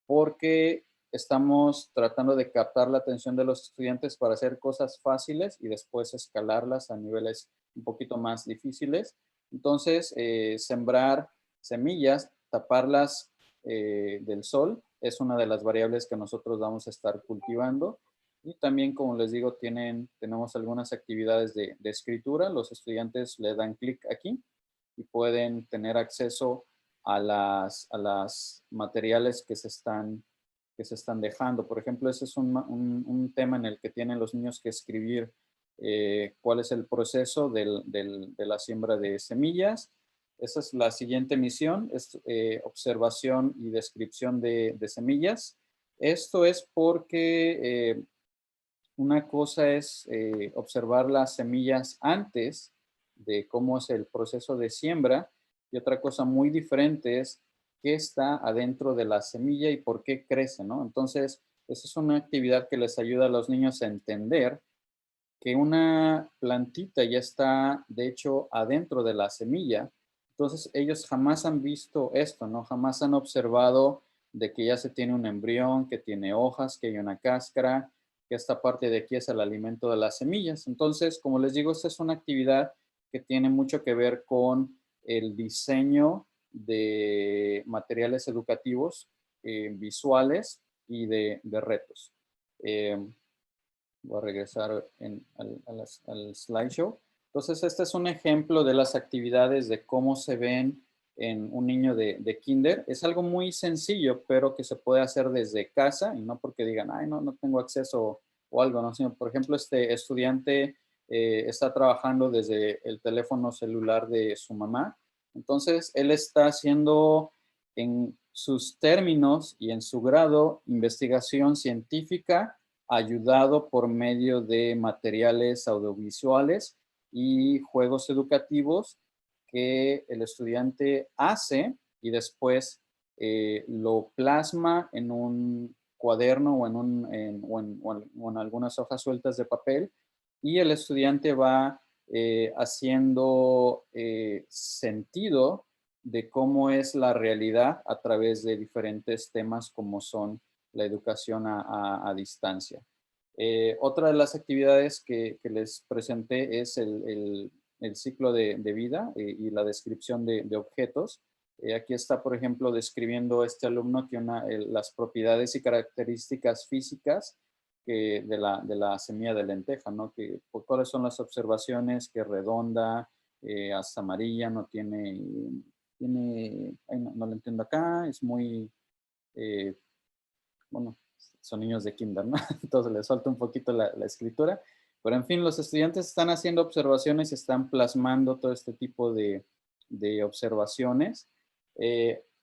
porque estamos tratando de captar la atención de los estudiantes para hacer cosas fáciles y después escalarlas a niveles un poquito más difíciles. Entonces, sembrar semillas, taparlas del sol, es una de las variables que nosotros vamos a estar cultivando. Y también, como les digo, tenemos algunas actividades de escritura. Los estudiantes le dan clic aquí y pueden tener acceso a las materiales que se están dejando. Por ejemplo, ese es un tema en el que tienen los niños que escribir cuál es el proceso de la siembra de semillas. Esa es la siguiente misión, es observación y descripción de semillas. Esto es porque una cosa es observar las semillas antes de cómo es el proceso de siembra y otra cosa muy diferente es qué está adentro de la semilla y por qué crece, ¿no? Entonces, esa es una actividad que les ayuda a los niños a entender que una plantita ya está, de hecho, adentro de la semilla. Entonces, ellos jamás han visto esto, ¿no? Jamás han observado de que ya se tiene un embrión, que tiene hojas, que hay una cáscara, que esta parte de aquí es el alimento de las semillas. Entonces, como les digo, esta es una actividad que tiene mucho que ver con el diseño de materiales educativos, visuales y de retos. Voy a regresar al slideshow. Entonces, este es un ejemplo de las actividades de cómo se ven en un niño de kinder. Es algo muy sencillo, pero que se puede hacer desde casa y no porque digan, ay, no tengo acceso o algo, ¿no? Sino, por ejemplo, este estudiante está trabajando desde el teléfono celular de su mamá. Entonces, él está haciendo en sus términos y en su grado investigación científica ayudado por medio de materiales audiovisuales y juegos educativos que el estudiante hace y después lo plasma en un cuaderno o o en algunas hojas sueltas de papel, y el estudiante va haciendo sentido de cómo es la realidad a través de diferentes temas como son la educación a distancia. Otra de las actividades que les presenté es el ciclo de vida y la descripción de objetos. Aquí está, por ejemplo, describiendo este alumno que las propiedades y características físicas de la semilla de lenteja, ¿no? ¿Cuáles son las observaciones? Que redonda, hasta amarilla, no tiene, no lo entiendo acá, es muy, bueno, son niños de kinder, ¿no? Entonces les falta un poquito la escritura. Pero en fin, los estudiantes están haciendo observaciones y están plasmando todo este tipo de observaciones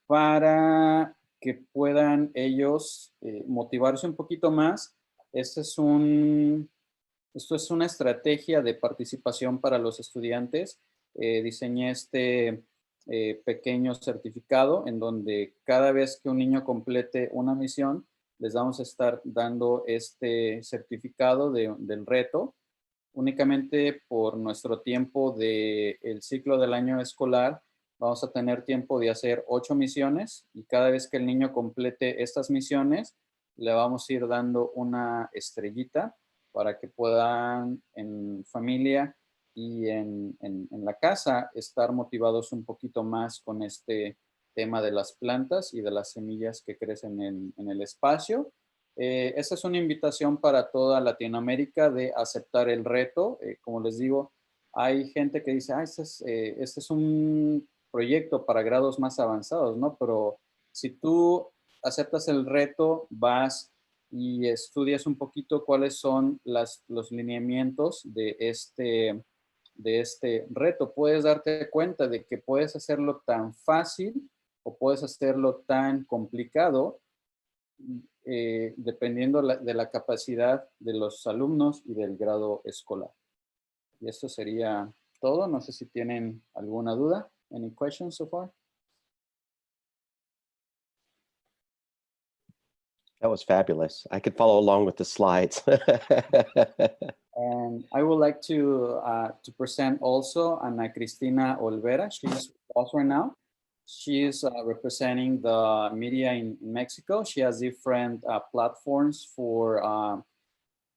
para que puedan ellos motivarse un poquito más. Esto es una estrategia de participación para los estudiantes. Diseñé este pequeño certificado en donde cada vez que un niño complete una misión, les vamos a estar dando este certificado del reto. Únicamente por nuestro tiempo del ciclo del año escolar, vamos a tener tiempo de hacer 8 misiones, y cada vez que el niño complete estas misiones, le vamos a ir dando una estrellita para que puedan en familia y en la casa estar motivados un poquito más con este tema de las plantas y de las semillas que crecen en el espacio. Esta es una invitación para toda Latinoamérica de aceptar el reto. Como les digo, hay gente que dice, este es un proyecto para grados más avanzados, ¿no? Pero si tú aceptas el reto, vas y estudias un poquito cuáles son los lineamientos de este reto, puedes darte cuenta de que puedes hacerlo tan fácil o puedes hacerlo tan complicado, dependiendo de la capacidad de los alumnos y del grado escolar. Y esto sería todo. No sé si tienen alguna duda. Any questions so far? That was fabulous. I could follow along with the slides. And I would like to present also Ana Cristina Olvera. She's with us right now. She is representing the media in Mexico. She has different platforms for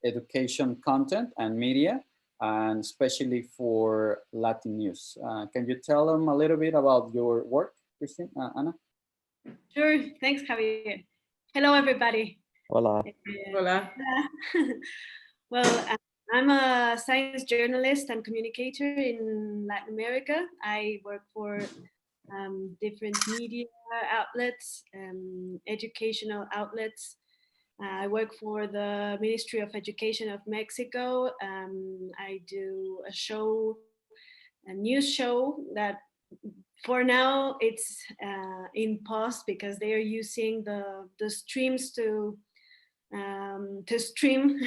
education content and media, and especially for Latin news. Can you tell them a little bit about your work, Cristina, Ana? Sure. Thanks, Javier. Hello, everybody. Hola. Hola. Well, I'm a science journalist and communicator in Latin America. I work for different media outlets, educational outlets. I work for the Ministry of Education of Mexico. I do a news show that for now it's in pause because they are using the streams to stream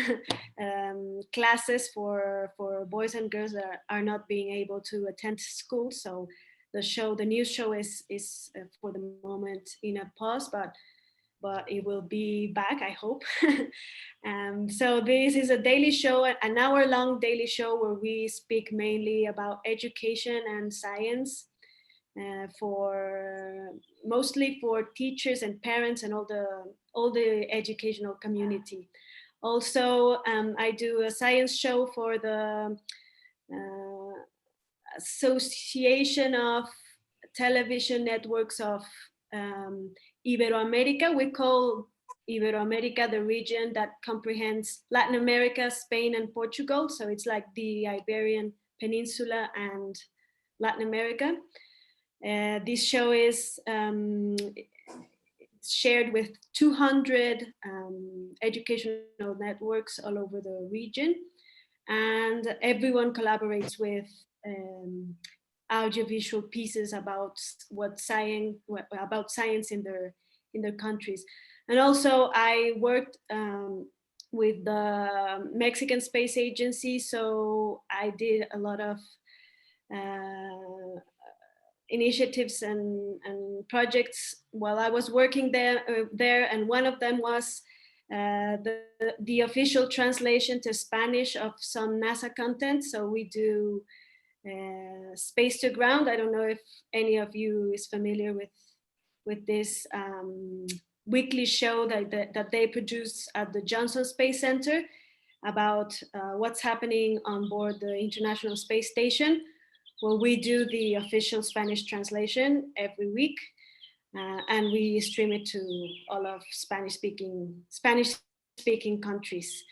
classes for boys and girls that are not being able to attend school. So the news show is for the moment in a pause, but it will be back, I hope. So this is a daily show, an hour-long daily show where we speak mainly about education and science, mostly for teachers and parents and all the educational community. Also, I do a science show for the Association of Television Networks of Iberoamerica. We call Iberoamerica the region that comprehends Latin America, Spain, and Portugal. So it's like the Iberian Peninsula and Latin America. This show is shared with 200 educational networks all over the region. and everyone collaborates with audiovisual pieces about science in their countries. And also I worked with the Mexican Space Agency, so I did a lot of initiatives and projects while I was working there, and one of them was the official translation to Spanish of some NASA content. So we do Space to Ground. I don't know if any of you is familiar with this weekly show that they produce at the Johnson Space Center about what's happening on board the International Space Station. Well, we do the official Spanish translation every week, and we stream it to all of Spanish-speaking countries.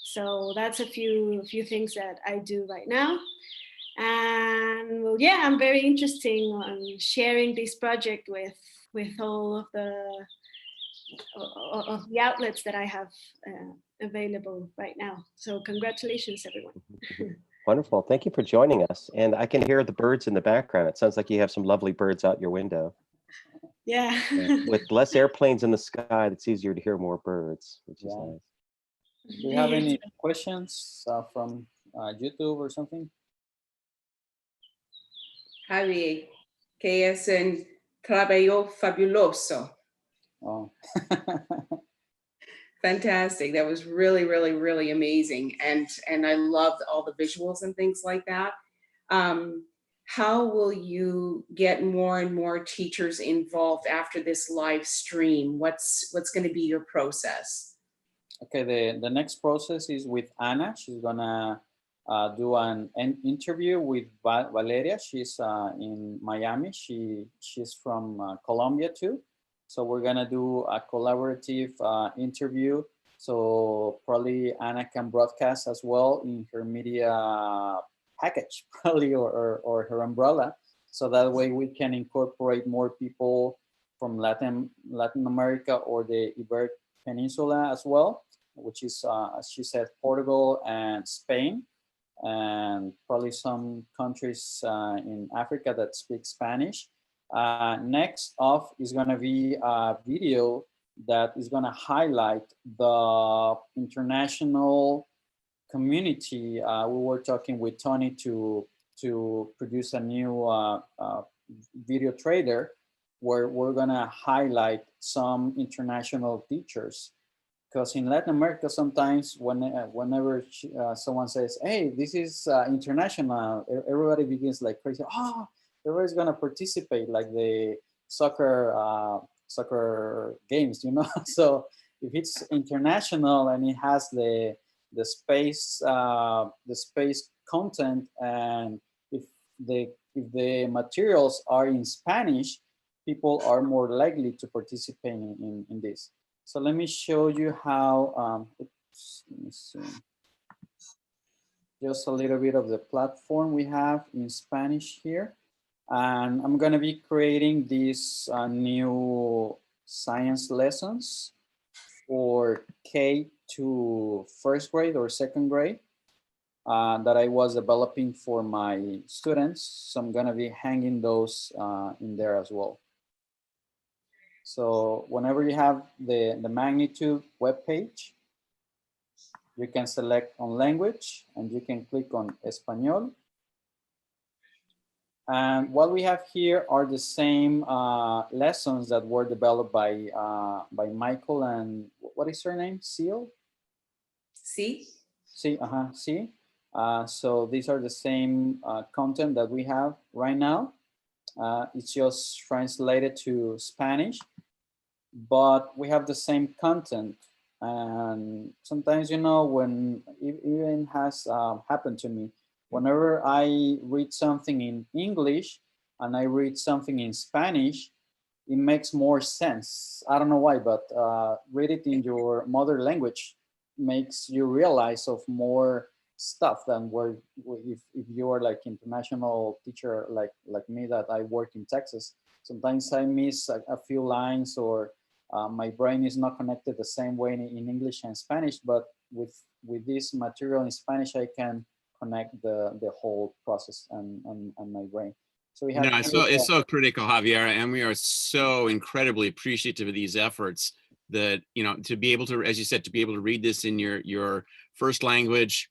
So that's a few things that I do right now. And well, yeah, I'm very interested on sharing this project with all of the outlets that I have available right now. So congratulations, everyone. Wonderful. Thank you for joining us. And I can hear the birds in the background. It sounds like you have some lovely birds out your window. Yeah. With less airplanes in the sky, it's easier to hear more birds, which is nice. Do you have any questions from YouTube or something? Javi, que es un trabajo fabuloso. Oh. Fantastic. That was really, really, really amazing. And I loved all the visuals and things like that. How will you get more and more teachers involved after this live stream? What's going to be your process? Okay, the next process is with Anna. She's gonna do an interview with Valeria. She's in Miami. She's from Colombia too. So we're gonna do a collaborative interview. So probably Anna can broadcast as well in her media package, probably, or her umbrella. So that way we can incorporate more people from Latin America or the Iberian Peninsula as well, which is, as she said, Portugal and Spain, and probably some countries in Africa that speak Spanish. Next off is going to be a video that is going to highlight the international community. We were talking with Tony to produce a new video trailer where we're going to highlight some international teachers. Because in Latin America, sometimes whenever someone says, hey, this is international, everybody begins like crazy. Oh, everybody's going to participate, like the soccer games, you know? So if it's international and it has the space content, and if the materials are in Spanish, people are more likely to participate in this. So let me show you how, oops, let me see. Just a little bit of the platform we have in Spanish here. And I'm gonna be creating these new science lessons for K to first grade or second grade that I was developing for my students. So I'm gonna be hanging those in there as well. So whenever you have the Magnitude webpage, you can select on language and you can click on Español. And what we have here are the same lessons that were developed by Michael and what is her name? Seal? See? See, see. So these are the same content that we have right now. It's just translated to Spanish, but we have the same content. And sometimes, you know, when it even has happened to me, whenever I read something in English and I read something in Spanish, it makes more sense. I don't know why, but read it in your mother language makes you realize of more stuff than if you are like international teacher like me, that I work in Texas. Sometimes I miss a few lines, or my brain is not connected the same way in English and Spanish, but with this material in Spanish, I can connect the whole process and my brain. So we have No, it's so critical, Javier, and we are so incredibly appreciative of these efforts that, you know, to be able to, as you said, to be able to read this in your first language,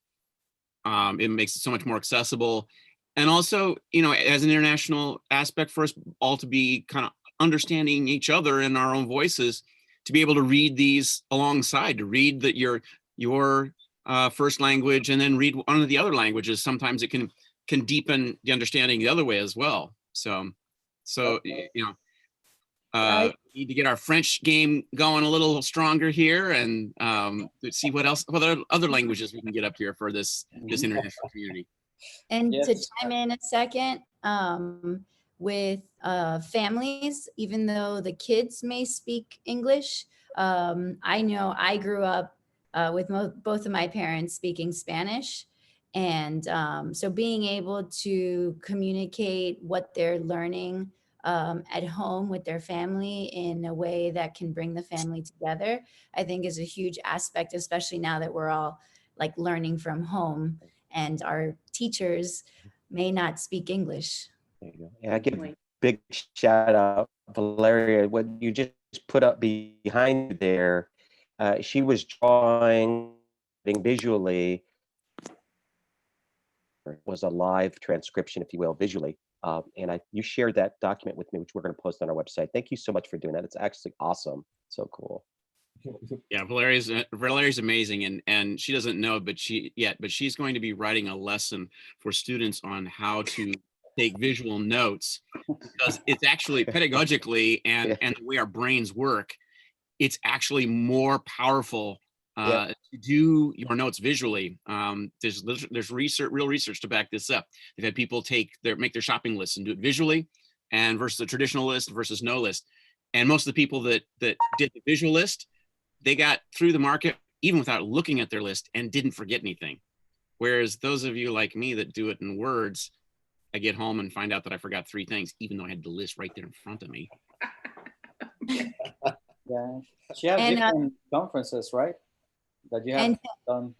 it makes it so much more accessible. And also, you know, as an international aspect for us all to be kind of understanding each other in our own voices, to be able to read these alongside, to read that your first language and then read one of the other languages. Sometimes it can deepen the understanding the other way as well. So you know, need to get our French game going a little stronger here, and see what other languages we can get up here for this international community. And Yes. to chime in a second, with families, even though the kids may speak English, I know I grew up with both of my parents speaking Spanish. And so being able to communicate what they're learning at home with their family in a way that can bring the family together, I think is a huge aspect, especially now that we're all like learning from home and our teachers may not speak English. There you go. Yeah, I give a big shout out, Valeria. What you just put up behind you there, she was drawing visually. It was a live transcription, if you will, visually. And you shared that document with me, which we're going to post on our website. Thank you so much for doing that. It's actually awesome. So cool. Yeah, Valeria's amazing, and she doesn't know, but she's going to be writing a lesson for students on how to take visual notes, because it's actually pedagogically and the way our brains work, it's actually more powerful to do your notes visually. There's real research to back this up. They've had people make their shopping lists and do it visually, and versus the traditional list versus no list. And most of the people that did the visual list, they got through the market even without looking at their list and didn't forget anything. Whereas those of you like me that do it in words, I get home and find out that I forgot 3 things, even though I had the list right there in front of me. Yeah, she has different conferences, right? That you have done.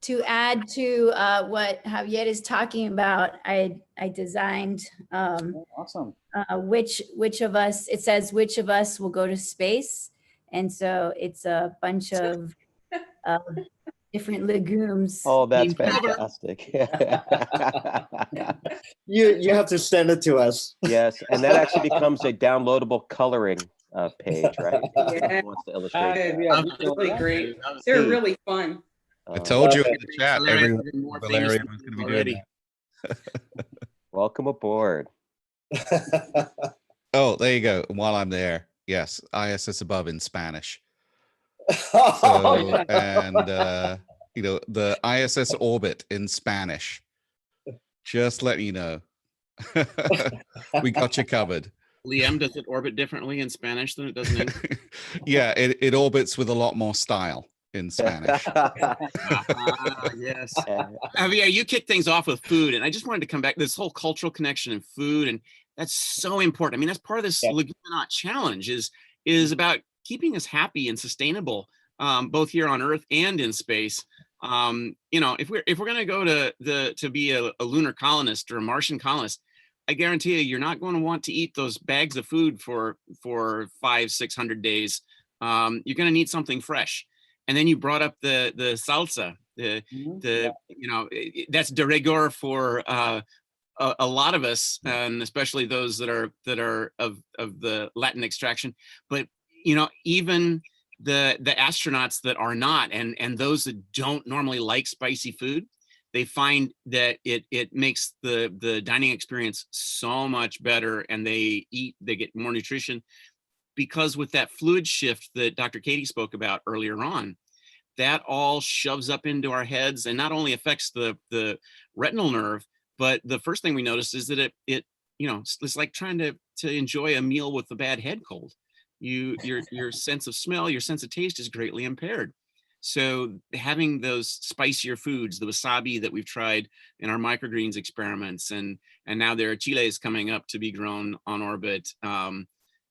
To add to what Javier is talking about, I designed awesome. Which of us, it says which of us will go to space, and so it's a bunch of different legumes. Oh, that's fantastic. You have to send it to us. Yes, and that actually becomes a downloadable coloring page, right? Yeah. Wants to illustrate that. Really great. They're really fun. I told you in the chat, Valeria Valeria was going to be doing that. Welcome aboard. Oh, there you go. While I'm there, yes, ISS above in Spanish. Oh, So, and you know, the ISS orbit in Spanish. Just letting you know, we got you covered. Liam, does it orbit differently in Spanish than it does in English? Yeah, it orbits with a lot more style in Spanish. Yes. Javier, you kicked things off with food, and I just wanted to come back to this whole cultural connection in food, and that's so important. I mean, that's part of this Leguminaut challenge is about keeping us happy and sustainable, both here on Earth and in space. You know, if we're going to go to be a lunar colonist or a Martian colonist, I guarantee you, you're not going to want to eat those bags of food for 500-600 days. You're going to need something fresh. And then you brought up the salsa, you know, that's de rigueur for a lot of us, and especially those that are of the Latin extraction. But you know, even the astronauts that are not, and those that don't normally like spicy food, they find that it makes the dining experience so much better, and they get more nutrition, because with that fluid shift that Dr. Katie spoke about earlier on, that all shoves up into our heads and not only affects the retinal nerve, but the first thing we notice is that it you know, it's like trying to enjoy a meal with a bad head cold. Your sense of smell, your sense of taste is greatly impaired. So having those spicier foods, the wasabi that we've tried in our microgreens experiments, and now there are chiles coming up to be grown on orbit,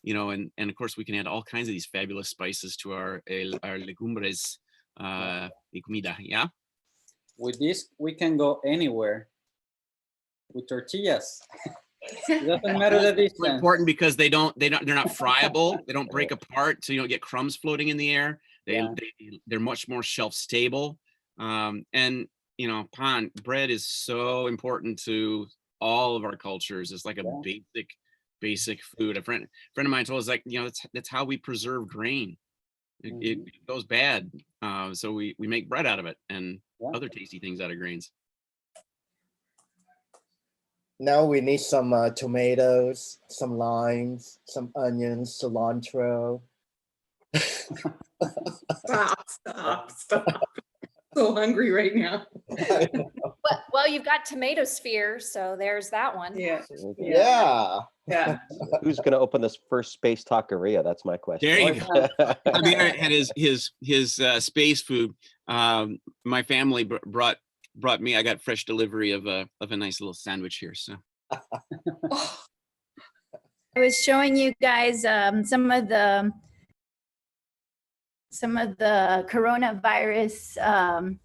you know, and of course we can add all kinds of these fabulous spices to our legumbres y comida. Yeah. With this, we can go anywhere with tortillas. It doesn't matter the It's distance. important because they're not friable. They don't break apart, so you don't get crumbs floating in the air. They're much more shelf stable. And you know, bread is so important to all of our cultures. It's like a basic food. A friend of mine told us, like, you know, that's how we preserve grain. It goes bad, so we make bread out of it and other tasty things out of grains. Now we need some tomatoes, some limes, some onions, cilantro. Stop. So hungry right now. Well, you've got tomato sphere, so there's that one. Yeah. Who's going to open this first space taqueria? That's my question. There you go. Javier had his space food. My family brought me. I got fresh delivery of a nice little sandwich here. So I was showing you guys some of the coronavirus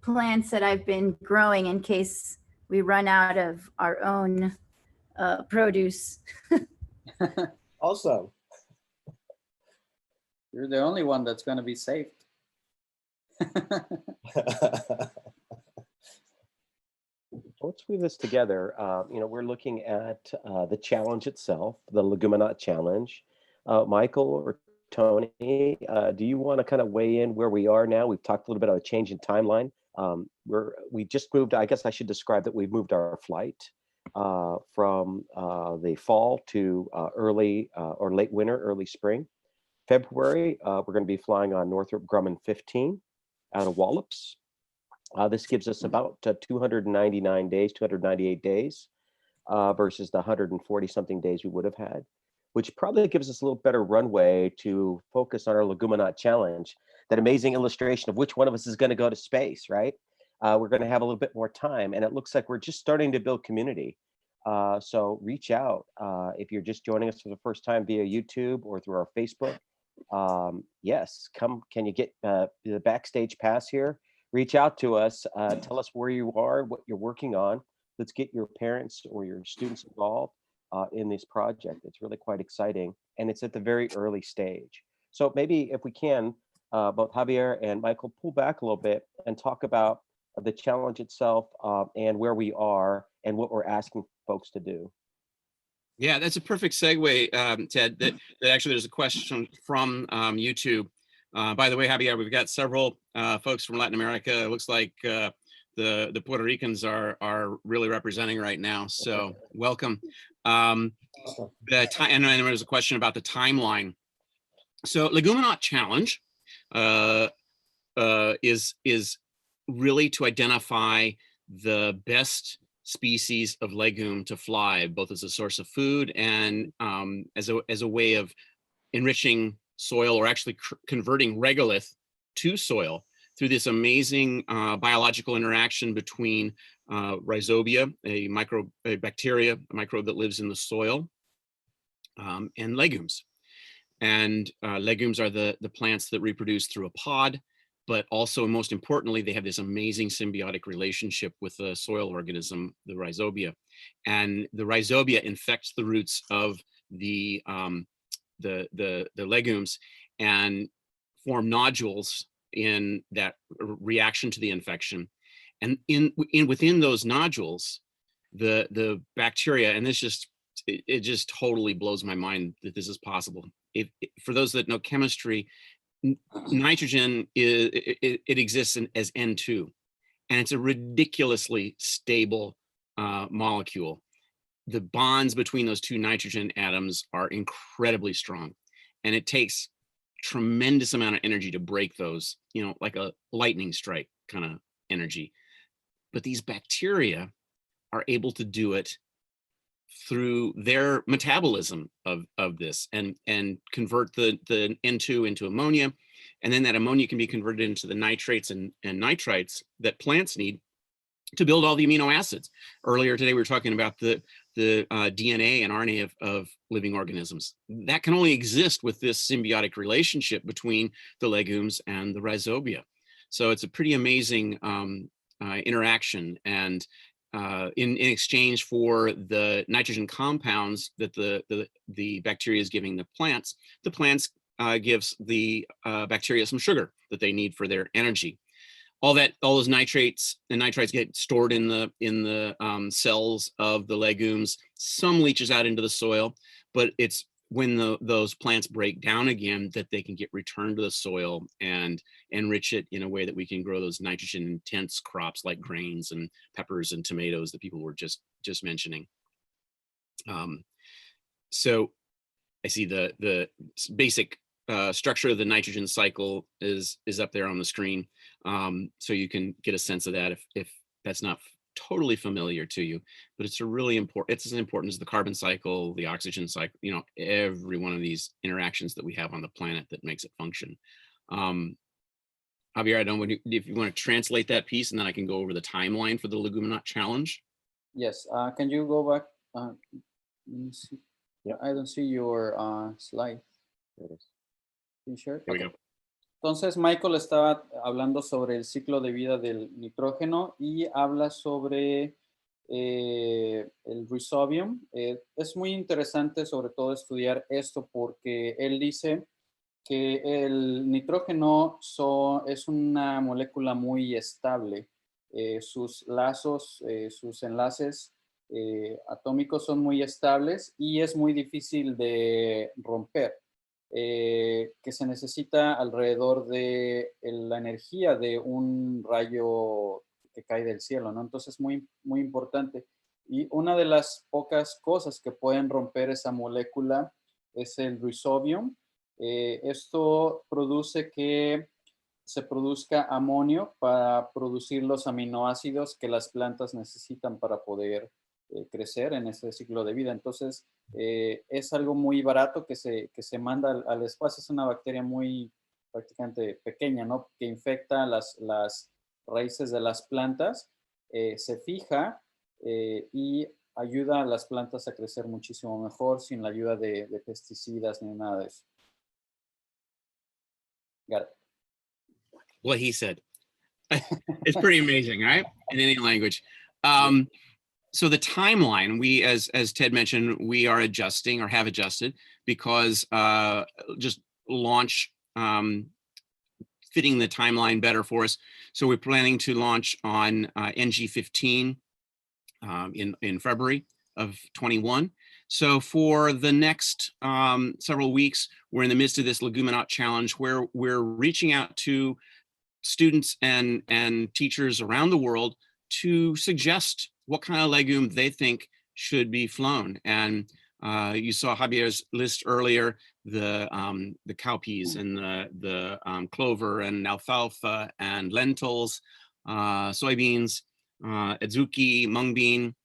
plants that I've been growing in case we run out of our own produce. Awesome. You're the only one that's going to be saved. Let's weave this together. You know, we're looking at the challenge itself, the Leguminaut challenge. Michael or Tony, do you want to kind of weigh in where we are now? We've talked a little bit about a change in timeline. We just moved, I guess I should describe that we've moved our flight from the fall to early or late winter, early spring. February, we're going to be flying on Northrop Grumman 15 out of Wallops. This gives us about 299 days, 298 days versus the 140 something days we would have had, which probably gives us a little better runway to focus on our Leguminaut challenge, that amazing illustration of which one of us is going to go to space, right? We're going to have a little bit more time, and it looks like we're just starting to build community. So reach out if you're just joining us for the first time via YouTube or through our Facebook. Yes, come. Can you get the backstage pass here? Reach out to us. Tell us where you are, what you're working on. Let's get your parents or your students involved in this project. It's really quite exciting, and it's at the very early stage. So maybe if we can, both Javier and Michael, pull back a little bit and talk about the challenge itself and where we are and what we're asking folks to do. yeah, that's a perfect segue, Ted. That actually there's a question from YouTube. By the way, Javier, we've got several folks from Latin America. It looks like the Puerto Ricans are really representing right now. So welcome. And there's a question about the timeline. So Leguminaut challenge is really to identify the best species of legume to fly, both as a source of food and as a way of enriching soil, or actually converting regolith to soil through this amazing biological interaction between rhizobia, a bacteria, a microbe that lives in the soil, and legumes. And legumes are the plants that reproduce through a pod, but also, most importantly, they have this amazing symbiotic relationship with the soil organism, the rhizobia. And the rhizobia infects the roots of the legumes and form nodules in that reaction to the infection. And within those nodules, the bacteria, and it just totally blows my mind that this is possible. For those that know chemistry, nitrogen it exists as N2, and it's a ridiculously stable molecule. The bonds between those two nitrogen atoms are incredibly strong, and it takes tremendous amount of energy to break those, you know, like a lightning strike kind of energy. But these bacteria are able to do it through their metabolism of this and convert the N2 into ammonia, and then that ammonia can be converted into the nitrates and nitrites that plants need to build all the amino acids. Earlier today, we were talking about the DNA and RNA of living organisms. That can only exist with this symbiotic relationship between the legumes and the rhizobia. So it's a pretty amazing interaction. And in exchange for the nitrogen compounds that the bacteria is giving the plants gives the bacteria some sugar that they need for their energy. All those nitrates and nitrites get stored in the cells of the legumes. Some leaches out into the soil, but it's when those plants break down again that they can get returned to the soil and enrich it in a way that we can grow those nitrogen intense crops like grains and peppers and tomatoes that people were just mentioning. So I see the basic structure of the nitrogen cycle is up there on the screen. So you can get a sense of that if that's not totally familiar to you, but it's it's as important as the carbon cycle, the oxygen cycle, you know, every one of these interactions that we have on the planet that makes it function. Javier, I don't know if you want to translate that piece, and then I can go over the timeline for the Leguminaut challenge. Yes, can you go back? Let me see. Yeah, I don't see your slide. Can you share? Here we go. Entonces, Michael estaba hablando sobre el ciclo de vida del nitrógeno y habla sobre el rhizobium. Es muy interesante sobre todo estudiar esto porque él dice que el nitrógeno es una molécula muy estable. Sus lazos, sus enlaces atómicos son muy estables y es muy difícil de romper. Que se necesita alrededor de la energía de un rayo que cae del cielo, ¿no? Entonces, muy, muy importante. Y una de las pocas cosas que pueden romper esa molécula es el rhizobium. Esto produce que se produzca amonio para producir los aminoácidos que las plantas necesitan para poder crecer en este ciclo de vida. Entonces, es algo muy barato que se manda al espacio. Es una bacteria muy prácticamente pequeña, ¿no? Que infecta las raíces de las plantas, se fija y ayuda a las plantas a crecer muchísimo mejor sin la ayuda de pesticidas ni nada de eso. Got it. What he said. It's pretty amazing, right? In any language. So the timeline, we, as Ted mentioned, we are adjusting or have adjusted because just launch fitting the timeline better for us. So we're planning to launch on NG15 in February of 21. So for the next several weeks, we're in the midst of this Leguminaut challenge where we're reaching out to students and teachers around the world to suggest what kind of legume they think should be flown. And you saw Javier's list earlier, the cowpeas and the clover and alfalfa and lentils, soybeans, adzuki, mung bean,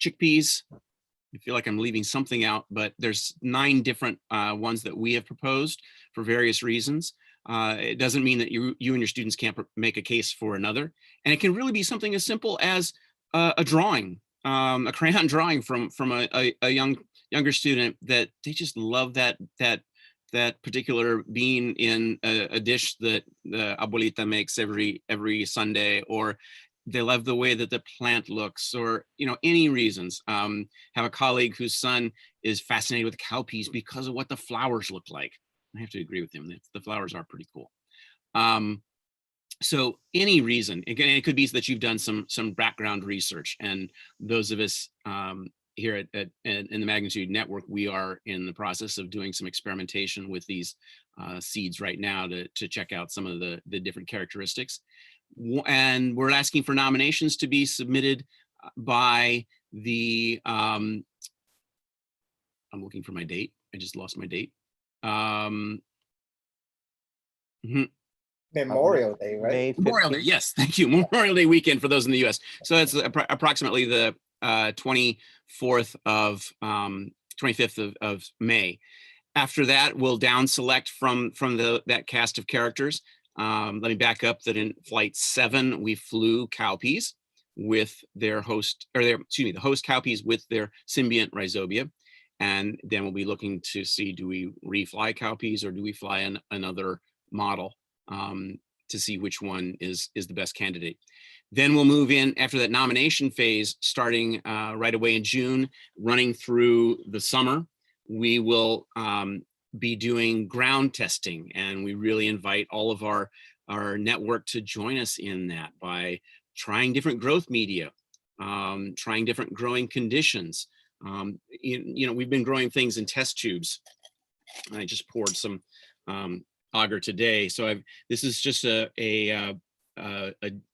chickpeas. I feel like I'm leaving something out, but there's 9 different ones that we have proposed for various reasons. It doesn't mean that you and your students can't make a case for another. And it can really be something as simple as a drawing, a crayon drawing from a younger student that they just love that particular bean in a dish that the abuelita makes every Sunday, or they love the way that the plant looks, or, you know, any reasons. Have a colleague whose son is fascinated with cowpeas because of what the flowers look like. I have to agree with him. The flowers are pretty cool. So any reason, again, it could be that you've done some background research, and those of us here in the Magnitude Network, we are in the process of doing some experimentation with these seeds right now to check out some of the different characteristics. And we're asking for nominations to be submitted by the, I'm looking for my date. I just lost my date. Memorial Day, right? Memorial Day, yes, thank you. Memorial Day weekend for those in the US. So that's approximately the 25th of May. After that, we'll down select from that cast of characters. Let me back up that in flight 7, we flew cowpeas with their host, or the host cowpeas with their symbiont rhizobia. And then we'll be looking to see, do we refly cowpeas or do we fly another model? to see which one is the best candidate. Then we'll move in after that nomination phase, starting right away in June, running through the summer. We will be doing ground testing, and we really invite all of our network to join us in that by trying different growth media, trying different growing conditions. We've been growing things in test tubes. I just poured some agar today. So this is just a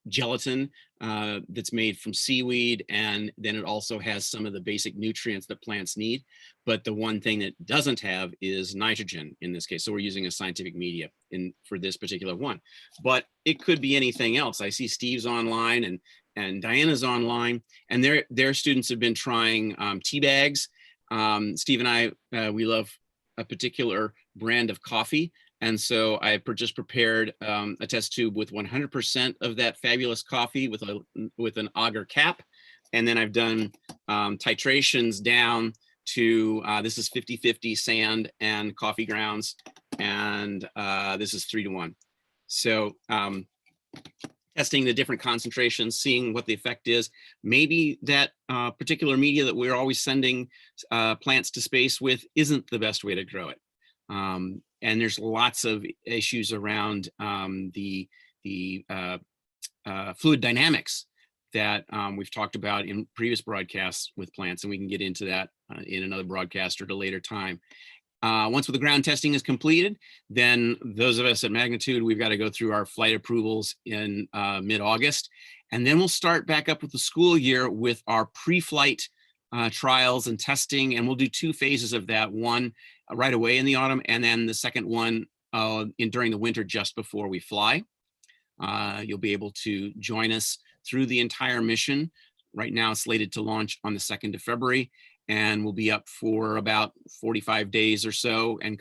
gelatin that's made from seaweed, and then it also has some of the basic nutrients that plants need. But the one thing that doesn't have is nitrogen in this case. So we're using a scientific media for this particular one. But it could be anything else. I see Steve's online and Diana's online, and their students have been trying tea bags. Steve and I, we love a particular brand of coffee. And so I just prepared a test tube with 100% of that fabulous coffee with an agar cap. And then I've done titrations down to, this is 50-50 sand and coffee grounds. And this is 3-to-1. So testing the different concentrations, seeing what the effect is. Maybe that particular media that we're always sending plants to space with isn't the best way to grow it. And there's lots of issues around the fluid dynamics that we've talked about in previous broadcasts with plants, and we can get into that in another broadcast or at a later time. Once the ground testing is completed, then those of us at Magnitude, we've got to go through our flight approvals in mid-August, and then we'll start back up with the school year with our pre-flight trials and testing, and we'll do 2 phases of that, one right away in the autumn, and then the second one during the winter just before we fly. You'll be able to join us through the entire mission. Right now it's slated to launch on the 2nd of February, and we'll be up for about 45 days or so, and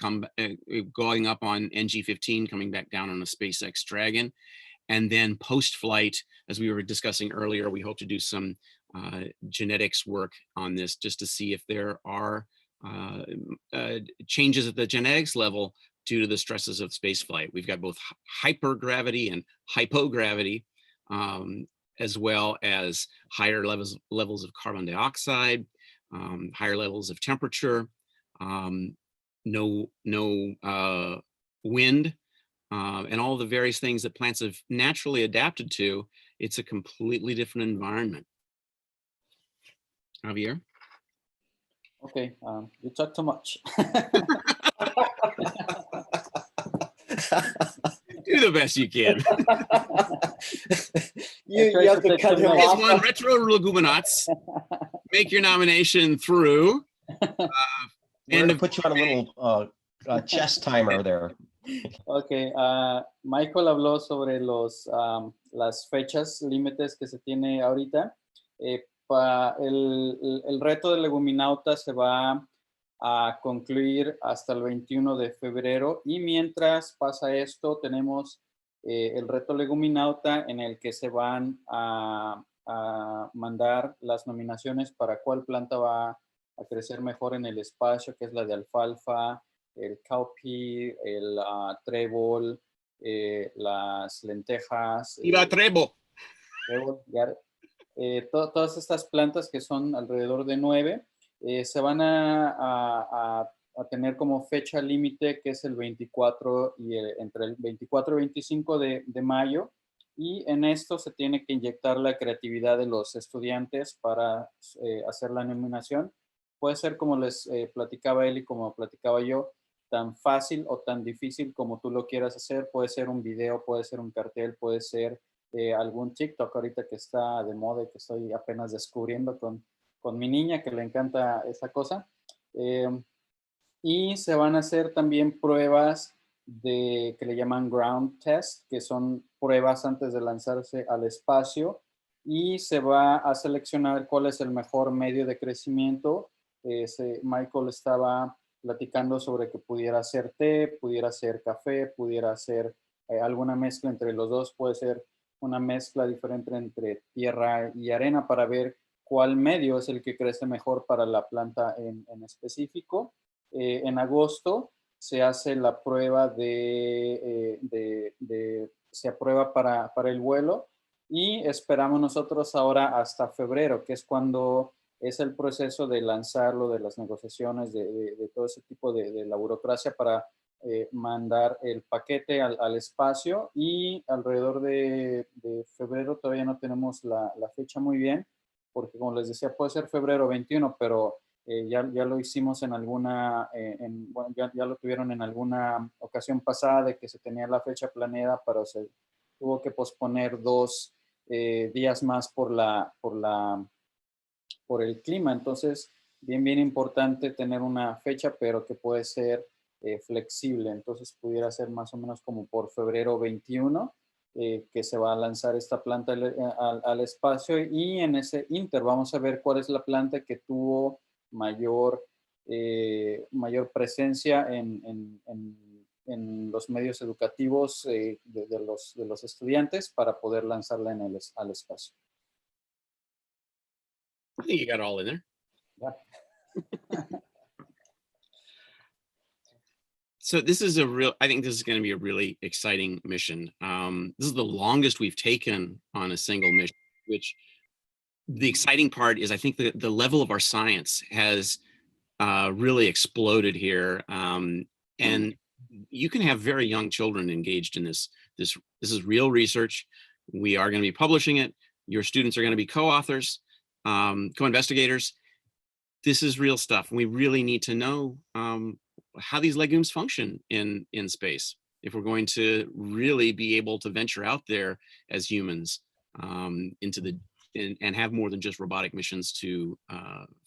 going up on NG-15, coming back down on a SpaceX Dragon. And then post-flight, as we were discussing earlier, we hope to do some genetics work on this just to see if there are changes at the genetics level due to the stresses of spaceflight. We've got both hypergravity and hypogravity, as well as higher levels of carbon dioxide, higher levels of temperature, no wind, and all the various things that plants have naturally adapted to. It's a completely different environment. Javier? Okay, you talk too much. Do the best you can. you have to cut him off. One, Retro Leguminauts. Make your nomination through. We're going to put you on a little chess timer there. Okay, Michael habló sobre las fechas límites que se tiene ahorita. El reto de Leguminauta se va a concluir hasta el 21 de febrero, y mientras pasa esto tenemos el reto Leguminauta, en el que se van a mandar las nominaciones para cuál planta va a crecer mejor en el espacio, que es la de alfalfa, el cowpea, el trébol, las lentejas. ¡Viva trébol! Todas estas plantas, que son alrededor de 9, se van a tener como fecha límite, que es el 24 entre el 24 y 25 de mayo, y en esto se tiene que inyectar la creatividad de los estudiantes para hacer la nominación. Puede ser, como les platicaba él y como platicaba yo, tan fácil o tan difícil como tú lo quieras hacer. Puede ser un video, puede ser un cartel, puede ser algún TikTok ahorita que está de moda y que estoy apenas descubriendo con mi niña, que le encanta esa cosa. Y se van a hacer también pruebas que le llaman ground test, que son pruebas antes de lanzarse al espacio, y se va a seleccionar cuál es el mejor medio de crecimiento. Michael estaba platicando sobre que pudiera ser té, pudiera ser café, pudiera ser alguna mezcla entre los dos. Puede ser una mezcla diferente entre tierra y arena, para ver cuál medio es el que crece mejor para la planta en específico. En agosto se hace la prueba se aprueba para el vuelo y esperamos nosotros ahora hasta febrero, que es cuando es el proceso de lanzarlo, de las negociaciones, de todo ese tipo de la burocracia para mandar el paquete al espacio, y alrededor de febrero todavía no tenemos la fecha muy bien, porque como les decía, puede ser febrero 21, pero ya lo hicimos en alguna, bueno, ya lo tuvieron en alguna ocasión pasada de que se tenía la fecha planeada, pero se tuvo que posponer 2 días más por el clima. Entonces, bien importante tener una fecha, pero que puede ser flexible. Entonces, pudiera ser más o menos como por febrero 21, que se va a lanzar esta planta al espacio, y en ese inter vamos a ver cuál es la planta que tuvo mayor presencia en los medios educativos de los estudiantes para poder lanzarla al espacio. I think you got it all in there. Yeah. So I think this is going to be a really exciting mission. This is the longest we've taken on a single mission, which the exciting part is I think the level of our science has really exploded here. And you can have very young children engaged in this. This is real research. We are going to be publishing it. Your students are going to be co-authors, co-investigators. This is real stuff. We really need to know how these legumes function in space if we're going to really be able to venture out there as humans into the and have more than just robotic missions to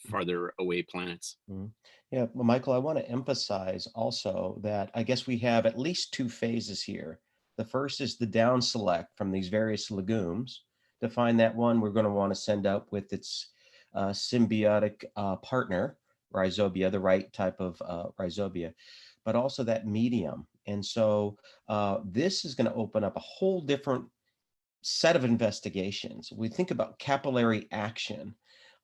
farther away planets. Mm-hmm. Yeah, well, Michael, I want to emphasize also that I guess we have at least 2 phases here. The first is the down select from these various legumes to find that one we're going to want to send up with its symbiotic partner, rhizobia, the right type of rhizobia, but also that medium. And so this is going to open up a whole different set of investigations. We think about capillary action,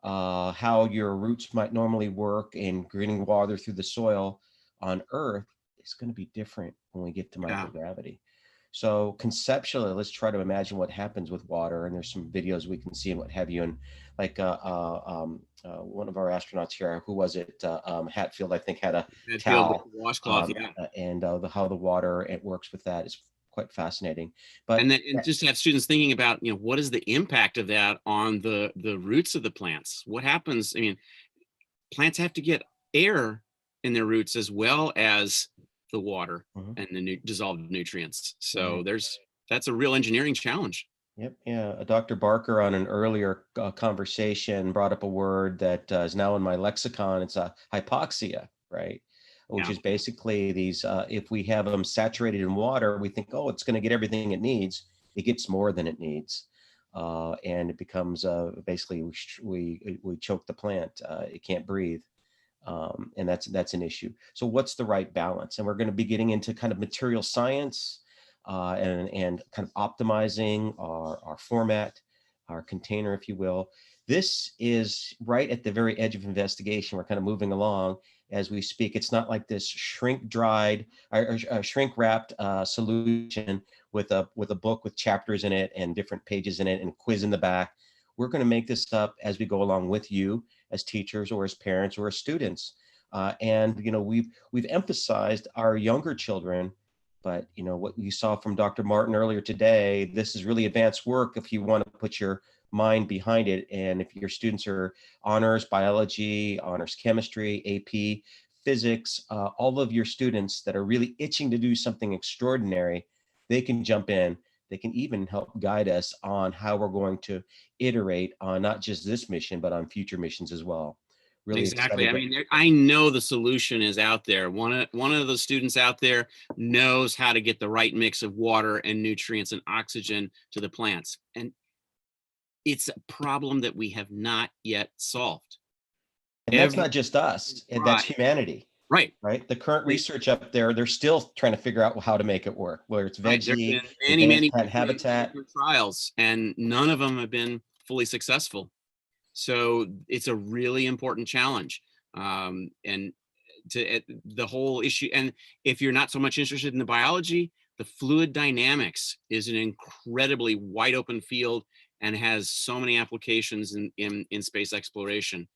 how your roots might normally work in greening water through the soil on Earth is going to be different when we get to microgravity. So conceptually, let's try to imagine what happens with water. And there's some videos we can see and what have you. And like one of our astronauts here, who was it? Hatfield, I think, had a towel. Washcloth, yeah. And how the water it works with that is quite fascinating. But and just have students thinking about, what is the impact of that on the roots of the plants? What happens? I mean, plants have to get air in their roots as well as the water and the dissolved nutrients. So that's a real engineering challenge. Yep. Yeah. Dr. Barker on an earlier conversation brought up a word that is now in my lexicon. It's hypoxia, right? Which is basically these, if we have them saturated in water, we think, oh, it's going to get everything it needs. It gets more than it needs. And it becomes basically we choke the plant. It can't breathe. And that's an issue. So what's the right balance? And we're going to be getting into kind of material science and kind of optimizing our format, our container, if you will. This is right at the very edge of investigation. We're kind of moving along as we speak. It's not like this shrink-dried or shrink-wrapped solution with a book with chapters in it and different pages in it and quiz in the back. We're going to make this up as we go along with you as teachers or as parents or as students. And we've emphasized our younger children, but what you saw from Dr. Martin earlier today, this is really advanced work if you want to put your mind behind it. And if your students are honors biology, honors chemistry, AP, physics, all of your students that are really itching to do something extraordinary, they can jump in. They can even help guide us on how we're going to iterate on not just this mission, but on future missions as well. Really exactly. exciting. I mean, I know the solution is out there. One of the students out there knows how to get the right mix of water and nutrients and oxygen to the plants. And it's a problem that we have not yet solved. And that's not just us, that's humanity. Right. The current research up there, they're still trying to figure out how to make it work, whether it's veggie, many plant habitat trials, and none of them have been fully successful. So it's a really important challenge. And the whole issue. And if you're not so much interested in the biology, the fluid dynamics is an incredibly wide open field and has so many applications in space exploration.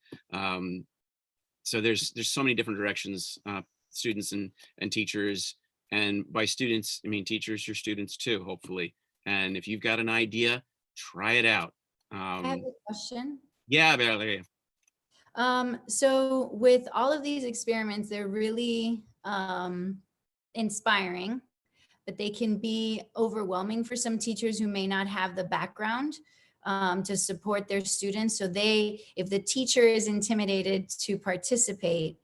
So there's so many different directions, students and teachers, and by students, I mean teachers, your students too, hopefully. And if you've got an idea, try it out. I have a question. Yeah, Valeria. So with all of these experiments, they're really inspiring, but they can be overwhelming for some teachers who may not have the background to support their students. So if the teacher is intimidated to participate,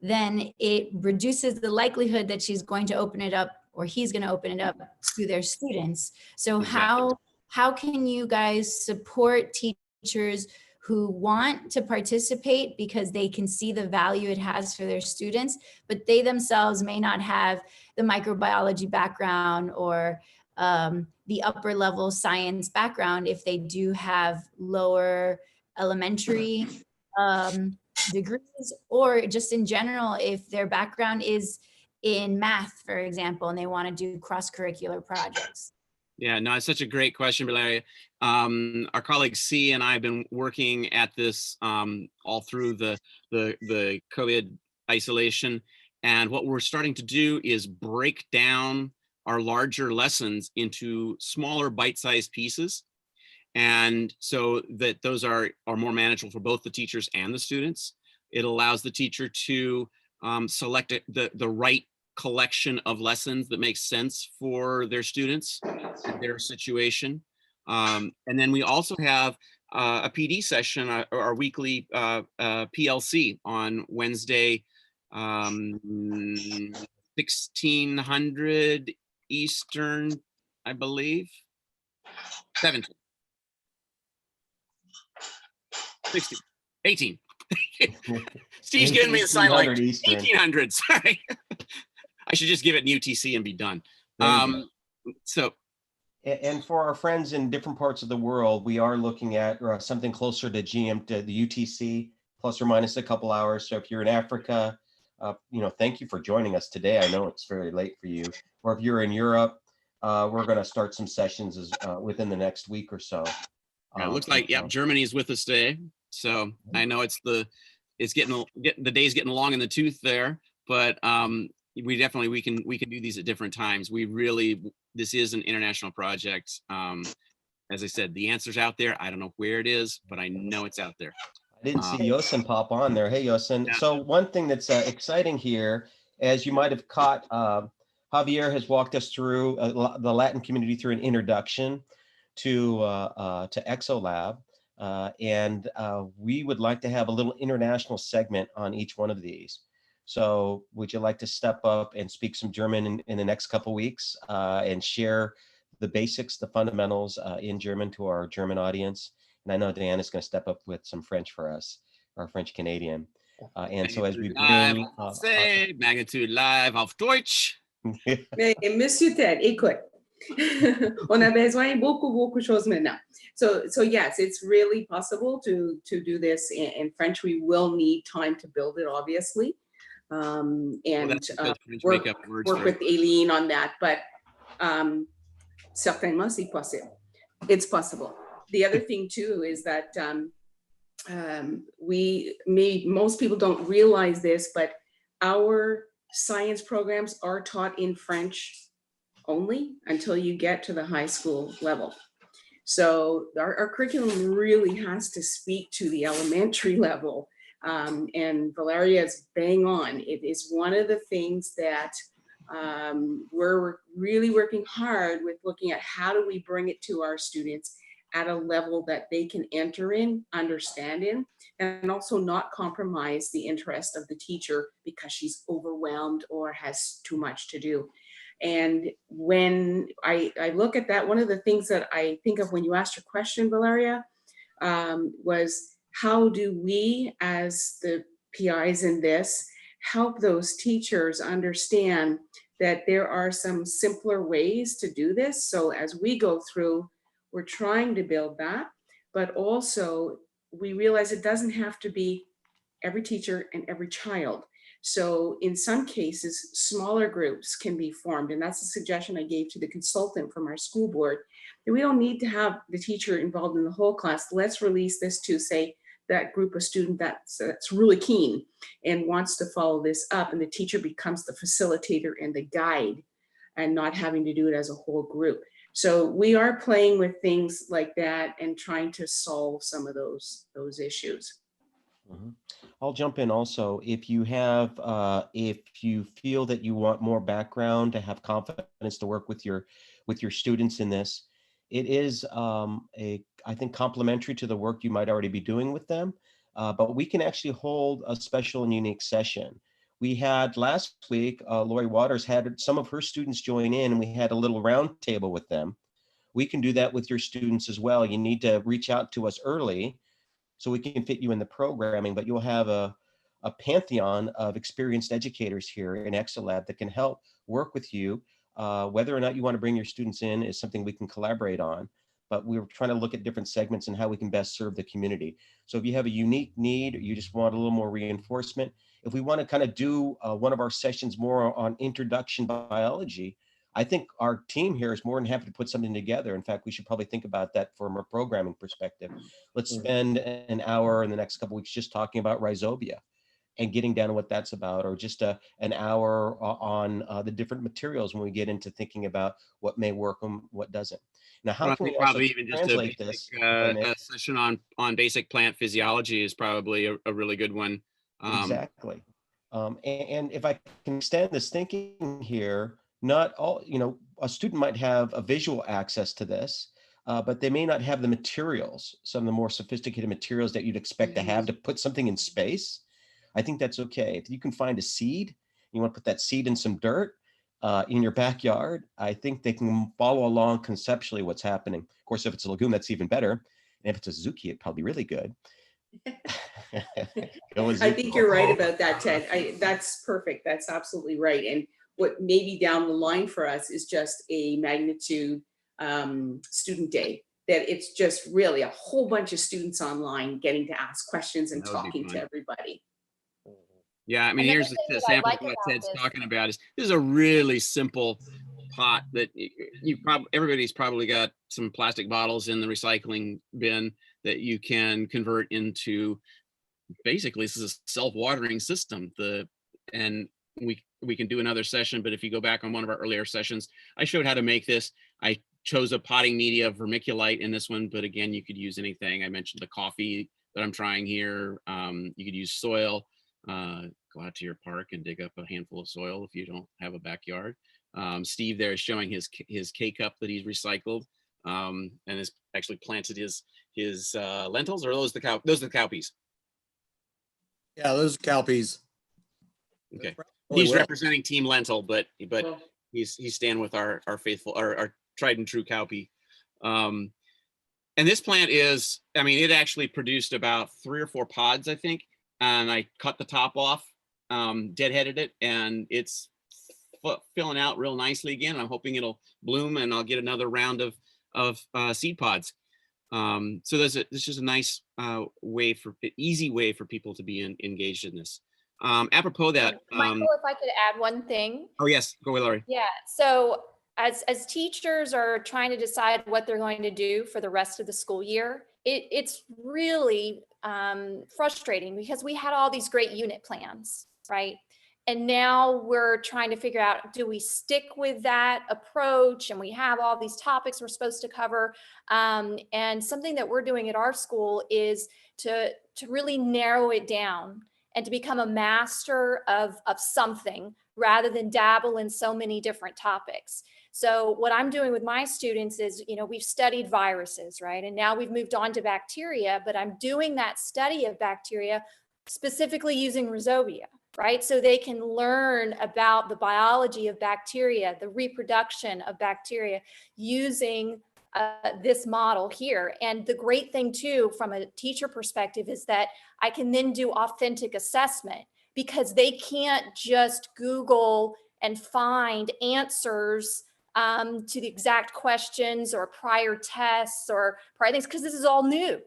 then it reduces the likelihood that she's going to open it up, or he's going to open it up to their students. So Exactly. how can you guys support teachers who want to participate because they can see the value it has for their students, but they themselves may not have the microbiology background or the upper level science background if they do have lower elementary degrees, or just in general, if their background is in math, for example, and they want to do cross-curricular projects? Yeah, no, it's such a great question, Valeria. Our colleague C and I have been working at this all through the COVID isolation. And what we're starting to do is break down our larger lessons into smaller bite-sized pieces. And so that those are more manageable for both the teachers and the students. It allows the teacher to select the right collection of lessons that makes sense for their students and their situation. And then we also have a PD session, our weekly PLC on Wednesday, 1600 Eastern, I believe, 17, 16, 18. Steve's giving me a sign like 1800, sorry. I should just give it an UTC and be done. So. And for our friends in different parts of the world, we are looking at something closer to to the UTC, plus or minus a couple hours. So if you're in Africa, thank you for joining us today. I know it's very late for you. Or if you're in Europe, we're going to start some sessions within the next week or so. It looks like, yep, Germany is with us today. So I know the day's getting long in the tooth there, but we can do these at different times. This is an international project. As I said, the answer's out there. I don't know where it is, but I know it's out there. I didn't see Yosin pop on there. Hey, Yosin. Yeah. So one thing that's exciting here, as you might have caught, Javier has walked us through the Latin community through an introduction to ExoLab. And we would like to have a little international segment on each one of these. So would you like to step up and speak some German in the next couple of weeks and share the basics, the fundamentals in German to our German audience? And I know Diane is going to step up with some French for us, our French Canadian. And so as we bring... Magnitude live auf Deutsch. Mais, Monsieur Ted, écoute, on a besoin beaucoup de choses maintenant. So yes, it's really possible to do this in French. We will need time to build it, obviously. And work with Aileen on that, but certainement c'est possible. It's possible. The other thing too is that most people don't realize this, but our science programs are taught in French only until you get to the high school level. So our curriculum really has to speak to the elementary level. And Valeria is bang on. It is one of the things that we're really working hard with, looking at how do we bring it to our students at a level that they can enter in, understand in, and also not compromise the interest of the teacher because she's overwhelmed or has too much to do. And when I look at that, one of the things that I think of when you asked your question, Valeria, was how do we as the PIs in this help those teachers understand that there are some simpler ways to do this? So as we go through, we're trying to build that, but also we realize it doesn't have to be every teacher and every child. So in some cases, smaller groups can be formed. And that's a suggestion I gave to the consultant from our school board, that we don't need to have the teacher involved in the whole class. Let's release this to, say, that group of student that's really keen and wants to follow this up, and the teacher becomes the facilitator and the guide, and not having to do it as a whole group. So we are playing with things like that and trying to solve some of those issues. Mhm. I'll jump in also. If you have, if you feel that you want more background to have confidence to work with your students in this, it is I think complementary to the work you might already be doing with them. But we can actually hold a special and unique session. We had last week, Lori Waters had some of her students join in, and we had a little round table with them. We can do that with your students as well. You need to reach out to us early so we can fit you in the programming, but you'll have a pantheon of experienced educators here in ExaLab that can help work with you. Whether or not you want to bring your students in is something we can collaborate on, but we're trying to look at different segments and how we can best serve the community. So if you have a unique need, or you just want a little more reinforcement, if we want to kind of do one of our sessions more on introduction biology, I think our team here is more than happy to put something together. In fact, we should probably think about that from a programming perspective. Let's spend an hour in the next couple of weeks just talking about rhizobia and getting down to what that's about, or just an hour on the different materials when we get into thinking about what may work and what doesn't. Now, how Well, can I we think also probably even just a translate basic, this? If I may? a session on basic plant physiology is probably a really good one. Exactly. And if I can extend this thinking here, not all, a student might have a visual access to this, but they may not have the materials, some of the more sophisticated materials that you'd expect to have to put something in space. I think that's okay. If you can find a seed, you want to put that seed in some dirt in your backyard, I think they can follow along conceptually what's happening. Of course, if it's a legume, that's even better. And if it's a zucchini, it'd probably be really good. I think you're right about that, Ted. That's perfect. That's absolutely right. And what maybe down the line for us is just a Magnitude student day, that it's just really a whole bunch of students online getting to ask questions and That would be talking to fun. everybody. Yeah, I mean, And the here's good the thing that I sample like of what about Ted's this, talking about is this is a really simple pot that you probably, everybody's probably got some plastic bottles in the recycling bin that you can convert into, basically this is a self-watering system. And we can do another session, but if you go back on one of our earlier sessions, I showed how to make this. I chose a potting media vermiculite in this one, but again, you could use anything. I mentioned the coffee that I'm trying here. You could use soil. Go out to your park and dig up a handful of soil if you don't have a backyard. Steve there is showing his K-cup that he's recycled and has actually planted his lentils, or those are the cowpeas. Yeah, those are cowpeas. Okay, really he's well. representing Team Lentil, but Well, he's staying with our faithful, our tried and true cowpea. And this plant is, I mean, it actually produced about 3 or 4 pods, I think. And I cut the top off, deadheaded it, and it's filling out real nicely again. I'm hoping it'll bloom and I'll get another round of seed pods. So this is a nice easy way for people to be engaged in this. Apropos that, Michael, if I could add one thing. oh yes, go away, Laurie. Yeah. So as teachers are trying to decide what they're going to do for the rest of the school year, it's really frustrating because we had all these great unit plans, right? And now we're trying to figure out, do we stick with that approach? And we have all these topics we're supposed to cover. And something that we're doing at our school is to really narrow it down and to become a master of something rather than dabble in so many different topics. So what I'm doing with my students is, we've studied viruses, right? And now we've moved on to bacteria, but I'm doing that study of bacteria specifically using rhizobia, right? So they can learn about the biology of bacteria, the reproduction of bacteria using this model here. And the great thing too, from a teacher perspective, is that I can then do authentic assessment, because they can't just Google and find answers to the exact questions or prior tests or prior things, because this is all new.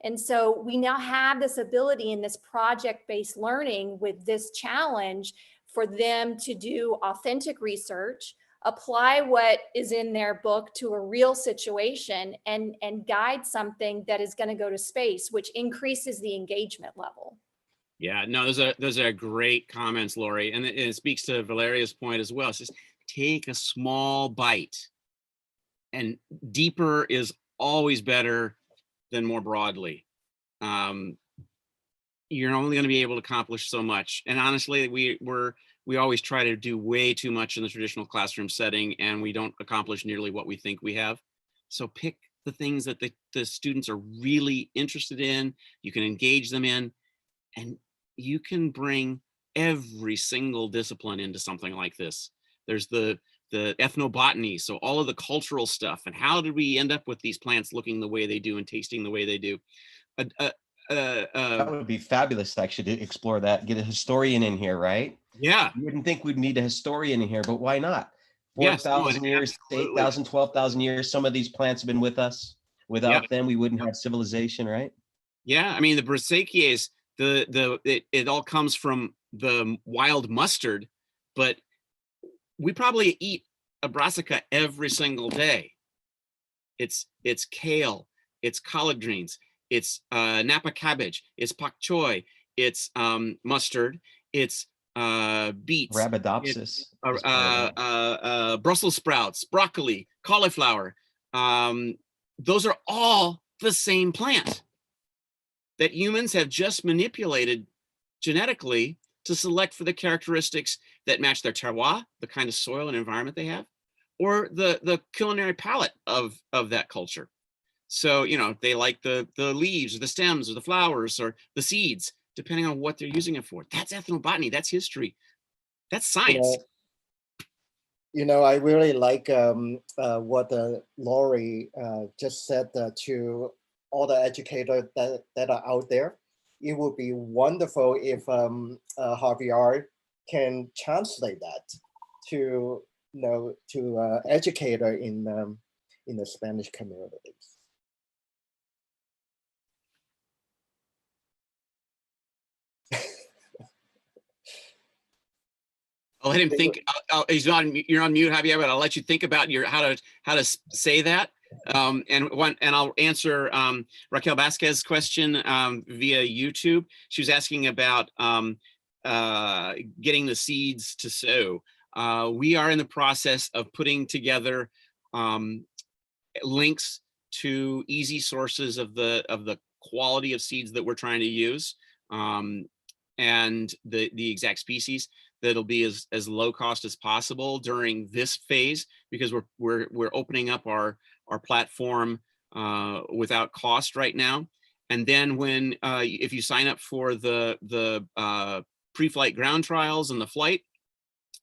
And so we now have this ability in this project-based learning with this challenge for them to do authentic research, apply what is in their book to a real situation, and guide something that is going to go to space, which increases the engagement level. Yeah, no, those are great comments, Lori. And it speaks to Valeria's point as well. It's just take a small bite, and deeper is always better than more broadly. You're only going to be able to accomplish so much. And honestly, we always try to do way too much in the traditional classroom setting, and we don't accomplish nearly what we think we have. So pick the things that the students are really interested in, you can engage them in, and you can bring every single discipline into something like this. There's the ethnobotany, so all of the cultural stuff, and how did we end up with these plants looking the way they do and tasting the way they do. That would be fabulous, actually, to explore that. Get a historian in here, right? Yeah. You wouldn't think we'd need a historian in here, but why not? Yes, 4,000 years, absolutely. 8,000, 12,000 years. Some of these plants have been with us. Without them, we wouldn't have civilization, right? Yeah, I mean, the brassicaceae, it all comes from the wild mustard, but we probably eat a brassica every single day. It's kale, it's collard greens, it's Napa cabbage, it's pak choi, it's mustard, it's beets, Arabidopsis. Brussels sprouts, broccoli, cauliflower. Those are all the same plant that humans have just manipulated genetically to select for the characteristics that match their terroir, the kind of soil and environment they have, or the culinary palate of that culture. So, you know, they like the leaves or the stems or the flowers or the seeds, depending on what they're using it for. That's ethnobotany, that's history, that's science. I really like what Lori just said to all the educators that are out there. It would be wonderful if Javier can translate that to educator in the Spanish communities. I'll let him think. You're on mute, Javier, but I'll let you think about how to say that. And I'll answer Raquel Vasquez's question via YouTube. She was asking about getting the seeds to sow. We are in the process of putting together links to easy sources of the quality of seeds that we're trying to use, and the exact species that'll be as low cost as possible during this phase, because we're opening up our platform without cost right now. And then when if you sign up for the pre-flight ground trials and the flight,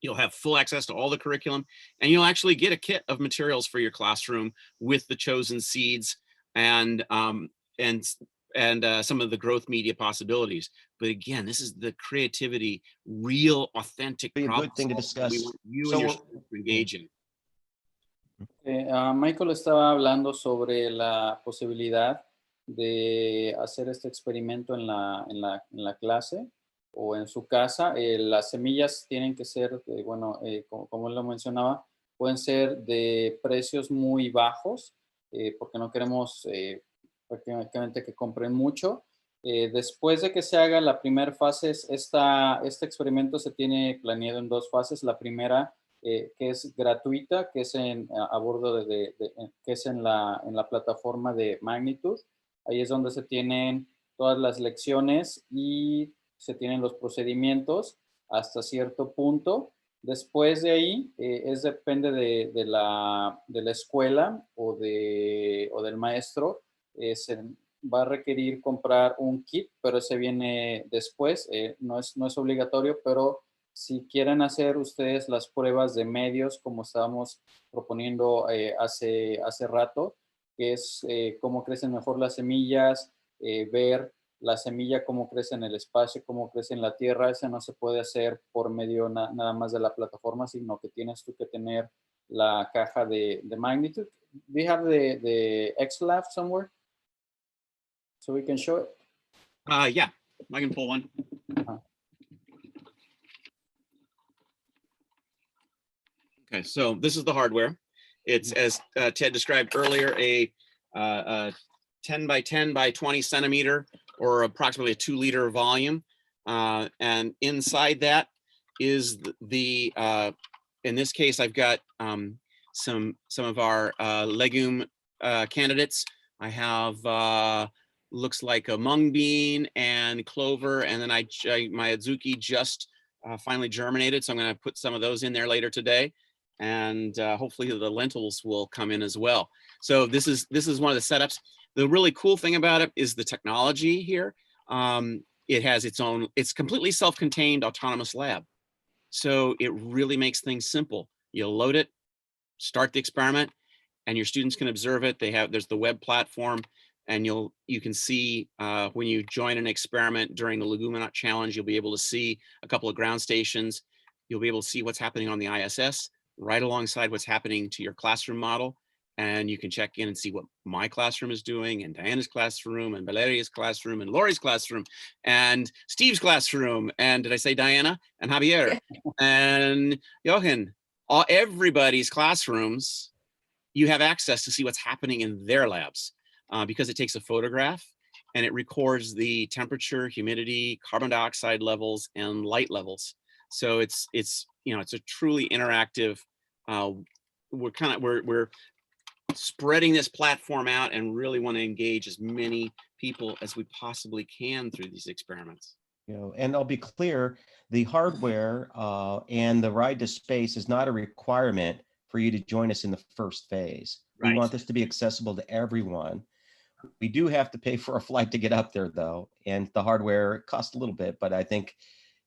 you'll have full access to all the curriculum, and you'll actually get a kit of materials for your classroom with the chosen seeds and some of the growth media possibilities. But again, this is the creativity, real, authentic problem. Good thing to discuss. We want you and your students to engage in. Michael estaba hablando sobre la posibilidad de hacer este experimento en la clase o en su casa. Las semillas tienen que ser, como él lo mencionaba, pueden ser de precios muy bajos, porque no queremos prácticamente que compren mucho. Después de que se haga la primera fase, este experimento se tiene planeado en dos fases. La primera, que es gratuita, que es a bordo que es en la plataforma de Magnitude. Ahí es donde se tienen todas las lecciones y se tienen los procedimientos hasta cierto punto. Después de ahí, depende de la escuela o del maestro. Se va a requerir comprar un kit, pero ese viene después. No es obligatorio, pero si quieren hacer ustedes las pruebas de medios, como estábamos proponiendo hace rato, que es cómo crecen mejor las semillas, ver la semilla cómo crece en el espacio, cómo crece en la tierra. Eso no se puede hacer por medio nada más de la plataforma, sino que tienes tú que tener la caja de Magnitude. Do you have the XLab somewhere? so we can show it? Yeah, I can pull one. Okay, so this is the hardware. It's, as Ted described earlier, a 10 by 10 by 20 centimeter, or approximately a 2-liter volume. And inside that is in this case, I've got some of our legume candidates. I have looks like a mung bean and clover, and then my azuki just finally germinated, so I'm going to put some of those in there later today, and hopefully the lentils will come in as well. So this is one of the setups. The really cool thing about it is the technology here. It has its own, it's completely self-contained autonomous lab. So it really makes things simple. You load it, start the experiment, and your students can observe it. There's the web platform, and you can see when you join an experiment during the Leguminaut challenge, you'll be able to see a couple of ground stations. You'll be able to see what's happening on the ISS right alongside what's happening to your classroom model. And you can check in and see what my classroom is doing, and Diana's classroom, and Valeria's classroom, and Lori's classroom, and Steve's classroom, and did I say Diana? And Javier, and Jochen, everybody's classrooms. You have access to see what's happening in their labs because it takes a photograph and it records the temperature, humidity, carbon dioxide levels, and light levels. So it's a truly interactive. We're spreading this platform out and really want to engage as many people as we possibly can through these experiments. And I'll be clear, the hardware and the ride to space is not a requirement for you to join us in the first phase. Right. We want this to be accessible to everyone. We do have to pay for a flight to get up there, though, and the hardware costs a little bit, but I think,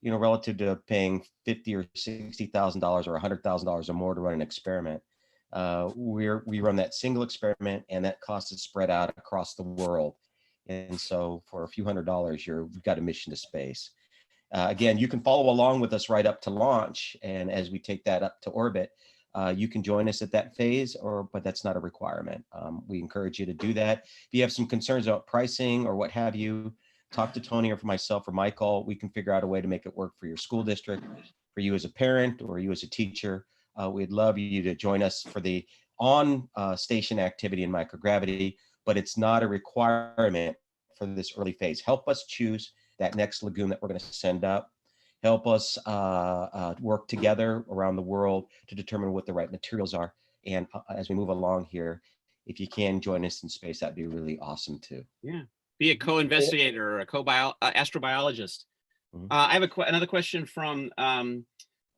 relative to paying $50,000 or $60,000 or $100,000 or more to run an experiment, we run that single experiment, and that cost is spread out across the world. And so for a few $100s, you've got a mission to space. Again, you can follow along with us right up to launch. And as we take that up to orbit, you can join us at that phase, but that's not a requirement. We encourage you to do that. If you have some concerns about pricing or what have you, talk to Tony or for myself or Michael. We can figure out a way to make it work for your school district, for you as a parent or you as a teacher. We'd love you to join us for the on-station activity in microgravity, but it's not a requirement for this early phase. Help us choose that next lagoon that we're going to send up. Help us work together around the world to determine what the right materials are. And as we move along here, if you can join us in space, that'd be really awesome too. Yeah, be a co-investigator or a astrobiologist. Mm-hmm. I have another question from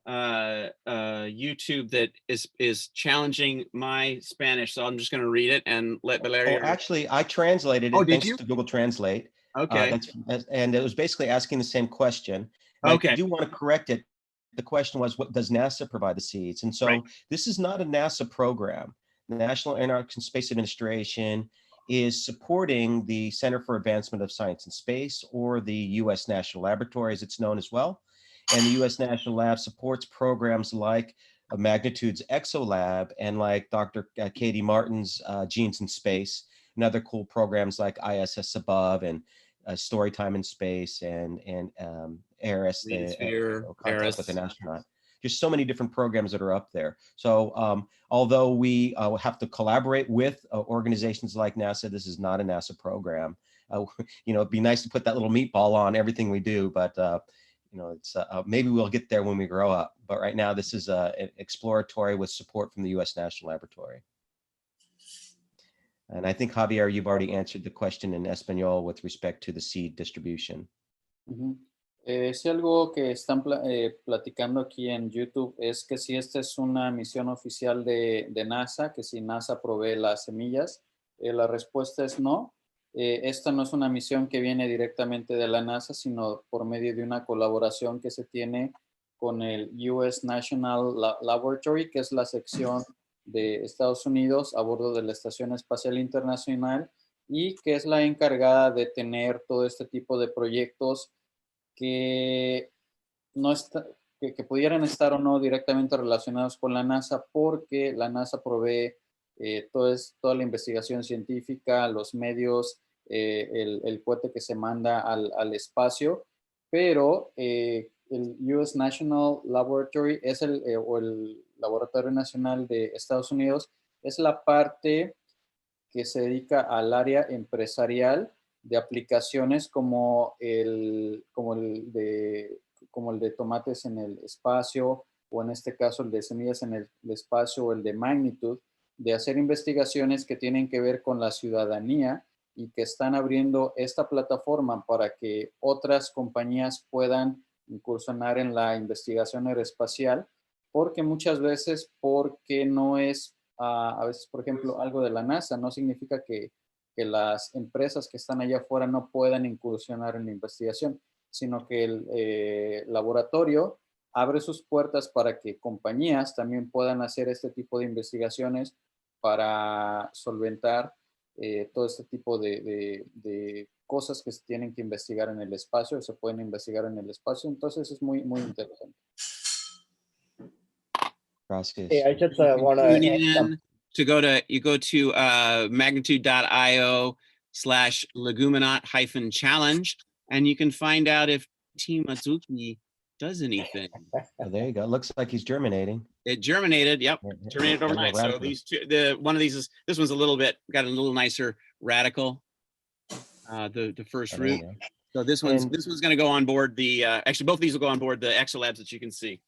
YouTube that is challenging my Spanish, so I'm just going to read it and let Valeria. Oh, actually, I translated it. Oh, did thanks you? to Google Translate. Okay. And it was basically asking the same question. Okay. I do want to correct it. The question was, what does NASA provide the seeds? And so This is not a NASA program. The National Aeronautics and Space Administration is supporting the Center for Advancement of Science and Space, or the U.S. National Laboratory, as it's known as well. And the U.S. National Lab supports programs like Magnitude's ExoLab and like Dr. Katie Martin's Genes in Space, and other cool programs like ISS Above and Storytime in Space and ARIS, Contact with an Astronaut. There's so many different programs that are up there. So although we have to collaborate with organizations like NASA, this is not a NASA program. It'd be nice to put that little meatball on everything we do, but it's maybe we'll get there when we grow up. But right now, this is exploratory with support from the U.S. National Laboratory. And I think, Javier, you've already answered the question in Espanol with respect to the seed distribution. Si algo que están platicando aquí en YouTube es que si esta es una misión oficial de NASA, que si NASA provee las semillas, la respuesta es no. Esta no es una misión que viene directamente de la NASA, sino por medio de una colaboración que se tiene con el US National Laboratory, que es la sección de Estados Unidos a bordo de la Estación Espacial Internacional, y que es la encargada de tener todo este tipo de proyectos que pudieran estar o no directamente relacionados con la NASA, porque la NASA provee toda la investigación científica, los medios, el cohete que se manda al espacio, pero el US National Laboratory es o el Laboratorio Nacional de Estados Unidos, es la parte que se dedica al área empresarial de aplicaciones como como el de tomates en el espacio, o en este caso el de semillas en el espacio, o el de Magnitude, de hacer investigaciones que tienen que ver con la ciudadanía y que están abriendo esta plataforma para que otras compañías puedan incursionar en la investigación aeroespacial, porque muchas veces, porque no es, a veces, por ejemplo, algo de la NASA, no significa que las empresas que están allá afuera no puedan incursionar en la investigación, sino que el laboratorio abre sus puertas para que compañías también puedan hacer este tipo de investigaciones para solventar todo este tipo de cosas que se tienen que investigar en el espacio, se pueden investigar en el espacio, entonces es muy, muy interesante. Gracias. Hey, I just You can want tune to add in to go to Magnitude.io/Leguminaut-challenge, and you can find out if Team Azuki does anything. Oh, there you go. Looks like he's germinating. It germinated. Yep, Yeah, germinated got a little overnight. So radical. these two, one of these is, this one's a little bit, got a little nicer radical. The first Oh, there you root. go. So this one's going to go on board the. Actually, both of these will go on board the Exolabs that you can see.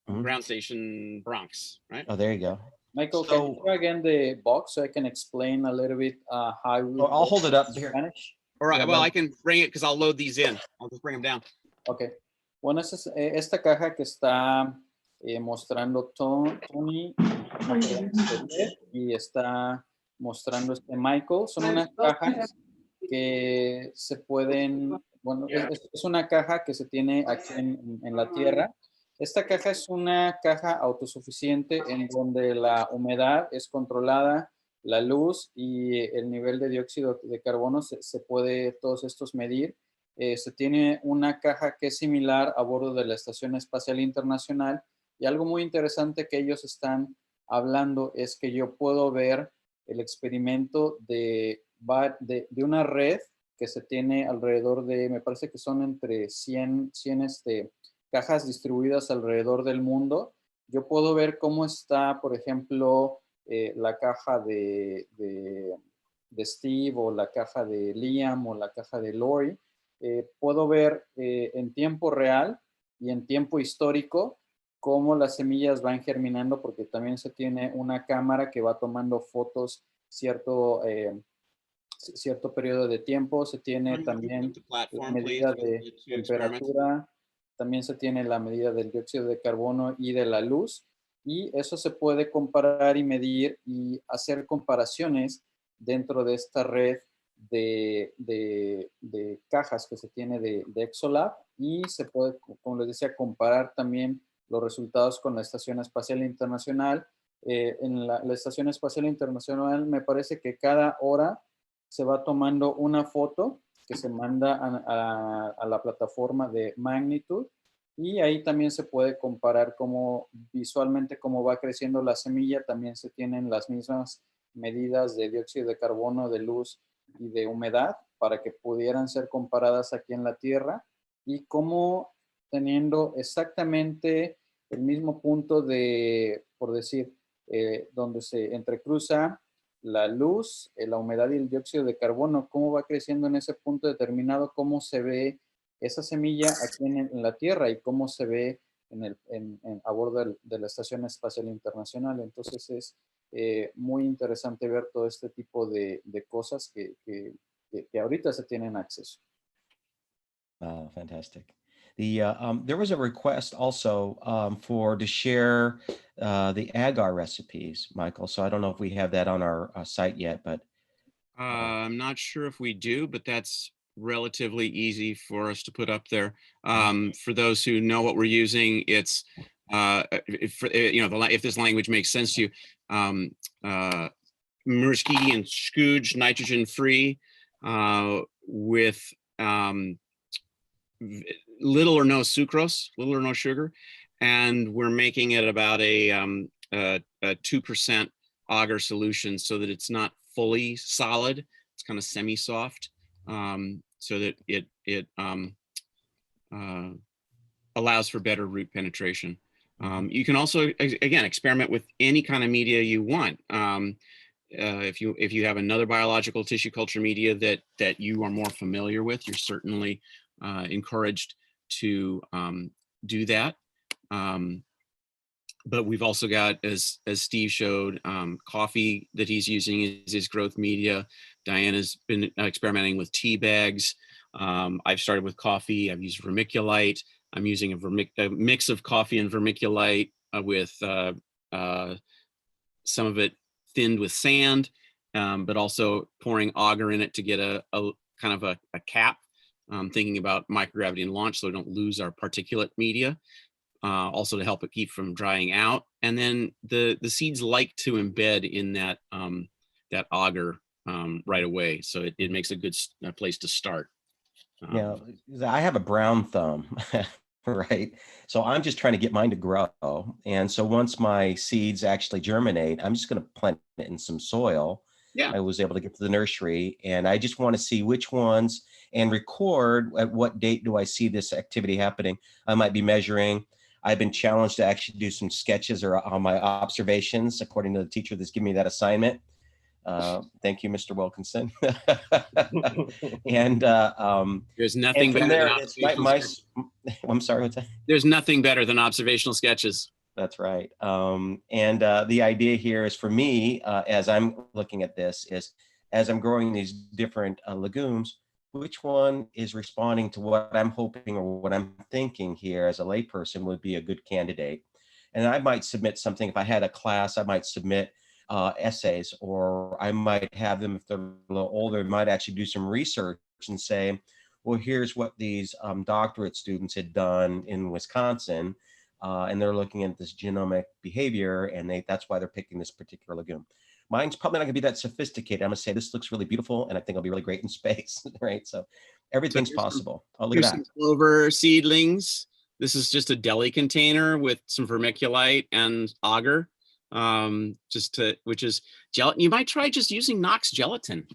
Mhm. Ground Station Bronx, right? Oh, there you go. Michael, can you try again the box so I can explain a little bit how we I'll hold it up here. Spanish? All right. Yeah, Well, but- I can bring it because I'll load these in. I'll just bring them down. Ok. Bueno, esta es esta caja que está mostrando Tony y está mostrando Michael. Son unas cajas que se pueden, bueno, es una caja que se tiene aquí en la Tierra. Esta caja es una caja autosuficiente en donde la humedad es controlada, la luz y el nivel de dióxido de carbono se puede todos estos medir. Se tiene una caja que es similar a bordo de la Estación Espacial Internacional, y algo muy interesante que ellos están hablando es que yo puedo ver el experimento de una red que se tiene alrededor de, me parece que son entre 100 cajas distribuidas alrededor del mundo. Yo puedo ver cómo está, por ejemplo, la caja de Steve, o la caja de Liam, o la caja de Lori. Puedo ver en tiempo real y en tiempo histórico cómo las semillas van germinando, porque también se tiene una cámara que va tomando fotos cierto periodo de tiempo. Se tiene también la medida de temperatura, también se tiene la medida del dióxido de carbono y de la luz, y eso se puede comparar y medir y hacer comparaciones dentro de esta red de cajas que se tiene de Exolab, y se puede, como les decía, comparar también los resultados con la Estación Espacial Internacional. En la Estación Espacial Internacional me parece que cada hora se va tomando una foto que se manda a la plataforma de Magnitude, y ahí también se puede comparar visualmente cómo va creciendo la semilla. También se tienen las mismas medidas de dióxido de carbono, de luz y de humedad para que pudieran ser comparadas aquí en la Tierra, y cómo, teniendo exactamente el mismo punto por decir, donde se entrecruza la luz, la humedad y el dióxido de carbono, cómo va creciendo en ese punto determinado, cómo se ve esa semilla aquí en la Tierra, y cómo se ve a bordo de la Estación Espacial Internacional. Entonces es muy interesante ver todo este tipo de cosas que ahorita se tienen acceso. Oh, fantastic. There was a request also to share the agar recipes, Michael. So I don't know if we have that on our site yet, but I'm not sure if we do, but that's relatively easy for us to put up there. For those who know what we're using, it's if this language makes sense to you, Murski and Scooge nitrogen free with little or no sucrose, little or no sugar, and we're making it about a 2% agar solution, so that it's not fully solid. It's kind of semi-soft. so that it allows for better root penetration. You can also, again, experiment with any kind of media you want. If you have another biological tissue culture media that you are more familiar with, you're certainly encouraged to do that. But we've also got, as Steve showed, coffee that he's using is his growth media. Diana's been experimenting with tea bags. I've started with coffee. I've used vermiculite. I'm using a mix of coffee and vermiculite with some of it thinned with sand, but also pouring agar in it to get a kind of a cap, thinking about microgravity and launch so we don't lose our particulate media. Also to help it keep from drying out. And then the seeds like to embed in that that agar right away. So it makes a good place to start. Yeah, I have a brown thumb, right? So I'm just trying to get mine to grow. And so once my seeds actually germinate, I'm just going to plant it in some soil. Yeah. I was able to get to the nursery, and I just want to see which ones and record at what date do I see this activity happening. I might be measuring. I've been challenged to actually do some sketches or on my observations, according to the teacher that's giving me that assignment. Thank you, Mr. Wilkinson. And there's nothing better there, than observational I'm sorry, what's that? There's nothing better than observational sketches. That's right. And the idea here is for me, as I'm looking at this, is as I'm growing these different legumes, which one is responding to what I'm hoping or what I'm thinking here as a layperson would be a good candidate. And I might submit something. If I had a class, I might submit essays, or I might have them, if they're a little older, might actually do some research and say, well, here's what these doctorate students had done in Wisconsin. And they're looking at this genomic behavior, and that's why they're picking this particular legume. Mine's probably not gonna be that sophisticated. I'm gonna say this looks really beautiful, and I think it'll be really great in space, right? So everything's possible. Oh, look at that. Some clover seedlings. This is just a deli container with some vermiculite and agar, which is gelatin. You might try just using Knox gelatin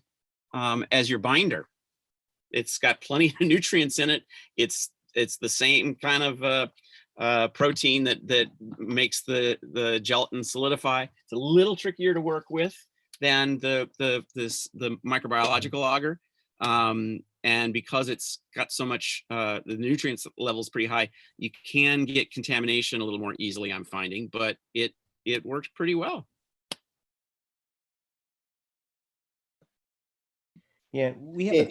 as your binder. It's got plenty of nutrients in it. It's the same kind of protein that makes the gelatin solidify. It's a little trickier to work with than the microbiological agar, and because it's got so much the nutrients levels pretty high, you can get contamination a little more easily, I'm finding, but it works pretty well. Yeah, we have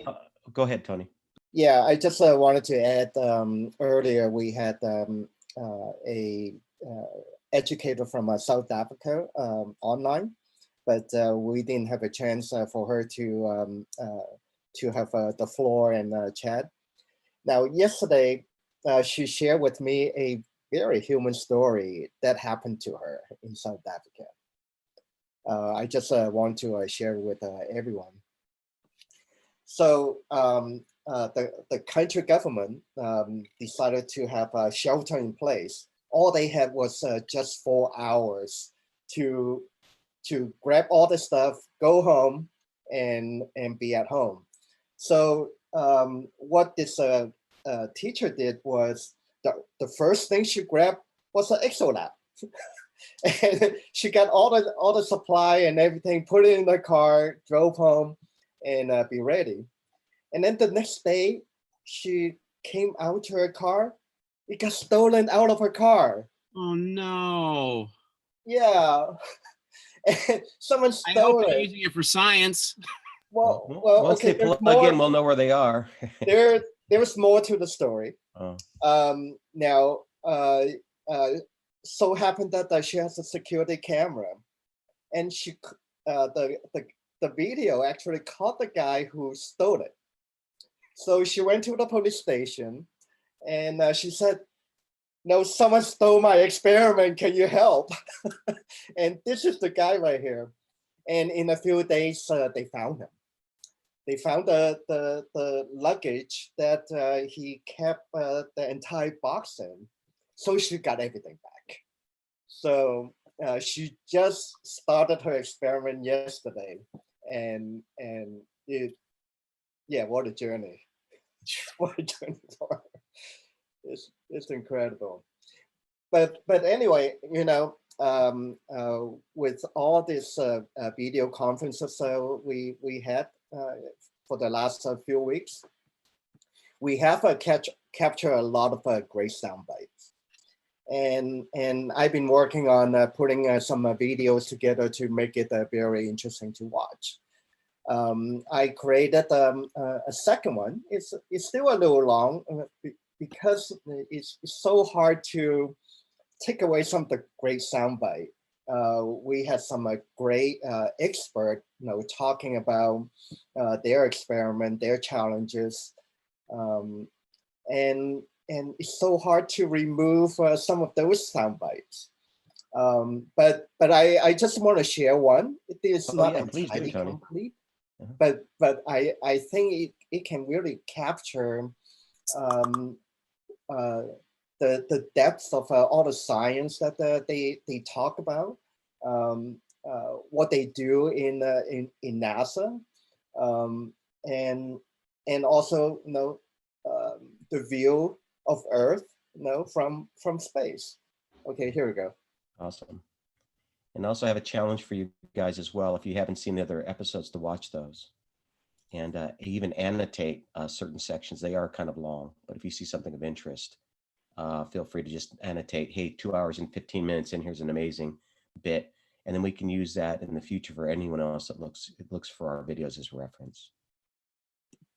go ahead, Tony. Yeah, I just wanted to add, earlier we had a educator from South Africa online, but we didn't have a chance for her to have the floor and chat. Now, yesterday, she shared with me a very human story that happened to her in South Africa. I just want to share with everyone. So the country government decided to have a shelter in place. All they had was just 4 hours to grab all the stuff, go home, and be at home. So what this teacher did was the first thing she grabbed was an exolab. And she got all the supply and everything, put it in the car, drove home, and be ready. And then the next day, she came out to her car. It got stolen out of her car. Oh no! Yeah, and someone I hope stole they're it. using it for science. Well, Once okay. they plug in, we'll know where they are. There's more to the story. Oh. Now, so happened that she has a security camera, and she the video actually caught the guy who stole it. So she went to the police station, and she said, "No, someone stole my experiment. Can you help?" And this is the guy right here. And in a few days, they found him. They found the luggage that he kept the entire box in. So she got everything back. So she just started her experiment yesterday, and it Yeah, what a journey. What a journey. It's incredible. But anyway, you know, with all this video conferences we had for the last few weeks, we have captured a lot of great sound bites. And I've been working on putting some videos together to make it very interesting to watch. I created a second one. It's still a little long because it's so hard to take away some of the great soundbite. We had some great expert, you know, talking about their experiment, their challenges, and it's so hard to remove some of those sound bites. But I just want to share one. It is not entirely complete, but I think it can really capture the depth of all the science that they talk about, what they do in NASA, and also, you know, the view of Earth, you know, from space. Okay, here we go. Awesome. And also I have a challenge for you guys as well. If you haven't seen the other episodes, to watch those and even annotate certain sections. They are kind of long, but if you see something of interest, feel free to just annotate, hey, 2 hours and 15 minutes and here's an amazing bit. And then we can use that in the future for anyone else that looks for our videos as reference.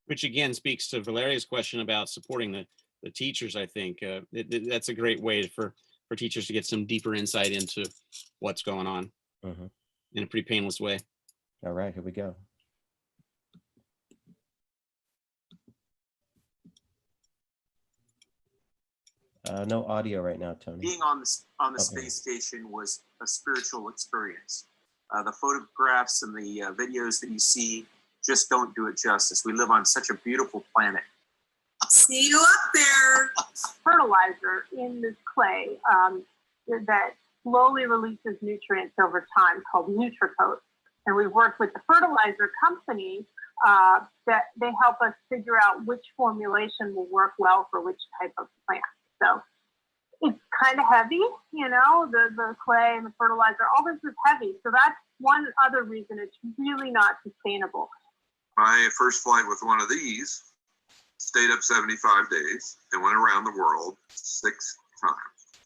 Which again speaks to Valeria's question about supporting the teachers. I think that's a great way for teachers to get some deeper insight into what's going on in a pretty painless way. All right, here we go. No audio right now, Tony. Being on the space station was a spiritual experience. The photographs and the videos that you see just don't do it justice. We live on such a beautiful planet. See you up there. Fertilizer in this clay that slowly releases nutrients over time called Nutricoat. And we've worked with the fertilizer company that they help us figure out which formulation will work well for which type of plant. So it's kind of heavy, you know, the clay and the fertilizer, all this is heavy. So that's one other reason it's really not sustainable. My first flight with one of these, stayed up 75 days and went around the world 6 times.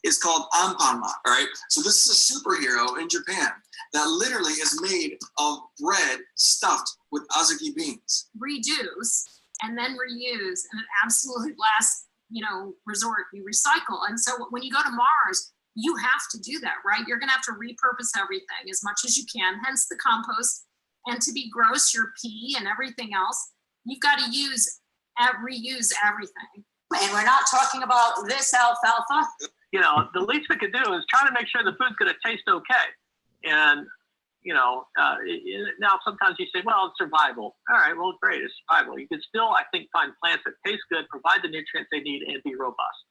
It's called Anpanma, all right? So this is a superhero in Japan that literally is made of bread stuffed with azuki beans. Reduce and then reuse, and an absolute last, you know, resort, you recycle. And so when you go to Mars, you have to do that, right? You're gonna have to repurpose everything as much as you can, hence the compost. And to be gross, your pee and everything else, you've got to reuse everything. And we're not talking about this alfalfa. You know, the least we could do is try to make sure the food's going to taste okay. And, you know, now sometimes you say, well, it's survival. All right, well, great, it's survival. You can still, I think, find plants that taste good, provide the nutrients they need, and be robust.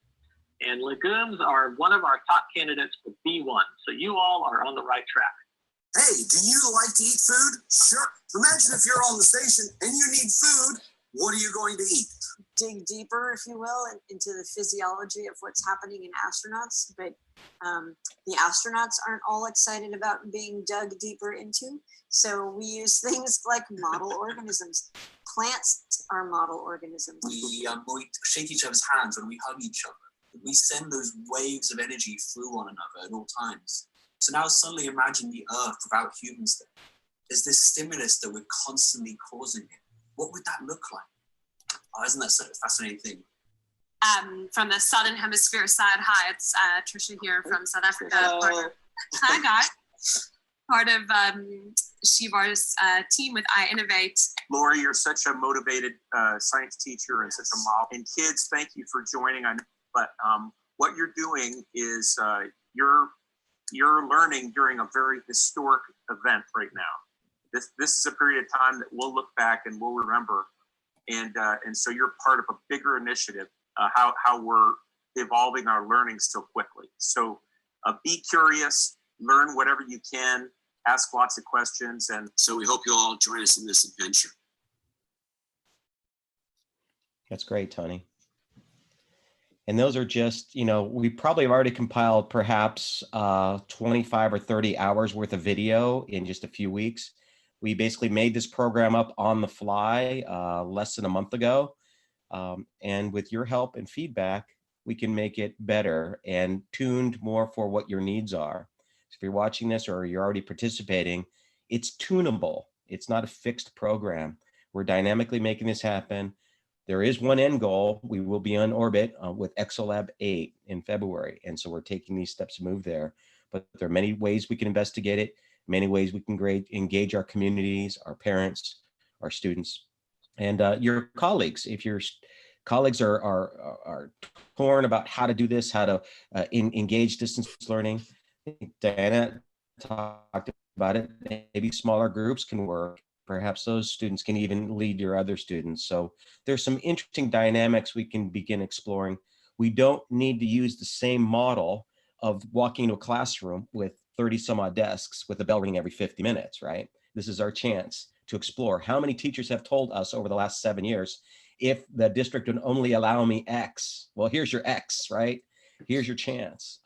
And legumes are one of our top candidates for B1. So you all are on the right track. Hey, do you like to eat food? Sure. Imagine if you're on the station and you need food, what are you going to eat? Dig deeper, if you will, into the physiology of what's happening in astronauts, but the astronauts aren't all excited about being dug deeper into. So we use things like model organisms. Plants are model organisms. We shake each other's hands when we hug each other. We send those waves of energy through one another at all times. So now suddenly imagine the Earth without humans there. There's this stimulus that we're constantly causing it. What would that look like? Oh, isn't that such a fascinating thing? From the Southern Hemisphere side, hi, it's Trisha here from South Africa. Hi, guys. Part of Shivar's team with iInnovate. Lori, you're such a motivated science teacher and such a model. And kids, thank you for joining. But what you're doing is you're learning during a very historic event right now. This is a period of time that we'll look back and we'll remember. And so you're part of a bigger initiative, how we're evolving our learning so quickly. So be curious, learn whatever you can, ask lots of questions. And so we hope you'll all join us in this adventure. That's great, Tony. And those are just, we probably have already compiled perhaps 25 or 30 hours worth of video in just a few weeks. We basically made this program up on the fly less than a month ago. And with your help and feedback, we can make it better and tuned more for what your needs are. So if you're watching this or you're already participating, it's tunable. It's not a fixed program. We're dynamically making this happen. There is one end goal. We will be on orbit with Exolab 8 in February. And so we're taking these steps to move there. But there are many ways we can investigate it, many ways we can engage our communities, our parents, our students, and your colleagues. If your colleagues are torn about how to do this, how to engage distance learning, Diana talked about it. Maybe smaller groups can work. Perhaps those students can even lead your other students. So there's some interesting dynamics we can begin exploring. We don't need to use the same model of walking into a classroom with 30 some odd desks with a bell ringing every 50 minutes, right? This is our chance to explore. How many teachers have told us over the last 7 years, if the district would only allow me X, well, here's your X, right? Here's your chance.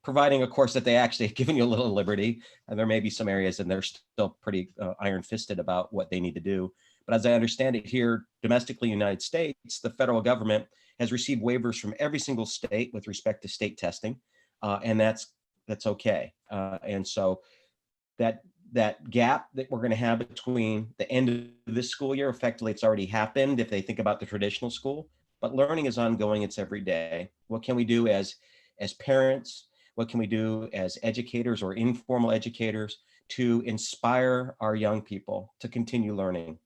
Providing, of course, that they actually have given you a little liberty, and there may be some areas and they're still pretty iron-fisted about what they need to do. But as I understand it here, domestically, United States, the federal government has received waivers from every single state with respect to state testing, and that's okay. And so that gap that we're going to have between the end of this school year, effectively, it's already happened if they think about the traditional school, but learning is ongoing. It's every day. What can we do as parents? What can we do as educators or informal educators to inspire our young people to continue learning?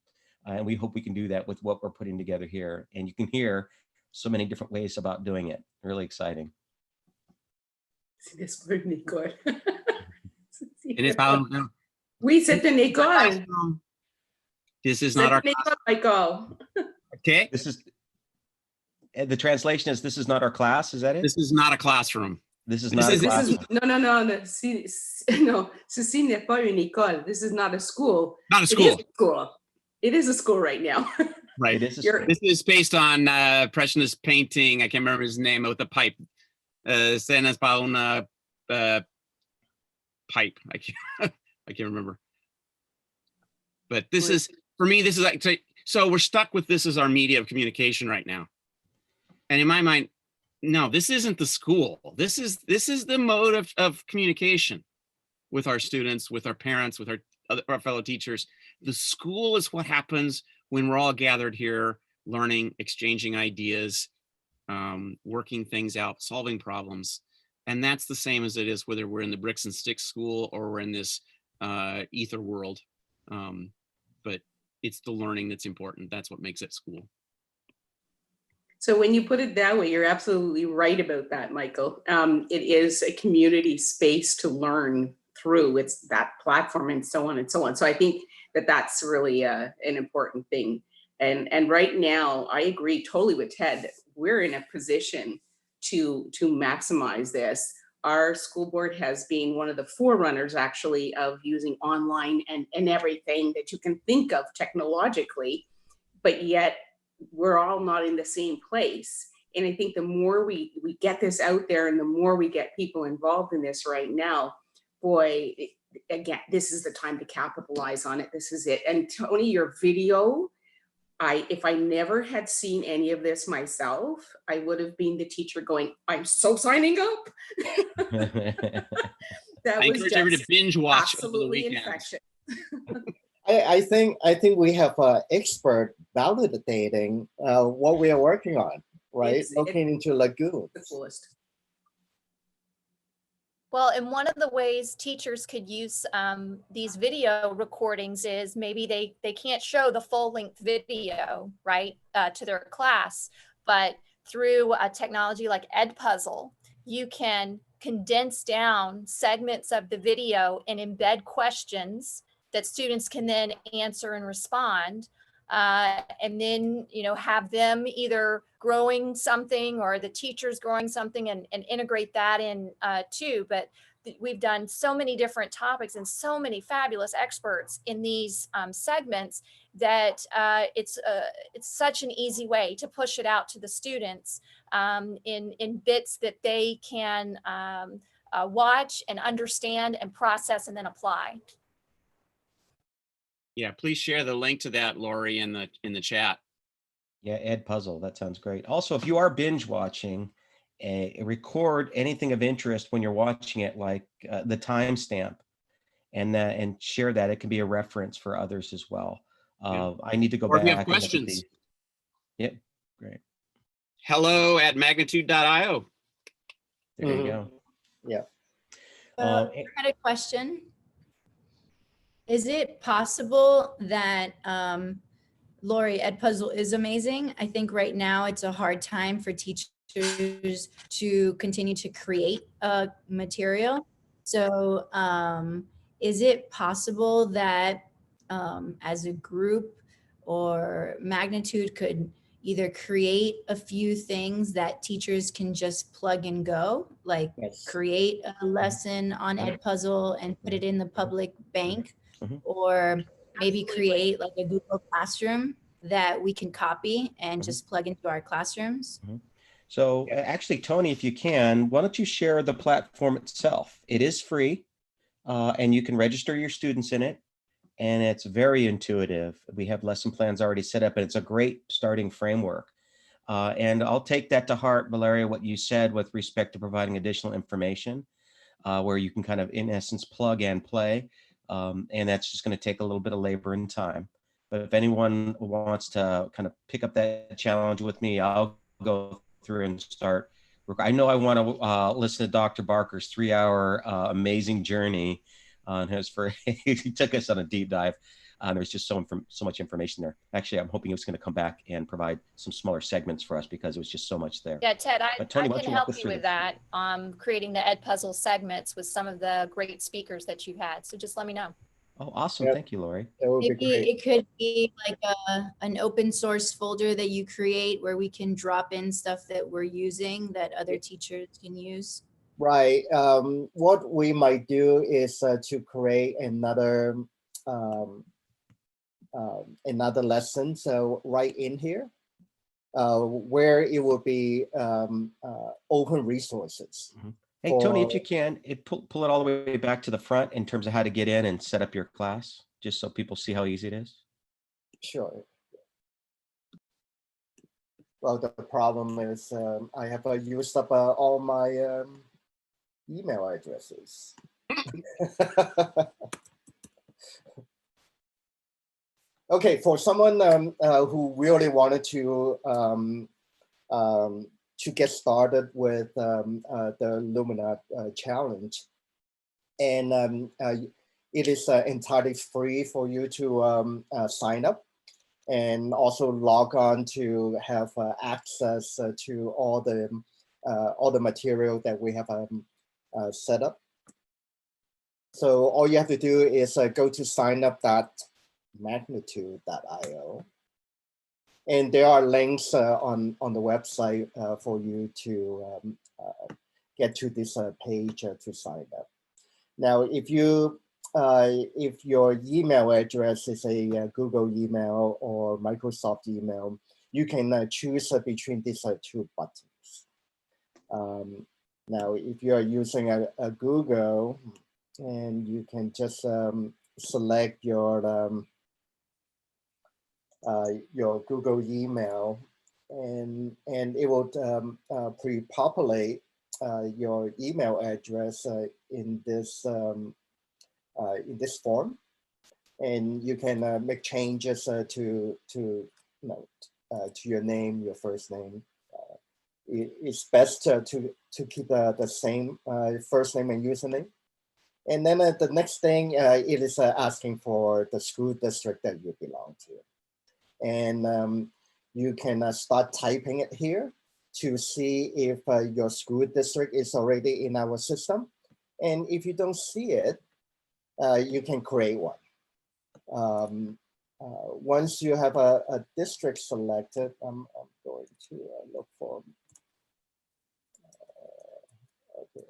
And we hope we can do that with what we're putting together here. And you can hear so many different ways about doing it. Really exciting. Después Nicole. Oui, c'est une école. This is not our Michael. Okay. This is the translation is, this is not our class. Is that it? This is not a classroom. This is not a classroom. No. Ceci n'est pas une école. This is not a school. Not a school. It is a school. It is a school right now. Right. It is a school. This is based on Impressionist painting. I can't remember his name, with the pipe. Cenas para una pipe. I can't remember. But this is, for me, this is like, so we're stuck with this as our media of communication right now. And in my mind, no, this isn't the school. This is the mode of communication with our students, with our parents, with our fellow teachers. The school is what happens when we're all gathered here, learning, exchanging ideas, working things out, solving problems. And that's the same as it is whether we're in the bricks and sticks school or we're in this ether world. But it's the learning that's important. That's what makes it school. So when you put it that way, you're absolutely right about that, Michael. It is a community space to learn through. It's that platform and so on and so on. So I think that that's really an important thing. And right now, I agree totally with Ted. We're in a position to maximize this. Our school board has been one of the forerunners, actually, of using online and everything that you can think of technologically, but yet we're all not in the same place. And I think the more we get this out there and the more we get people involved in this right now, boy, again, this is the time to capitalize on it. This is it. And Tony, your video, if I never had seen any of this myself, I would have been the teacher going, I'm so signing up. I encourage everybody to binge watch absolutely infectious. I think we have expert validating what we are working on, right? Looking into Lagoon. The coolest. Well, and one of the ways teachers could use these video recordings is maybe they can't show the full length video, right, to their class, but through a technology like Edpuzzle, you can condense down segments of the video and embed questions that students can then answer and respond. and then, have them either growing something or the teachers growing something, and integrate that in too. But we've done so many different topics and so many fabulous experts in these segments that it's such an easy way to push it out to the students in bits that they can watch and understand and process and then apply. Yeah, please share the link to that, Lori, in the chat. Yeah, Ed Puzzle, that sounds great. Also, if you are binge watching, record anything of interest when you're watching it, like the timestamp, and share that. It can be a reference for others as well. I need to go Or if back you have and look at questions. these. Yep, great. hello@magnitude.io. There you go. Yeah. I had a question. Is it possible that, Lori, Ed Puzzle is amazing. I think right now it's a hard time for teachers to continue to create material. So is it possible that as a group or Magnitude could either create a few things that teachers can just plug and go, like create a lesson on Ed Puzzle and put it in the public bank, or maybe create like a Google Classroom that we can copy and just plug into our classrooms? So actually, Tony, if you can, why don't you share the platform itself? It is free, and you can register your students in it, and it's very intuitive. We have lesson plans already set up, and it's a great starting framework. And I'll take that to heart, Valeria, what you said with respect to providing additional information, where you can kind of, in essence, plug and play. And that's just going to take a little bit of labor and time. But if anyone wants to kind of pick up that challenge with me, I'll go through and start. I know I want to listen to Dr. Barker's 3-hour amazing journey on his he took us on a deep dive. There's just so much information there. Actually, I'm hoping it's going to come back and provide some smaller segments for us because it was just so much there. Yeah, Ted, Tony, I can help you with that, creating the Ed Puzzle segments with some of the great speakers that you had. So just let me know. Oh, awesome. Yep. Thank you, Lori. That would be Maybe great. it could be like an open source folder that you create where we can drop in stuff that we're using that other teachers can use. Right. What we might do is to create another another lesson. So right in here, where it will be open resources. Hey, Tony, if you can, pull it all the way back to the front in terms of how to get in and set up your class, just so people see how easy it is. Sure. Well, the problem is I have used up all my email addresses. Okay, for someone who really wanted to get started with the Leguminaut challenge, and it is entirely free for you to sign up and also log on to have access to all the material that we have set up. So all you have to do is go to signup.magnitude.io. And there are links on the website for you to get to this page to sign up. Now, if your email address is a Google email or Microsoft email, you can choose between these two buttons. Now, if you are using a Google, and you can just select your Google email, and it will pre-populate your email address in this form, and you can make changes to your name, your first name. It's best to keep the same first name and username. And then the next thing, it is asking for the school district that you belong to. And you can start typing it here to see if your school district is already in our system. And if you don't see it, you can create one. once you have a district selected, I'm going to look for, okay.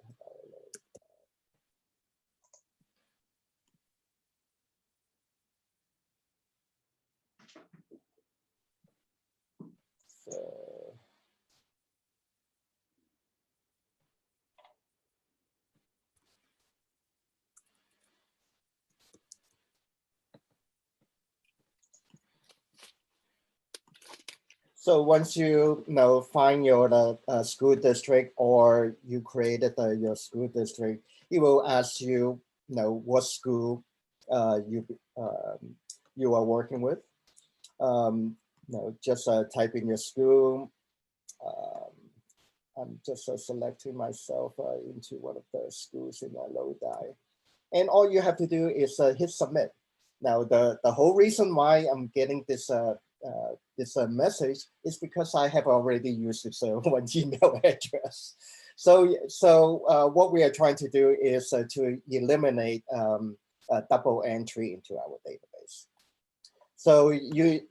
So once you find your school district, or you created your school district, it will ask you, what school you are working with. Just type in your school. I'm just selecting myself into one of the schools in Lodi. And all you have to do is hit submit. Now, the whole reason why I'm getting this message is because I have already used this one email address. So what we are trying to do is to eliminate double entry into our database. So you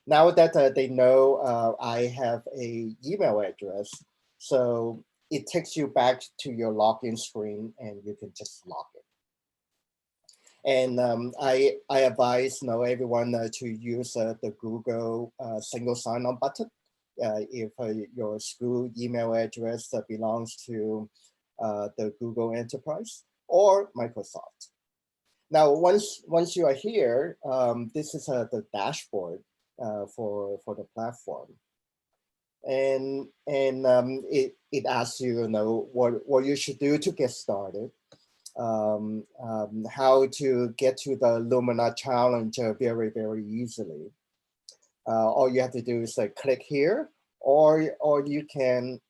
now that they know I have a email address, so it takes you back to your login screen, and you can just log in. And I advise everyone to use the Google single sign-on button if your school email address belongs to the Google Enterprise or Microsoft. Now, once you are here, this is the dashboard for the platform, and it asks you, what you should do to get started. How to get to the Leguminaut challenge very, very easily. All you have to do is click here, or you can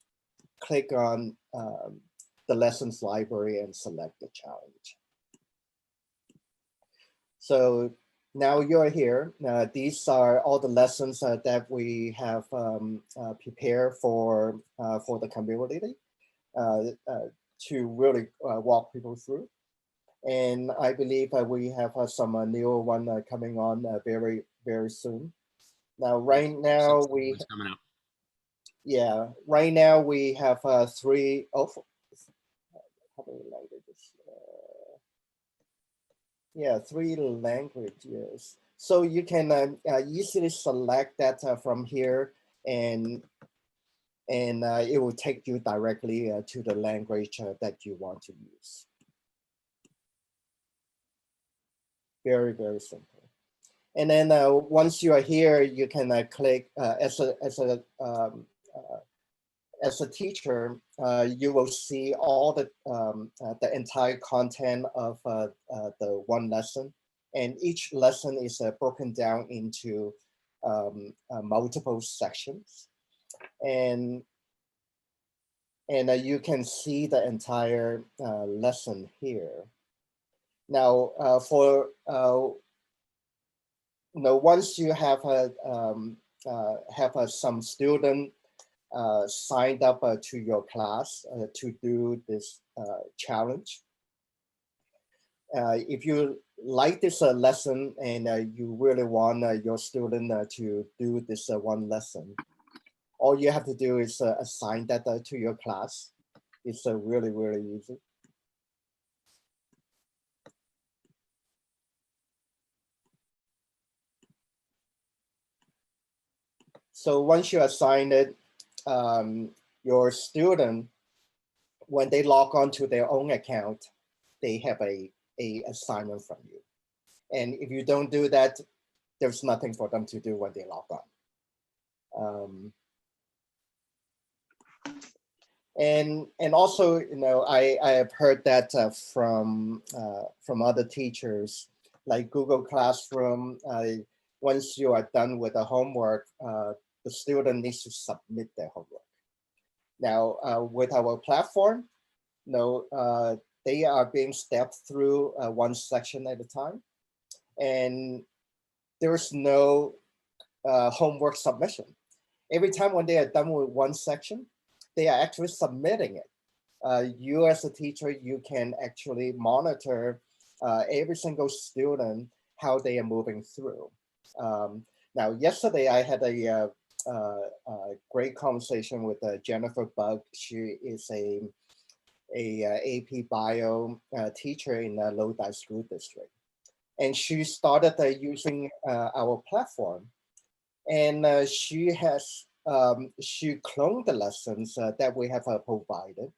click on the lessons library and select the challenge. So now you're here. These are all the lessons that we have prepared for the community to really walk people through. And I believe we have some newer one coming on very, very soon. Now, right now we coming out. Yeah, right now we have three. Oh, how many languages? Yeah, 3 languages. So you can easily select that from here, and it will take you directly to the language that you want to use. Very, very simple. And then once you are here, you can click as a teacher, you will see all the entire content of the one lesson, and each lesson is broken down into multiple sections, and you can see the entire lesson here. Now, once you have some student signed up to your class to do this challenge. If you like this lesson and you really want your student to do this one lesson, all you have to do is assign that to your class. It's really, really easy. So once you assign it, your student, when they log on to their own account, they have a assignment from you. And if you don't do that, there's nothing for them to do when they log on. And also, I have heard that from other teachers, like Google Classroom. Once you are done with the homework, the student needs to submit their homework. Now, with our platform, they are being stepped through one section at a time, and there's no homework submission. Every time when they are done with one section, they are actually submitting it. You as a teacher, you can actually monitor every single student how they are moving through. Now, yesterday I had a great conversation with Jennifer Bug. She is a AP Bio teacher in the Lodi School District. And she started using our platform. And she cloned the lessons that we have provided.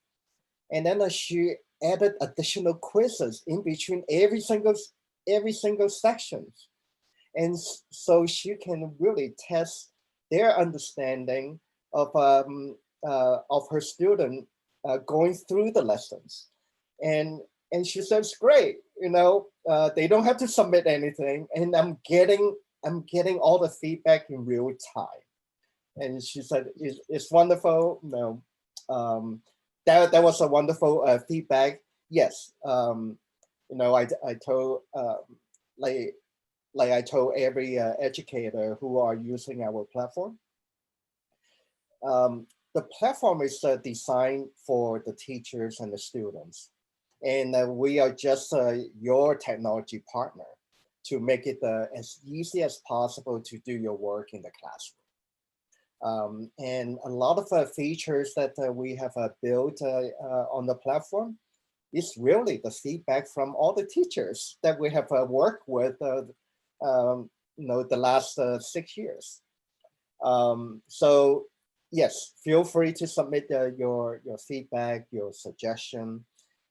And then she added additional quizzes in between every single section. And so she can really test their understanding of her student going through the lessons. And she says, great, they don't have to submit anything, and I'm getting all the feedback in real time. And she said, it's wonderful. That was a wonderful feedback. Yes, I told like I told every educator who are using our platform. The platform is designed for the teachers and the students. And we are just your technology partner to make it as easy as possible to do your work in the classroom. And a lot of features that we have built on the platform is really the feedback from all the teachers that we have worked with the last 6 years. So yes, feel free to submit your feedback, your suggestion,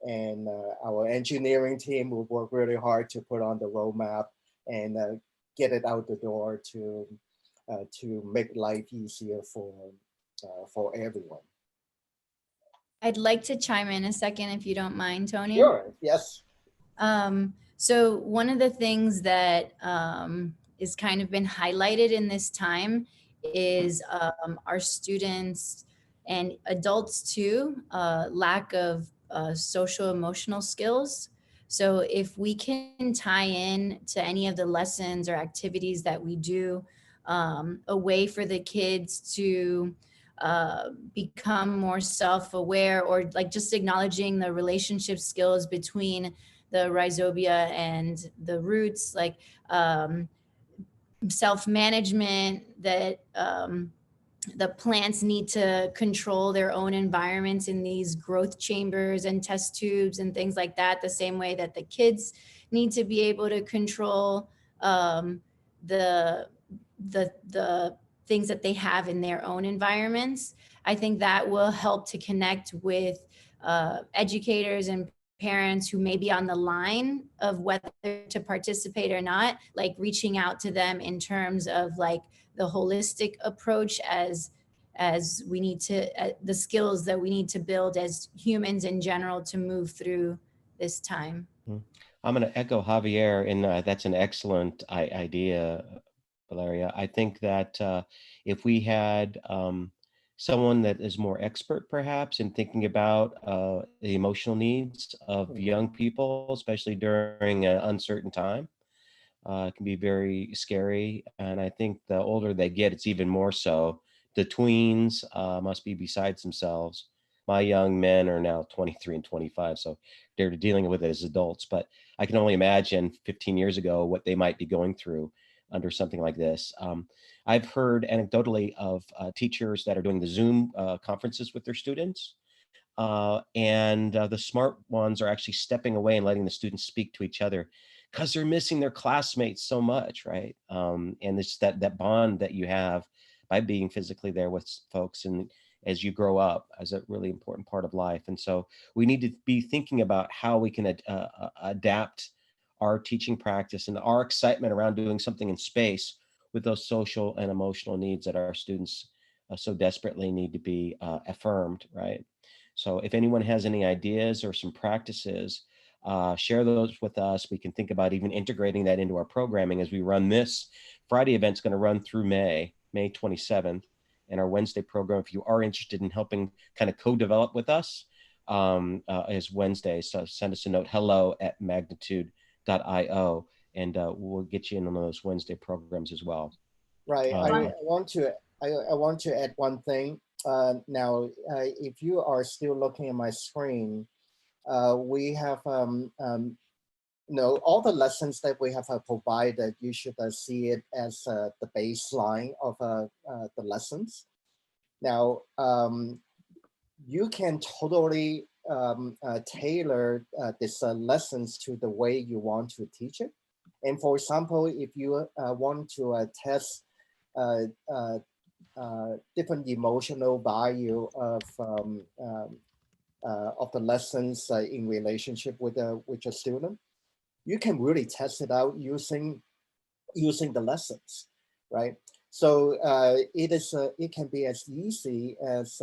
and our engineering team will work really hard to put on the roadmap and get it out the door to make life easier for everyone. I'd like to chime in a second if you don't mind, Tony. Sure, yes. So one of the things that is kind of been highlighted in this time is our students and adults too, lack of social emotional skills. So if we can tie in to any of the lessons or activities that we do, a way for the kids to become more self-aware, or like just acknowledging the relationship skills between the rhizobia and the roots, like self-management, that the plants need to control their own environments in these growth chambers and test tubes and things like that, the same way that the kids need to be able to control the things that they have in their own environments. I think that will help to connect with educators and parents who may be on the line of whether to participate or not, like reaching out to them in terms of like the holistic approach as we need to, the skills that we need to build as humans in general to move through this time. I'm going to echo Javier, and that's an excellent idea, Valeria. I think that if we had someone that is more expert perhaps in thinking about the emotional needs of young people, especially during an uncertain time, it can be very scary. And I think the older they get, it's even more so. The tweens must be besides themselves. My young men are now 23 and 25, so they're dealing with it as adults. But I can only imagine 15 years ago what they might be going through under something like this. I've heard anecdotally of teachers that are doing the Zoom conferences with their students. And the smart ones are actually stepping away and letting the students speak to each other because they're missing their classmates so much, right? And it's that bond that you have by being physically there with folks, and as you grow up, as a really important part of life. And so we need to be thinking about how we can adapt our teaching practice and our excitement around doing something in space with those social and emotional needs that our students so desperately need to be affirmed, right? So if anyone has any ideas or some practices, share those with us. We can think about even integrating that into our programming as we run this. Friday event's going to run through May 27th. And our Wednesday program, if you are interested in helping kind of co-develop with us, is Wednesday. So send us a note, hello@Magnitude.io, and we'll get you in on those Wednesday programs as well. Right. I want to add one thing. Now, if you are still looking at my screen, we have all the lessons that we have provided, you should see it as the baseline of the lessons. Now, you can totally tailor these lessons to the way you want to teach it. And for example, if you want to test different emotional value of the lessons in relationship with your student, you can really test it out using the lessons, right? So it can be as easy as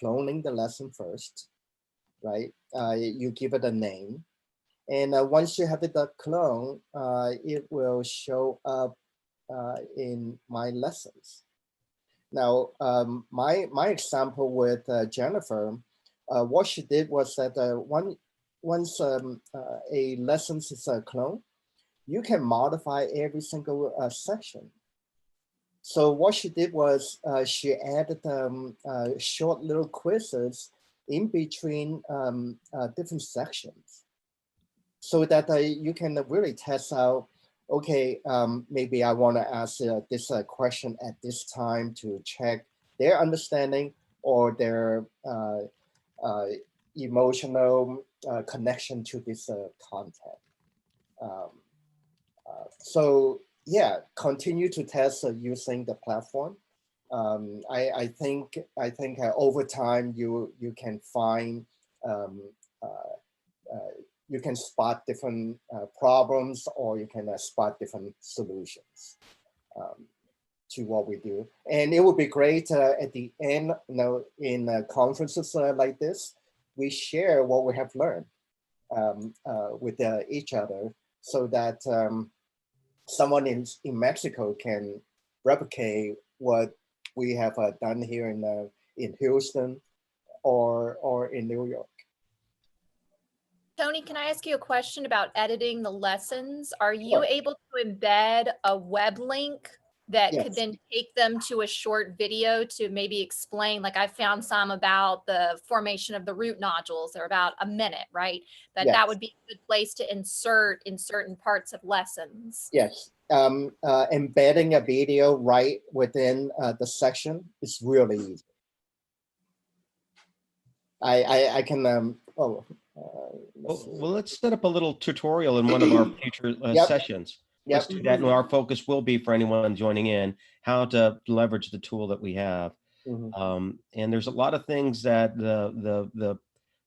cloning the lesson first, right? You give it a name, and once you have it clone, it will show up in my lessons. Now, my example with Jennifer, what she did was that once a lesson is a clone, you can modify every single section. So what she did was she added short little quizzes in between different sections, so that you can really test out, okay, maybe I want to ask this question at this time to check their understanding or their emotional connection to this content. So yeah, continue to test using the platform. I think over time you can find you can spot different problems, or you can spot different solutions to what we do. And it would be great at the end, in conferences like this, we share what we have learned with each other, so that someone in Mexico can replicate what we have done here in Houston or in New York. Tony, can I ask you a question about editing the lessons? Are you able to embed a web link that could then take them to a short video to maybe explain, like I found some about the formation of the root nodules. They're about a minute, right? That would be a good place to insert in certain parts of lessons. Yes, embedding a video right within the section is really easy. I can, well, let's set up a little tutorial in one of our future sessions. Let's do that. And our focus will be for anyone joining in, how to leverage the tool that we have. And there's a lot of things that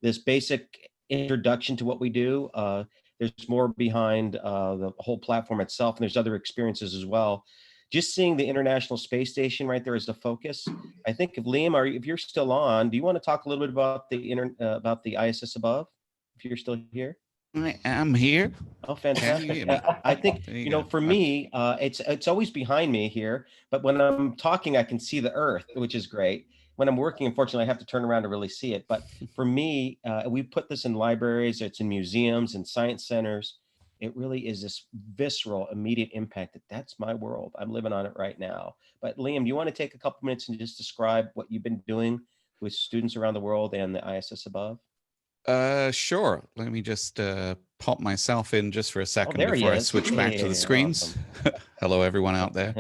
this basic introduction to what we do, there's more behind the whole platform itself, and there's other experiences as well. Just seeing the International Space Station right there as the focus. I think if Liam, if you're still on, do you want to talk a little bit about the ISS above? If you're still here. I am here. Oh, fantastic. I think, for me, it's always behind me here, but when I'm talking, I can see the Earth, which is great. When I'm working, unfortunately, I have to turn around to really see it. But for me, we put this in libraries, it's in museums and science centers. It really is this visceral, immediate impact that's my world. I'm living on it right now. But Liam, do you want to take a couple minutes and just describe what you've been doing with students around the world and the ISS above? Sure. Let me just pop myself in just for a second before I switch back to the screens. Awesome. Hello, everyone out there.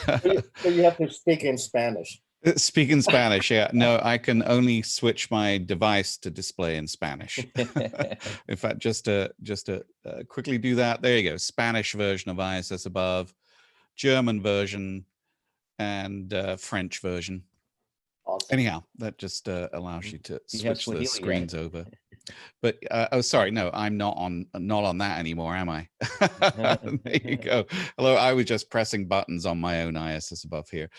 So you have to speak in Spanish. Speak in Spanish, yeah. No, I can only switch my device to display in Spanish. In fact, just to quickly do that. There you go. Spanish version of ISS above, German version, and French version. Awesome. Anyhow, that just allows you to switch the screens over. But oh, sorry, no, I'm not on that anymore, am I? There you go. Hello, I was just pressing buttons on my own ISS above here.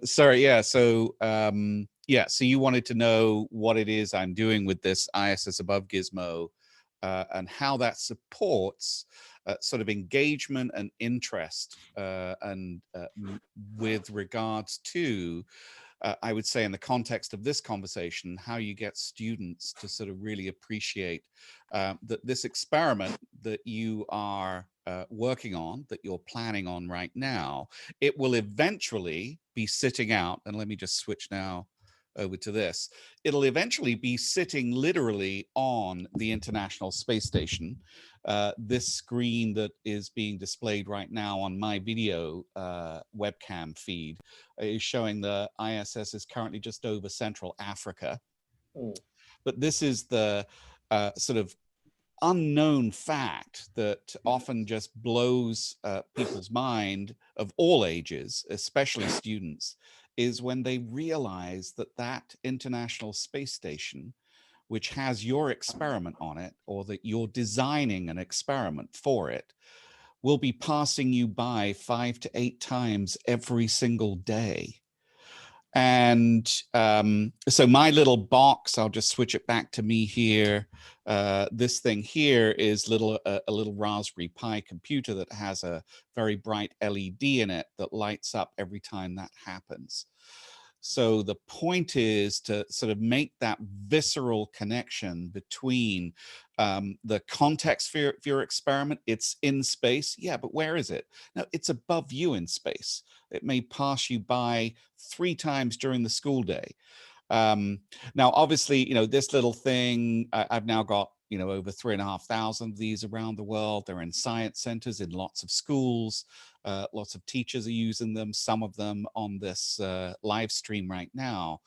Sorry, yeah. So so you wanted to know what it is I'm doing with this ISS above gizmo, and how that supports sort of engagement and interest, and with regards to. I would say in the context of this conversation, how you get students to sort of really appreciate that this experiment that you are working on, that you're planning on right now, it will eventually be sitting out. And let me just switch now over to this. It'll eventually be sitting literally on the International Space Station. This screen that is being displayed right now on my video webcam feed is showing the ISS is currently just over Central Africa. Oh. But this is the sort of unknown fact that often just blows people's mind of all ages, especially students, is when they realize that that International Space Station, which has your experiment on it, or that you're designing an experiment for it, will be passing you by 5 to 8 times every single day. And so my little box, I'll just switch it back to me here. This thing here is a little Raspberry Pi computer that has a very bright LED in it that lights up every time that happens. So the point is to sort of make that visceral connection between the context for your experiment. It's in space. Yeah, but where is it? No, it's above you in space. It may pass you by 3 times during the school day. Now, obviously, this little thing, I've now got, over 3,500 of these around the world. They're in science centers, in lots of schools. Lots of teachers are using them, some of them on this live stream right now.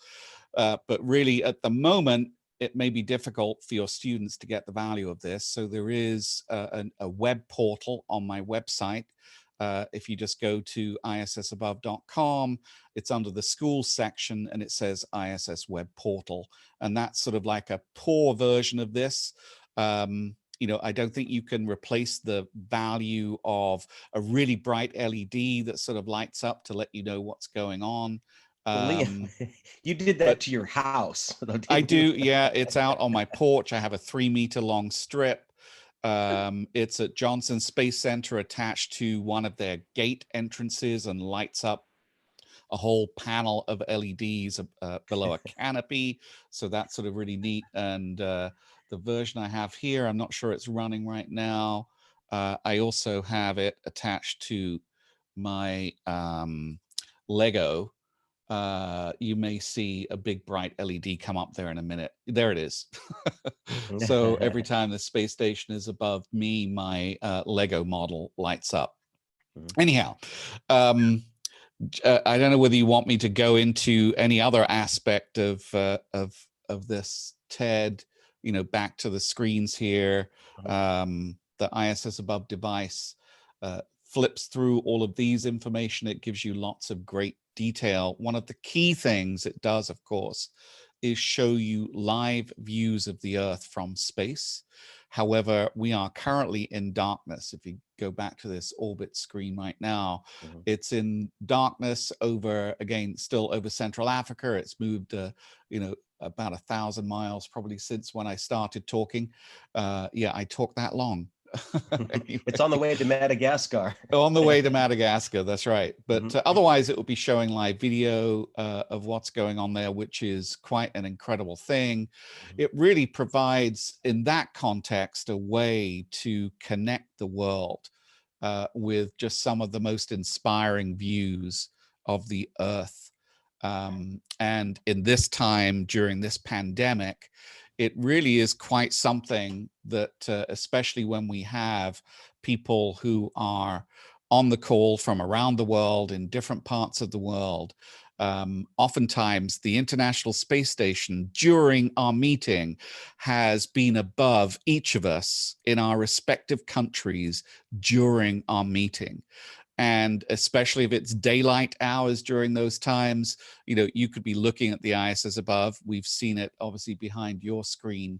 But really, at the moment, it may be difficult for your students to get the value of this. So there is a web portal on my website. If you just go to issabove.com, it's under the school section and it says ISS web portal. And that's sort of like a poor version of this. I don't think you can replace the value of a really bright LED that sort of lights up to let you know what's going on. Well, Liam, you did that to your house. I do. Yeah, it's out on my porch. I have a 3-meter long strip. It's at Johnson Space Center attached to one of their gate entrances and lights up a whole panel of LEDs below a canopy. So that's sort of really neat. And the version I have here, I'm not sure it's running right now. I also have it attached to my Lego. You may see a big bright LED come up there in a minute. There it is. So every time the space station is above me, my Lego model lights up. Anyhow, I don't know whether you want me to go into any other aspect of this, Ted. Back to the screens here. The ISS Above device flips through all of these information. It gives you lots of great detail. One of the key things it does, of course, is show you live views of the Earth from space. However, we are currently in darkness. If you go back to this orbit screen right now, it's in darkness over, again, still over Central Africa. It's moved, about 1,000 miles probably since when I started talking. Yeah, I talked that long. Anyway. It's on the way to Madagascar. On the way to Madagascar, that's right. But otherwise, it will be showing live video of what's going on there, which is quite an incredible thing. It really provides, in that context, a way to connect the world with just some of the most inspiring views of the Earth. And in this time, during this pandemic, it really is quite something that, especially when we have people who are on the call from around the world in different parts of the world, oftentimes the International Space Station during our meeting has been above each of us in our respective countries during our meeting. And especially if it's daylight hours during those times, you could be looking at the ISS above. We've seen it obviously behind your screen,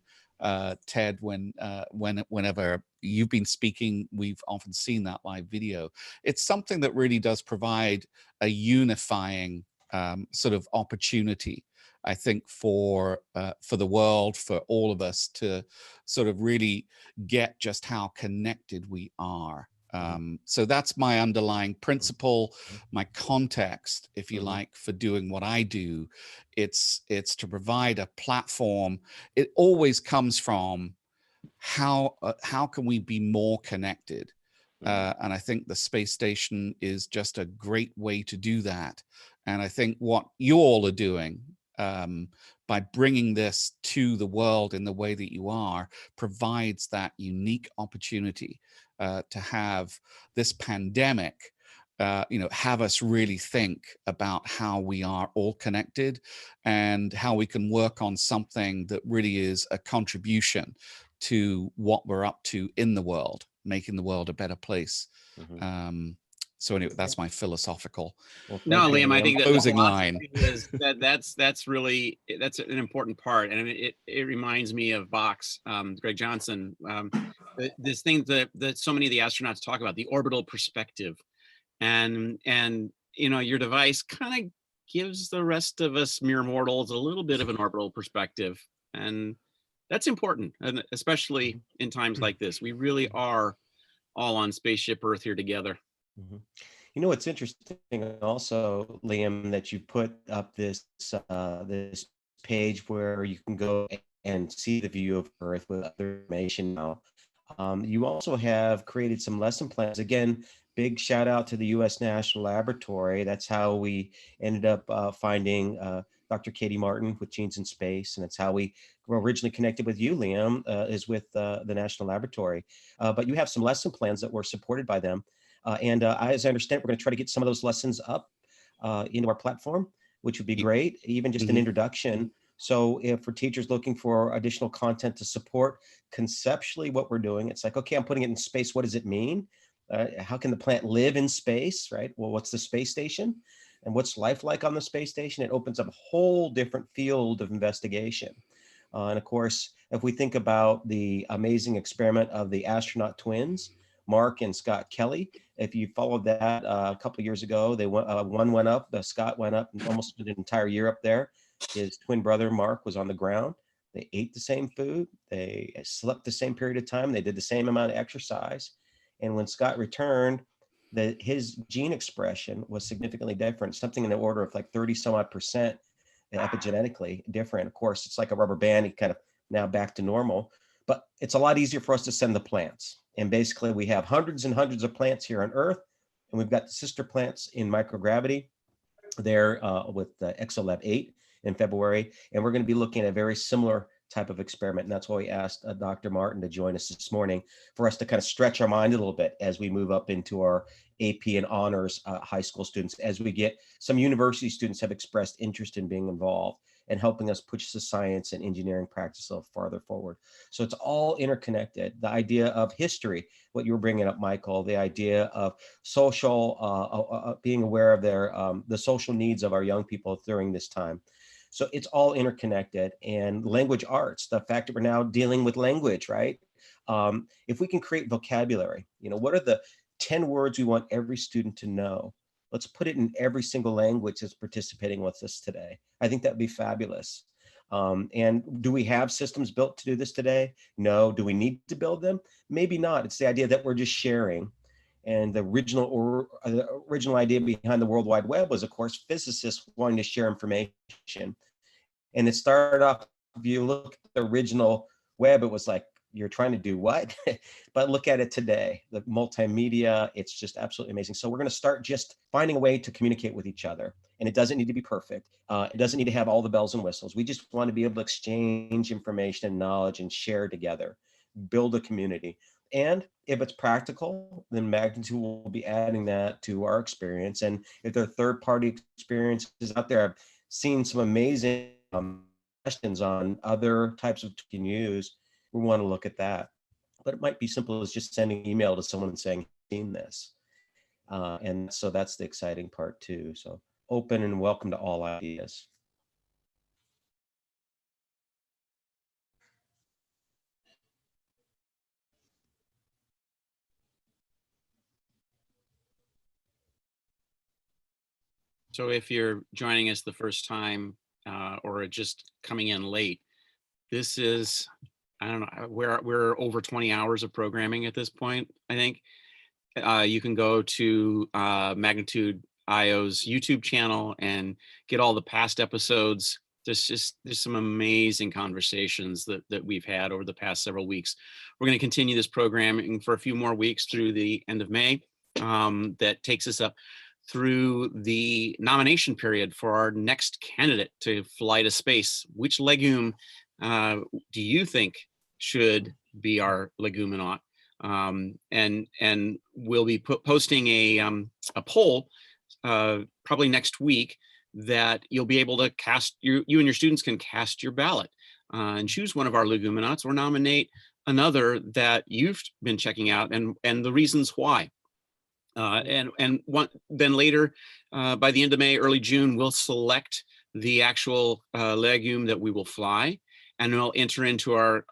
Ted, whenever you've been speaking, we've often seen that live video. It's something that really does provide a unifying sort of opportunity, I think, for the world, for all of us to sort of really get just how connected we are. So that's my underlying principle, my context, if you like, for doing what I do. It's to provide a platform. It always comes from how can we be more connected? And I think the space station is just a great way to do that. And I think what you all are doing by bringing this to the world in the way that you are, provides that unique opportunity to have this pandemic have us really think about how we are all connected and how we can work on something that really is a contribution to what we're up to in the world, making the world a better place. So anyway, that's my philosophical No, Liam, I think that closing line. is that's really an important part, and it reminds me of Bach's Greg Johnson. This thing that so many of the astronauts talk about, the orbital perspective, and your device kind of gives the rest of us mere mortals a little bit of an orbital perspective, and that's important, and especially in times like this, we really are all on Spaceship Earth here together. You know, it's interesting also, Liam, that you put up this this page where you can go and see the view of Earth with other information now. You also have created some lesson plans. Again, big shout out to the U.S. National Laboratory. That's how we ended up finding Dr. Katie Martin with Genes in Space, and it's how we were originally connected with you, Liam, is with the National Laboratory. But you have some lesson plans that were supported by them. As I understand, we're going to try to get some of those lessons up into our platform, which would be great, even just an introduction. So if for teachers looking for additional content to support conceptually what we're doing, it's like, okay, I'm putting it in space. What does it mean? How can the plant live in space, right? Well, what's the space station? And what's life like on the space station? It opens up a whole different field of investigation. And of course, if we think about the amazing experiment of the astronaut twins, Mark and Scott Kelly, if you followed that a couple of years ago, they went, one went up, Scott went up almost an entire year up there. His twin brother, Mark, was on the ground. They ate the same food. They slept the same period of time. They did the same amount of exercise. And when Scott returned, his gene expression was significantly different, something in the order of like 30 some odd percent epigenetically different. Of course, it's like a rubber band, he kind of now back to normal, but it's a lot easier for us to send the plants. And basically we have hundreds and hundreds of plants here on Earth, and we've got the sister plants in microgravity there with ExoLab 8 in February. And we're going to be looking at a very similar type of experiment. And that's why we asked Dr. Martin to join us this morning for us to kind of stretch our mind a little bit as we move up into our AP and honors high school students, as we get some university students have expressed interest in being involved and helping us push the science and engineering practice a little farther forward. So it's all interconnected. The idea of history, what you were bringing up, Michael, the idea of social, being aware of the social needs of our young people during this time. So it's all interconnected. And language arts, the fact that we're now dealing with language, right? If we can create vocabulary, what are the 10 words we want every student to know? Let's put it in every single language that's participating with us today. I think that'd be fabulous. And do we have systems built to do this today? No. Do we need to build them? Maybe not. It's the idea that we're just sharing. And the original idea behind the World Wide Web was, of course, physicists wanting to share information. And it started off, if you look at the original web, it was like, you're trying to do what? But look at it today, the multimedia, it's just absolutely amazing. So we're going to start just finding a way to communicate with each other. And it doesn't need to be perfect. It doesn't need to have all the bells and whistles. We just want to be able to exchange information and knowledge and share together, build a community. And if it's practical, then Magnitude will be adding that to our experience. And if there are third-party experiences out there, I've seen some amazing questions on other types of you can use. We want to look at that. But it might be simple as just sending an email to someone and saying, seen this. And so that's the exciting part too. So open and welcome to all ideas. So if you're joining us the first time or just coming in late, this is, I don't know, we're over 20 hours of programming at this point, I think. You can go to Magnitude.io's YouTube channel and get all the past episodes. There's some amazing conversations that we've had over the past several weeks. We're going to continue this programming for a few more weeks through the end of May. That takes us up through the nomination period for our next candidate to fly to space. Which legume do you think should be our leguminaut? And we'll be posting a poll probably next week that you'll be able to cast, you and your students can cast your ballot and choose one of our leguminauts or nominate another that you've been checking out and the reasons why. Then later, by the end of May, early June, we'll select the actual legume that we will fly, and we'll enter into our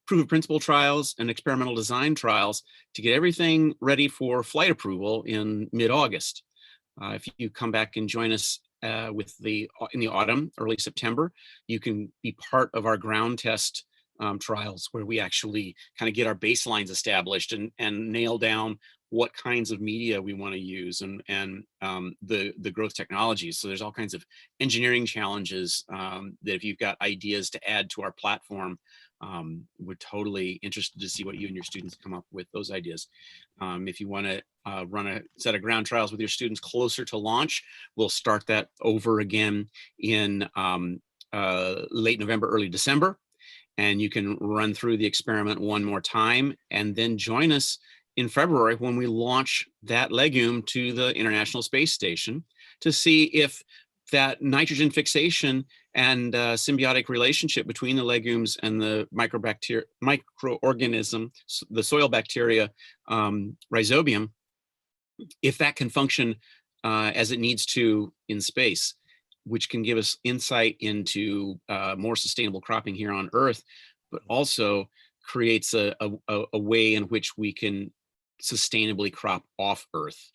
proof of principle trials and experimental design trials to get everything ready for flight approval in mid-August. If you come back and join us in the autumn, early September, you can be part of our ground test trials where we actually kind of get our baselines established and nail down what kinds of media we want to use and the growth technologies. So there's all kinds of engineering challenges that if you've got ideas to add to our platform, we're totally interested to see what you and your students come up with those ideas. If you want to run a set of ground trials with your students closer to launch, we'll start that over again in late November, early December. And you can run through the experiment one more time and then join us in February when we launch that legume to the International Space Station to see if that nitrogen fixation and symbiotic relationship between the legumes and the microorganism, the soil bacteria, rhizobium, if that can function as it needs to in space, which can give us insight into more sustainable cropping here on Earth, but also creates a way in which we can sustainably crop off Earth.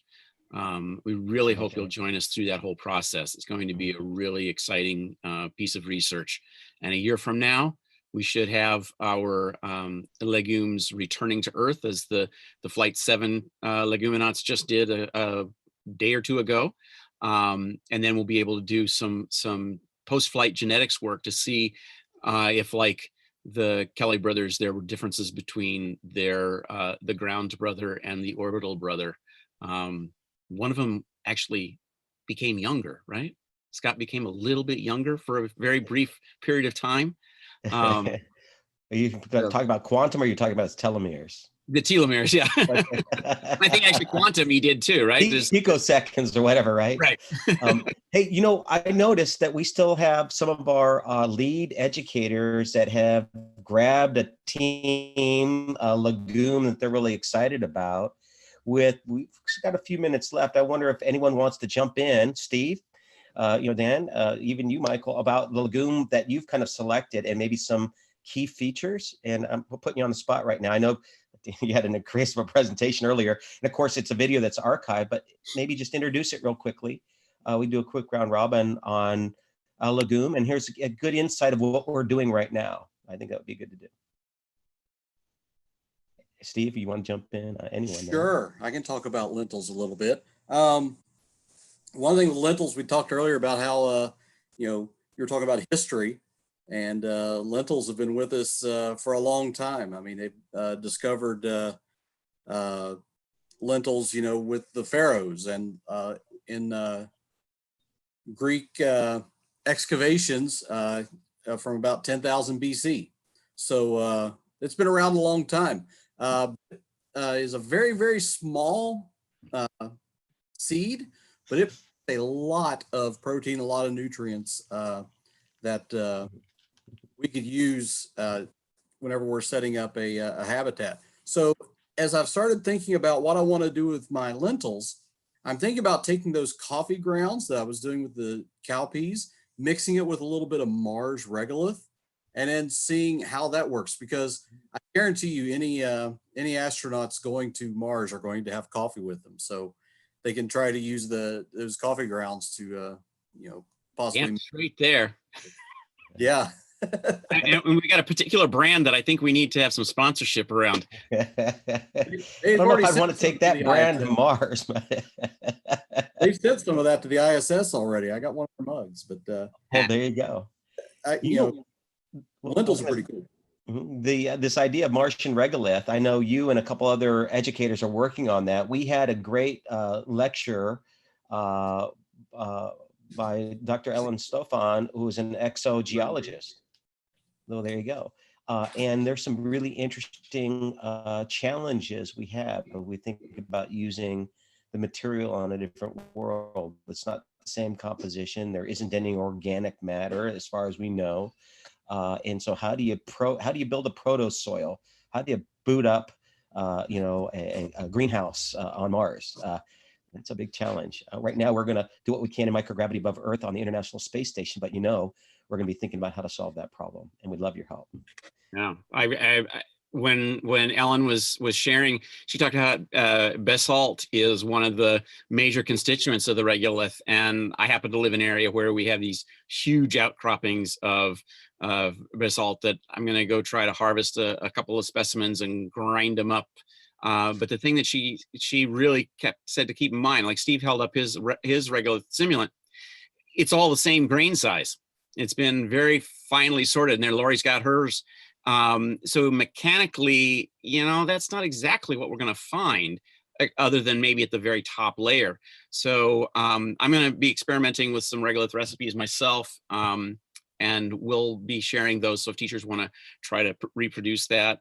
We really hope you'll join us through that whole process. It's going to be a really exciting piece of research. And a year from now, we should have our legumes returning to Earth, as the Flight 7 leguminauts just did a day or two ago. And then we'll be able to do some post-flight genetics work to see if, like the Kelly brothers, there were differences between their the ground brother and the orbital brother. One of them actually became younger, right? Scott became a little bit younger for a very brief period of time. Are you talking about quantum, or are you talking about his telomeres? The telomeres, yeah. I think actually quantum he did too, right? Picoseconds or whatever, right? Right. Hey, I noticed that we still have some of our lead educators that have grabbed a team, a legume that they're really excited about. We've got a few minutes left. I wonder if anyone wants to jump in. Steve, Dan, even you, Michael, about the legume that you've kind of selected and maybe some key features. And I'm putting you on the spot right now. I know you had an incredible presentation earlier, and of course it's a video that's archived, but maybe just introduce it real quickly. We do a quick round robin on a legume, and here's a good insight of what we're doing right now. I think that would be good to do. Steve, you want to jump in? Anyone? Sure, I can talk about lentils a little bit. One thing with lentils, we talked earlier about how you were talking about history. And lentils have been with us for a long time. I mean, they've discovered lentils, with the pharaohs and in Greek excavations from about 10,000 BC. So it's been around a long time. Is a very, very small seed, but it has a lot of protein, a lot of nutrients that we could use whenever we're setting up a habitat. So as I've started thinking about what I want to do with my lentils, I'm thinking about taking those coffee grounds that I was doing with the cowpeas, mixing it with a little bit of Mars regolith, and then seeing how that works. Because I guarantee you, any astronauts going to Mars are going to have coffee with them, so they can try to use those coffee grounds to possibly. Yeah, straight there. Yeah. And we got a particular brand that I think we need to have some sponsorship around. I don't know if I'd want to take that brand to Mars. They've sent some of that to the ISS already. I got one of their mugs, but well, there you go. lentils are pretty cool. This idea of Martian regolith, I know you and a couple other educators are working on that. We had a great lecture by Dr. Ellen Stofan, who is an exogeologist. So there you go. And there's some really interesting challenges we have when we think about using the material on a different world. It's not the same composition. There isn't any organic matter as far as we know. And so how do you build a proto soil? How do you boot up a greenhouse on Mars? That's a big challenge. Right now, we're going to do what we can in microgravity above Earth on the International Space Station, but we're going to be thinking about how to solve that problem, and we'd love your help. Yeah, when Ellen was sharing, she talked about basalt is one of the major constituents of the regolith, and I happen to live in an area where we have these huge outcroppings of basalt that I'm going to go try to harvest a couple of specimens and grind them up. But the thing that she really said to keep in mind, like Steve held up his regolith simulant, it's all the same grain size. It's been very finely sorted, and there Lori's got hers. So mechanically, that's not exactly what we're going to find, other than maybe at the very top layer. So I'm going to be experimenting with some regolith recipes myself, and we'll be sharing those. So if teachers want to try to reproduce that,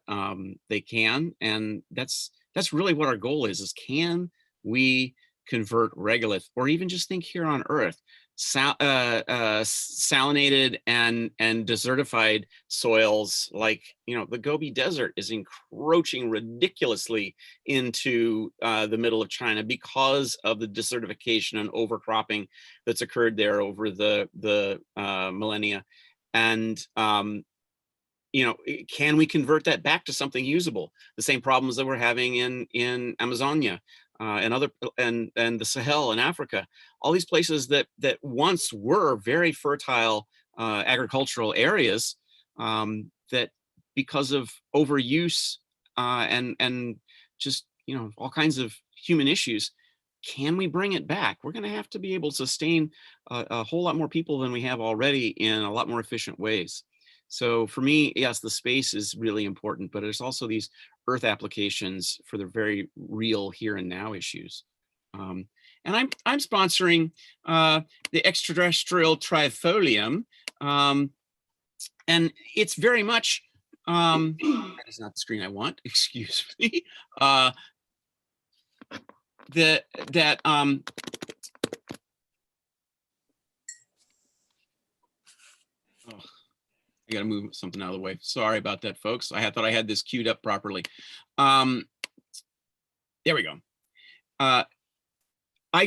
they can. And that's really what our goal is can we convert regolith, or even just think here on Earth, salinated and desertified soils like the Gobi Desert is encroaching ridiculously into the middle of China because of the desertification and overcropping that's occurred there over the millennia. And can we convert that back to something usable? The same problems that we're having in Amazonia and the Sahel in Africa, all these places that once were very fertile agricultural areas, that because of overuse and just all kinds of human issues, can we bring it back? We're going to have to be able to sustain a whole lot more people than we have already in a lot more efficient ways. So for me, yes, the space is really important, but there's also these Earth applications for the very real here and now issues. And I'm sponsoring the extraterrestrial trifolium, and it's very much that is not the screen I want. Excuse me. I got to move something out of the way. Sorry about that, folks. I thought I had this queued up properly. There we go. I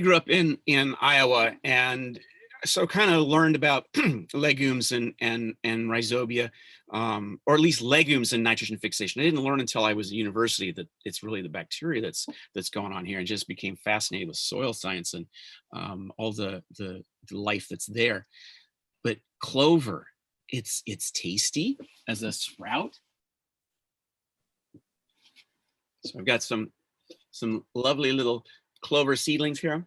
grew up in Iowa, and so kind of learned about legumes and rhizobia, or at least legumes and nitrogen fixation. I didn't learn until I was at university that it's really the bacteria that's going on here, and just became fascinated with soil science and all the life that's there. But clover, it's tasty as a sprout. So I've got some lovely little clover seedlings here.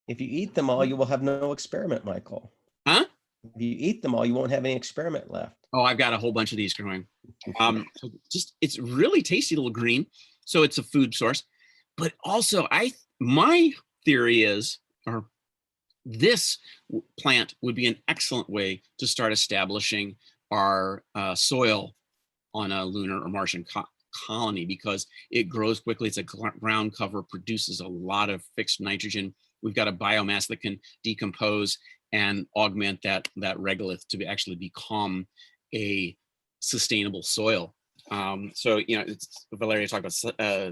If you eat them all, you will have no experiment, Michael. Huh? If you eat them all, you won't have any experiment left. Oh, I've got a whole bunch of these growing. So it's really tasty little green. So it's a food source. But also my theory is, or this plant would be an excellent way to start establishing our soil on a lunar or Martian colony, because it grows quickly. It's a ground cover, produces a lot of fixed nitrogen. We've got a biomass that can decompose and augment that regolith to actually become a sustainable soil. So Valeria talked about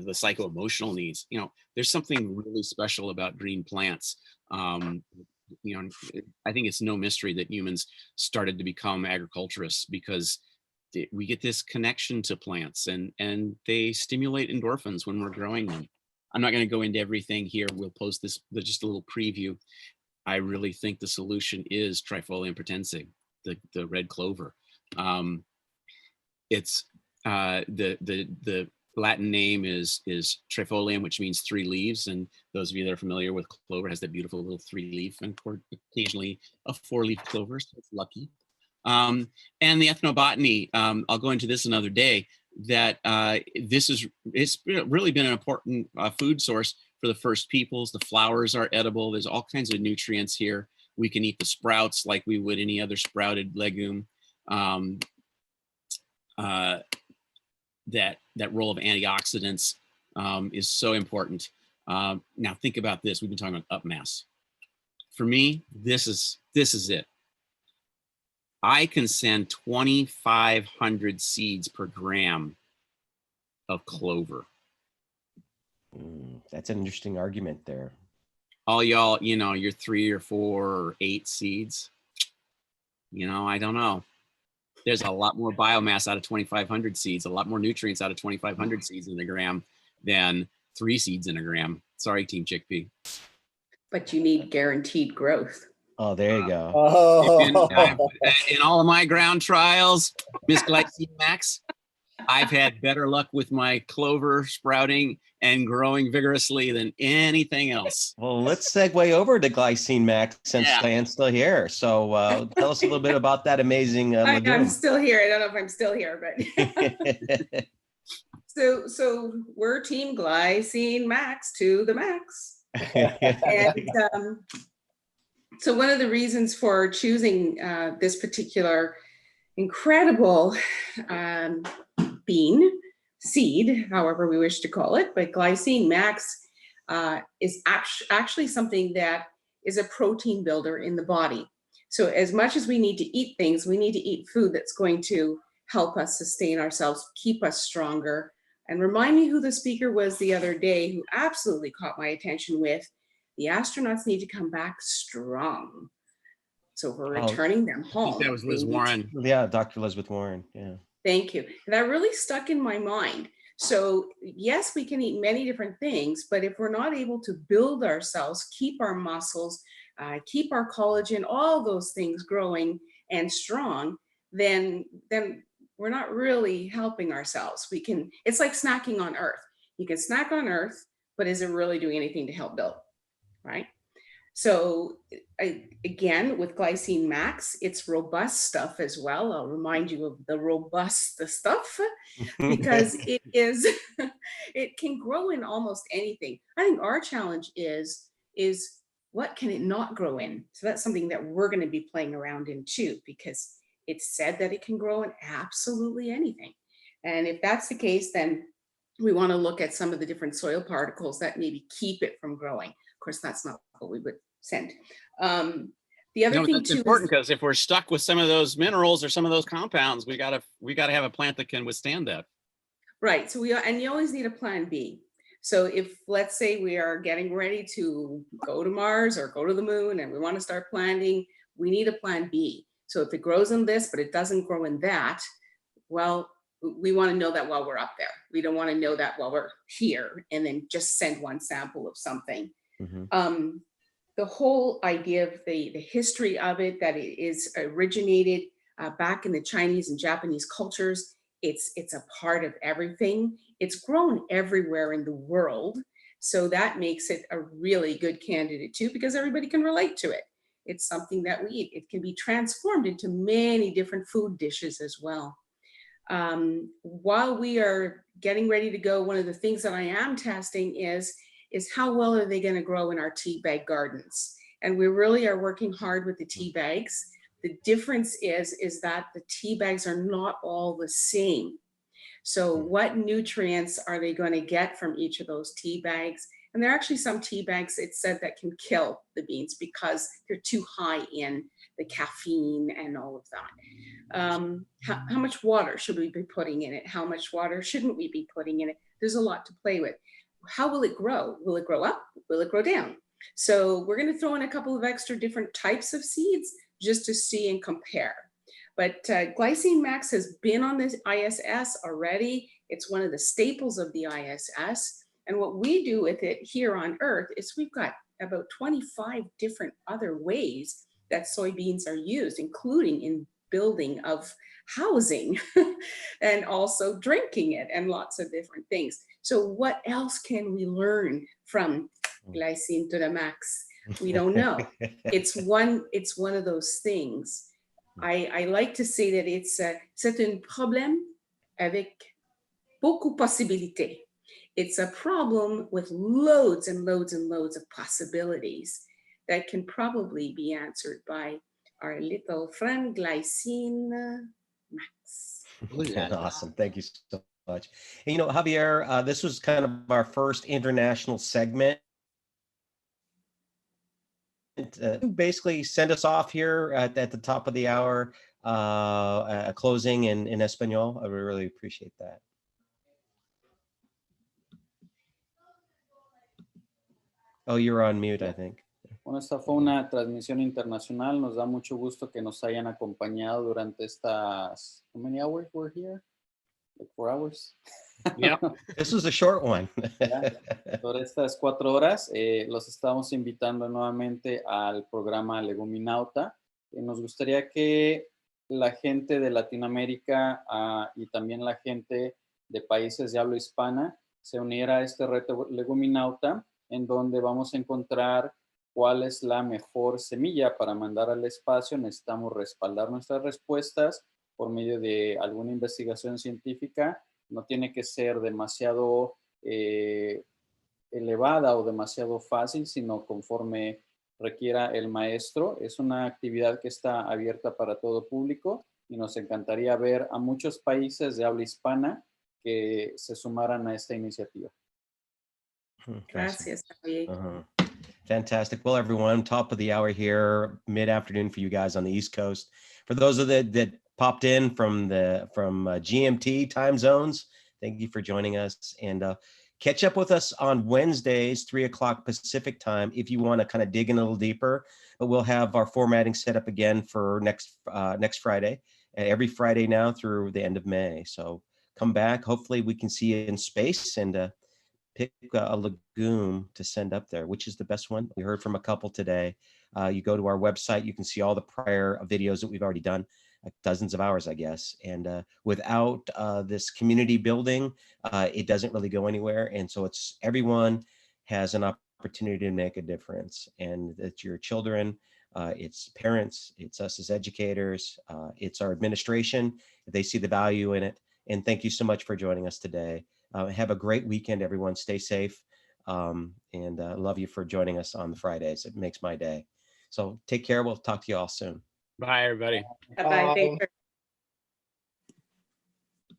the psycho-emotional needs. There's something really special about green plants. I think it's no mystery that humans started to become agriculturists because we get this connection to plants, and they stimulate endorphins when we're growing them. I'm not going to go into everything here. We'll post this, just a little preview. I really think the solution is Trifolium pratense, the red clover. It's the Latin name is Trifolium, which means 3 leaves. And those of you that are familiar with clover has that beautiful little 3-leaf, and occasionally a 4-leaf clover, so it's lucky. And the ethnobotany, I'll go into this another day, that it's really been an important food source for the first peoples. The flowers are edible. There's all kinds of nutrients here. We can eat the sprouts like we would any other sprouted legume. That role of antioxidants is so important. Now think about this. We've been talking about upmass. For me, this is it. I can send 2,500 seeds per gram of clover. That's an interesting argument there. All y'all, you're 3 or 4 or 8 seeds. I don't know. There's a lot more biomass out of 2,500 seeds, a lot more nutrients out of 2,500 seeds in a gram than 3 seeds in a gram. Sorry, Team Chickpea. But you need guaranteed growth. Oh, there you go. In all of my ground trials, Miss Glycine Max, I've had better luck with my clover sprouting and growing vigorously than anything else. Well, let's segue over to Glycine Max since Diane's still here. So tell us a little bit about that amazing legume. I'm still here. I don't know if I'm still here, but so we're Team Glycine Max to the max. And so one of the reasons for choosing this particular incredible bean, seed, however we wish to call it, but Glycine Max is actually something that is a protein builder in the body. So as much as we need to eat things, we need to eat food that's going to help us sustain ourselves, keep us stronger. And remind me who the speaker was the other day who absolutely caught my attention with, the astronauts need to come back strong. So we're returning them home. I think that was Liz Warren. Yeah, Dr. Elizabeth Warren, yeah. Thank you. That really stuck in my mind. So yes, we can eat many different things, but if we're not able to build ourselves, keep our muscles, keep our collagen, all those things growing and strong, then we're not really helping ourselves. It's like snacking on Earth. You can snack on Earth, but is it really doing anything to help build, right? So again, with Glycine Max, it's robust stuff as well. I'll remind you of the robust stuff because it can grow in almost anything. I think our challenge is what can it not grow in? So that's something that we're going to be playing around in too, because it's said that it can grow in absolutely anything. And if that's the case, then we want to look at some of the different soil particles that maybe keep it from growing. Of course, that's not what we would send. The other thing too, important because if we're stuck with some of those minerals or some of those compounds, we gotta have a plant that can withstand that. Right. So and you always need a plan B. So if let's say we are getting ready to go to Mars or go to the moon and we want to start planting, we need a plan B. So if it grows in this, but it doesn't grow in that, well, we want to know that while we're up there. We don't want to know that while we're here and then just send one sample of something. Mm-hmm. The whole idea of the history of it, that it is originated back in the Chinese and Japanese cultures. It's a part of everything. It's grown everywhere in the world. So that makes it a really good candidate too, because everybody can relate to it. It's something that we eat. It can be transformed into many different food dishes as well. While we are getting ready to go, one of the things that I am testing is how well are they going to grow in our tea bag gardens? And we really are working hard with the tea bags. The difference is that the tea bags are not all the same. So what nutrients are they going to get from each of those tea bags? And there are actually some tea bags, it said, that can kill the beans because they're too high in the caffeine and all of that. How much water should we be putting in it? How much water shouldn't we be putting in it? There's a lot to play with. How will it grow? Will it grow up? Will it grow down? So we're going to throw in a couple of extra different types of seeds just to see and compare. But Glycine Max has been on the ISS already. It's one of the staples of the ISS. And what we do with it here on Earth is we've got about 25 different other ways that soybeans are used, including in building of housing and also drinking it and lots of different things. So what else can we learn from Glycine to the Max? We don't know. It's one of those things. I like to say that c'est un problème avec beaucoup possibilités. It's a problem with loads and loads and loads of possibilities that can probably be answered by our little friend Glycine Max. Awesome. Thank you so much. And, you know, Javier, this was kind of our first international segment. Basically send us off here at the top of the hour, closing in Espanol. I would really appreciate that. Oh, you're on mute, I think. Bueno, esta fue una transmisión internacional. Nos da mucho gusto que nos hayan acompañado durante estas. How many hours we're here? Like 4 hours. Yeah, this was a short one. Por estas 4 horas, los estamos invitando nuevamente al programa Leguminauta. Nos gustaría que la gente de Latinoamérica y también la gente de países de habla hispana se uniera a este reto Leguminauta, en donde vamos a encontrar cuál es la mejor semilla para mandar al espacio. Necesitamos respaldar nuestras respuestas por medio de alguna investigación científica. No tiene que ser demasiado elevada o demasiado fácil, sino conforme requiera el maestro. Es una actividad que está abierta para todo público y nos encantaría ver a muchos países de habla hispana que se sumaran a esta iniciativa. Gracias, Javier. Fantastic. Well, everyone, top of the hour here, mid-afternoon for you guys on the East Coast. For those of that popped in from GMT time zones, thank you for joining us. And catch up with us on Wednesdays, 3 o'clock Pacific time, if you want to kind of dig in a little deeper. But we'll have our formatting set up again for next Friday, every Friday now through the end of May. So come back. Hopefully we can see you in space and pick a legume to send up there. Which is the best one? We heard from a couple today. You go to our website, you can see all the prior videos that we've already done, dozens of hours, I guess. And without this community building, it doesn't really go anywhere. And so it's everyone has an opportunity to make a difference. And it's your children, it's parents, it's us as educators, it's our administration. They see the value in it. And thank you so much for joining us today. Have a great weekend, everyone. Stay safe. And love you for joining us on the Fridays. It makes my day. So take care. We'll talk to you all soon. Bye, everybody. Bye-bye. Take care.